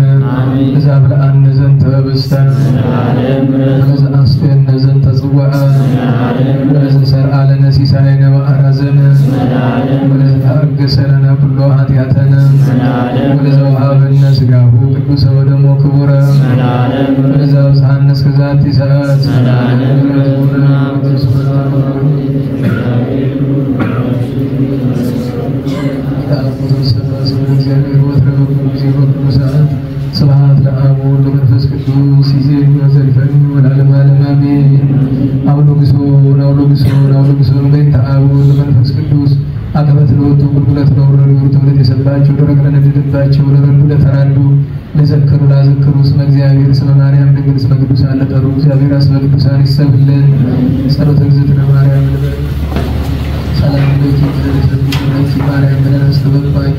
እዛብ ለአነ ዘንተ በስተነ ወዘአስቴነ ዘንተ ጽዋዐ ወዘሰርዓ ለነ ሲሳየነ ወአራዘነ ወለዘአገሰለነ ኩሎ ኃጢአተነ ወለዘወሀበነ ሥጋሁ ቅዱሰ ወደሞ ክቡረ ወለዘአብጽሐነ እስከ ዛቲ ሰዓት ስብሐት ለአብ ወወልድ ወመንፈስ ቅዱስ ይእዜሰ ወዘልፈኒ ወለዓለመ ዓለም አሜን። አውሎግሶን በእንተ አብ ወወልድ ወመንፈስ ቅዱስ አቀበት ለወጡ ቁልቁለት ለወረዱ ትምህርት የሰጣቸው ደረቅ ለነደደባቸው ለረዱ ለተራዱ ለዘከሩ ላዘከሩ እስመ እግዚአብሔር እስመ ማርያም ድንግል እስመ ቅዱሳን ለጠሩ እግዚአብሔር እስመ ቅዱሳን ይሰብልን። ጸሎተ እግዝእትነ ማርያም ሰላም ለኪ ዘልፈኒ ማርያም ብለን አስተበባቂ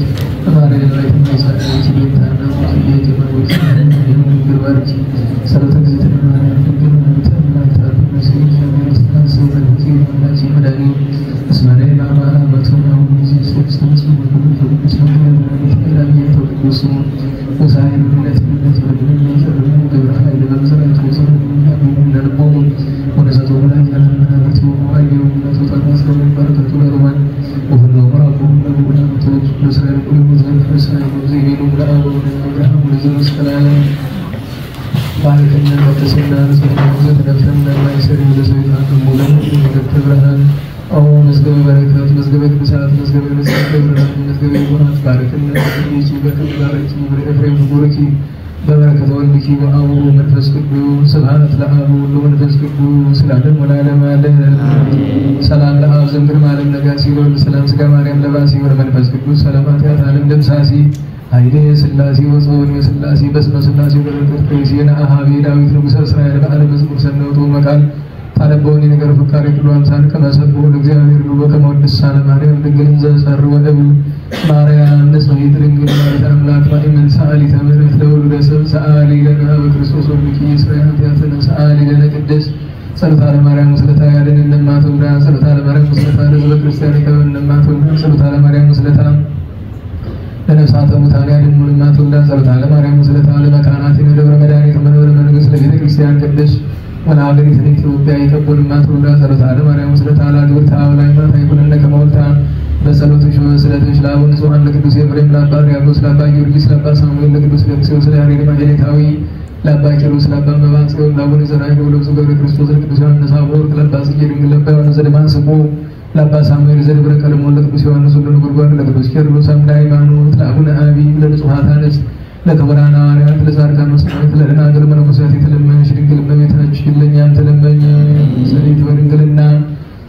ማርያም ላይ ተመሳሳይ ቤታና ሙዚየት የመወት ግርባርኪ ጸሎተ እግዝእትነ ማርያም ድንግል ተማታ መስጊድ እግዚአብሔር አስተናሰው ለዚህ ወላጅ መዳኒ እስማኤል ማማራ በተናው ጊዜ ሶስት መስጊድ ሁሉ ተብስ ማርያም ላይ ተቀደሱ ወሳይን ምንነት ወደነ ዘሩን ገብረ ኃይል በመሰረት ወሰኑ ለልቦሙ ወነሰቶ ላይ ያለናቱ አይየው ተጣጣ ስለሆነ በረከቱ ለሮማን ወሁሉ ወራቁ ለወላጆች ለእስራኤል ሁሉ ዘንድ ፈሳይ ወዘይኑ ለአብ ወለአብርሃም ወለዘመስቀላለ ባለከኛ ተሰና ዘተነዘተ ደፍተና ማይሰሪ ለሰይጣን ሙለን ወደብረሃን አው መዝገበ በረከት መዝገበ ቅዱሳት መዝገበ ንጽሕት መዝገበ ይሁናት ባረከና ይቺ በከባረኪ በኤፍሬም ጉርኪ በበረከተ ወልድኪ ወአብ ወመንፈስ ቅዱስ ስብሐት ለአብ ወመንፈስ ቅዱስ ለዓለም ወለዓለመ ዓለም። ሰላም ለአብ ዘእምግርማ ዓለም ነጋሲ ወወልድ ሰላም ሥጋ ማርያም ለባሲ ወመንፈስ ቅዱስ ሰላም ኃጢአት ዓለም ደምሳሲ ኃይሌ ሥላሴ ወጾን የሥላሴ በስመ ሥላሴ በረከት ከይሴና አሃቤ ዳዊት ንጉሠ እስራኤል በዓለ መዝሙር ሰነውቶ መቃል ታለበውን የነገር ፍካሬ ሁሉ አምሳል ከመሰብሁ ለእግዚአብሔር ሉ በከመ ወድሳ ለማርያም ድንግል ዘጸር ወእብ ማርያም ንጽሕት ድንግል ወላዲተ አምላክ ማእመን ሰአሊተ ምሕረት ለወሉደ ሰብ ሰአሊ ለነ በክርስቶስ ወልድኪ ይስረይ ኃጢአተነ ሰአሊ ለነ ቅድስት ጸሎተ ለማርያም ምስለታ ያድኅነነ እማትወልዳ ጸሎተ ለማርያም ምስለታ ለሕዝበ ክርስቲያን ይቀበልነ እማትወልዳ ጸሎተ ለማርያም ምስለታ ለነፍሳተ ሙታን ያድኅኑነ እማትወልዳ ጸሎተ ለማርያም ምስለታ ለመካናቲነ ደብረ መድኃኒት መንበረ መንግሥት ለቤተ ክርስቲያን ቅድስት ወለሀገሪቱ ኢትዮጵያ ይቀበል እማትወልዳ ጸሎተ ለማርያም ምስለታ ለግብርተ አውላይማት አይኩነነ ከመወልታ በጸሎትሽ ወስለትሽ ለአቡነ ንጹሐን ለቅዱስ ኤፍሬም ለአባ ሕርያቆስ ለአባ ጊዮርጊስ ለአባ ሳሙኤል ለቅዱስ ደምሴዎስ ለያሬድ ማኅሌታዊ ለአባ ኪሮስ ለአባ መብዓ ጽዮን ለአቡነ ዘርአያዕቆብ ለብፁዕ ገብረ ክርስቶስ ለቅዱስ ዮሐንስ አፈወርቅ ለአባ ጽጌ ድንግል ለአባ ዮሐንስ ዘደማስቆ ለአባ ሳሙኤል ዘደብረ ቀለሞን ለቅዱስ ዮሐንስ ወልደ ነጎድጓድ ለቅዱስ ቄርሎስ አምደ ሃይማኖት ለአቡነ አቢብ ለንጹሐት አንስት ለክቡራን ሐዋርያት ለጻድቃን መሥዋዕት ለደናግል መነኮሳት የተለመንሽ ድንግል እመቤታችን ለእኛም ተለመኝ። ጸሎት በድንግልና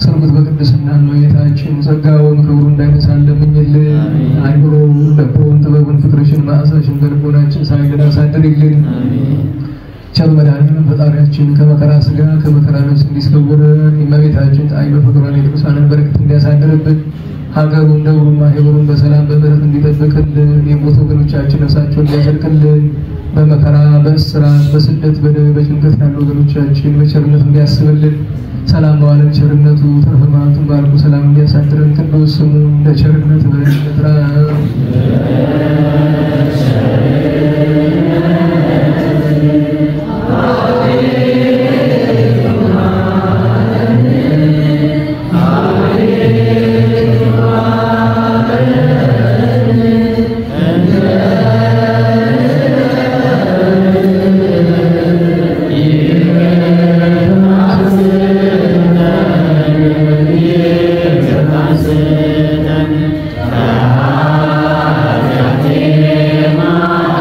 ስርጉት በቅድስና እመቤታችን ጸጋውን ክብሩን እንዳይነሳን ለምኝልን። አይምሮውን ልቦውን ጥበቡን ፍቅርሽን መዓዛሽን በልቦናችን ሳይገዳ አሳድሪልን። ቸር መድኃኒዓለም ፈጣሪያችን ከመከራ ሥጋ ከመከራ ነፍስ እንዲሰውረን የእመቤታችን ጣዕመ ፍቅሯን የቅዱሳንን በረከት እንዲያሳድርብን ሀገሩን ደቡሩን ማህበሩን በሰላም በምሕረት እንዲጠብቅልን የሞቱ ወገኖቻችን ነፍሳቸውን እንዲያጸድቅልን በመከራ በእስራት በስደት በደዌ በጭንቀት ያሉ ወገኖቻችን በቸርነቱ እንዲያስብልን ሰላም በዓለም ቸርነቱ ተረፈ መዓቱን ባርኮ ሰላም እንዲያሳድረን ቅዱስ ስሙን ለቸርነት ብለን እንጥራው። Amen.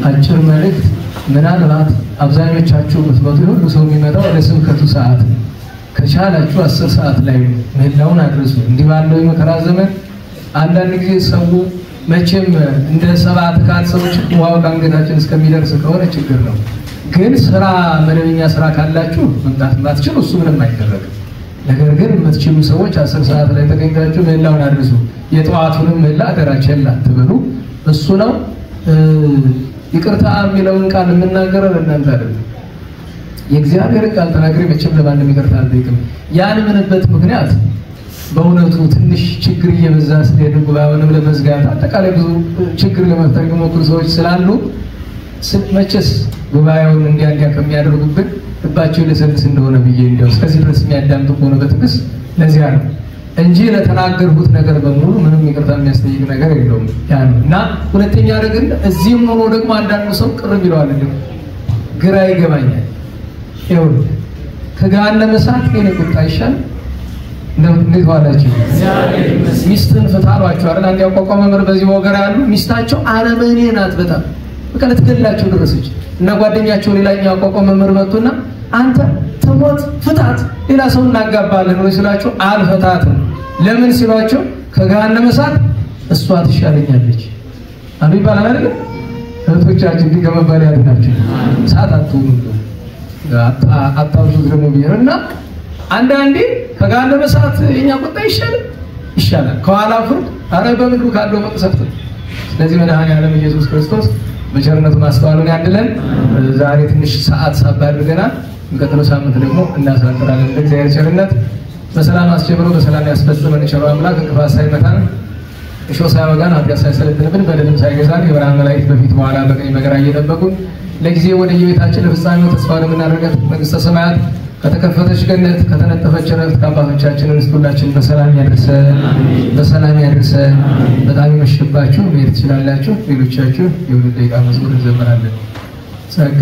አጭር መልእክት ምናልባት አብዛኞቻችሁ ምትመጡ ሁሉ ሰው የሚመጣው ለስብከቱ ሰዓት ከቻላችሁ 10 ሰዓት ላይ ምህላውን አድርሱ። እንዲህ ባለው የመከራ ዘመን አንዳንድ ጊዜ ሰው መቼም እንደ 7 ካል ሰዎች ዋው አንገታችን እስከሚደርስ ከሆነ ችግር ነው። ግን ስራ መደበኛ ስራ ካላችሁ መምጣት ማትችሉ እሱ ምንም አይደረግም። ነገር ግን የምትችሉ ሰዎች 10 ሰዓት ላይ ተገኝታችሁ ምህላውን አድርሱ። የጠዋቱንም ምህላ አደራችሁን አትበሉ። እሱ ነው ይቅርታ የሚለውን ቃል የምናገረው ለእናንተ አይደለም። የእግዚአብሔር ቃል ተናግሬ መቼም ለማንም ይቅርታ አልጠይቅም። ያን ምንበት ምክንያት በእውነቱ ትንሽ ችግር እየበዛ ስለሄደ ጉባኤውንም ለመዝጋት አጠቃላይ ብዙ ችግር ለመፍጠር የሚሞክሩ ሰዎች ስላሉ መቼስ ጉባኤውን እንዲያ ከሚያደርጉብን ልባቸው ለሰልስ እንደሆነ ብዬ እንደው እስከዚህ ድረስ የሚያዳምጡ ከሆነ በትዕግስት ለዚያ ነው እንጂ ለተናገርኩት ነገር በሙሉ ምንም ይቅርታ የሚያስጠይቅ ነገር የለውም። ያ ነው እና ሁለተኛ ነገር እዚህም ሆኖ ደግሞ አንዳንዱ ሰው ቅር ይለዋል። ግራ ይገባኛል። ይሁን ከገሃነመ እሳት የኔ ቁጣ ይሻል እንዴት ዋላችሁ? ሚስትን ፍታ አሏቸው አይደል? አንድ ያቋቋመ መምህር በዚህ ወገራ ያሉ ሚስታቸው አረመኔ ናት በጣም በቃ ልትገላቸው ደረሰች እና ጓደኛቸው ሌላኛው ያቋቋመ መምህር መጡና አንተ ተሞት ፍታት ሌላ ሰው እናጋባለን ወይ ሲሏቸው አልፈታትም። ለምን ሲሏቸው ከገሃነመ እሳት እሷ ትሻለኛለች አንዱ ይባላል አይደል? እህቶቻችን ከመባል ያድናችሁ እሳት አትሁኑ አታውዙት ደግሞ ቢሆንና አንዳንዴ ከገሃነመ እሳት የኛ ቁጣ ይሻላል ከኋላ ፍርድ አረ በምድሩ ካለው መቅሰፍት። ስለዚህ መድኃኔዓለም ኢየሱስ ክርስቶስ በቸርነቱ ማስተዋሉን ያድለን። ዛሬ ትንሽ ሰዓት ሳባ አድርገናል። እንቀጥለው ሳምንት ደግሞ እናሳጥራለን። እግዚአብሔር ቸርነት በሰላም አስጀምሮ በሰላም ያስፈጽመን። ቸሩ አምላክ እንቅፋት ሳይመታን እሾህ ሳይወጋን ኃጢአት ሳይሰለጥንብን በደልም ሳይገዛን የብርሃን መላእክት በፊት በኋላ በቀኝ በግራ እየጠበቁን ለጊዜ ወደ የቤታችን ለፍጻሜው ተስፋ ለምናደርጋት መንግሥተ ሰማያት ከተከፈተች ገነት ከተነጠፈች ረፍት ከአባቶቻችን ሁላችን በሰላም ያድርሰን። በጣም ይመሽባችሁ መሄድ ትችላላችሁ። ሌሎቻችሁ የሁለት ደቂቃ መዝሙር እንዘምራለን። ጸጋ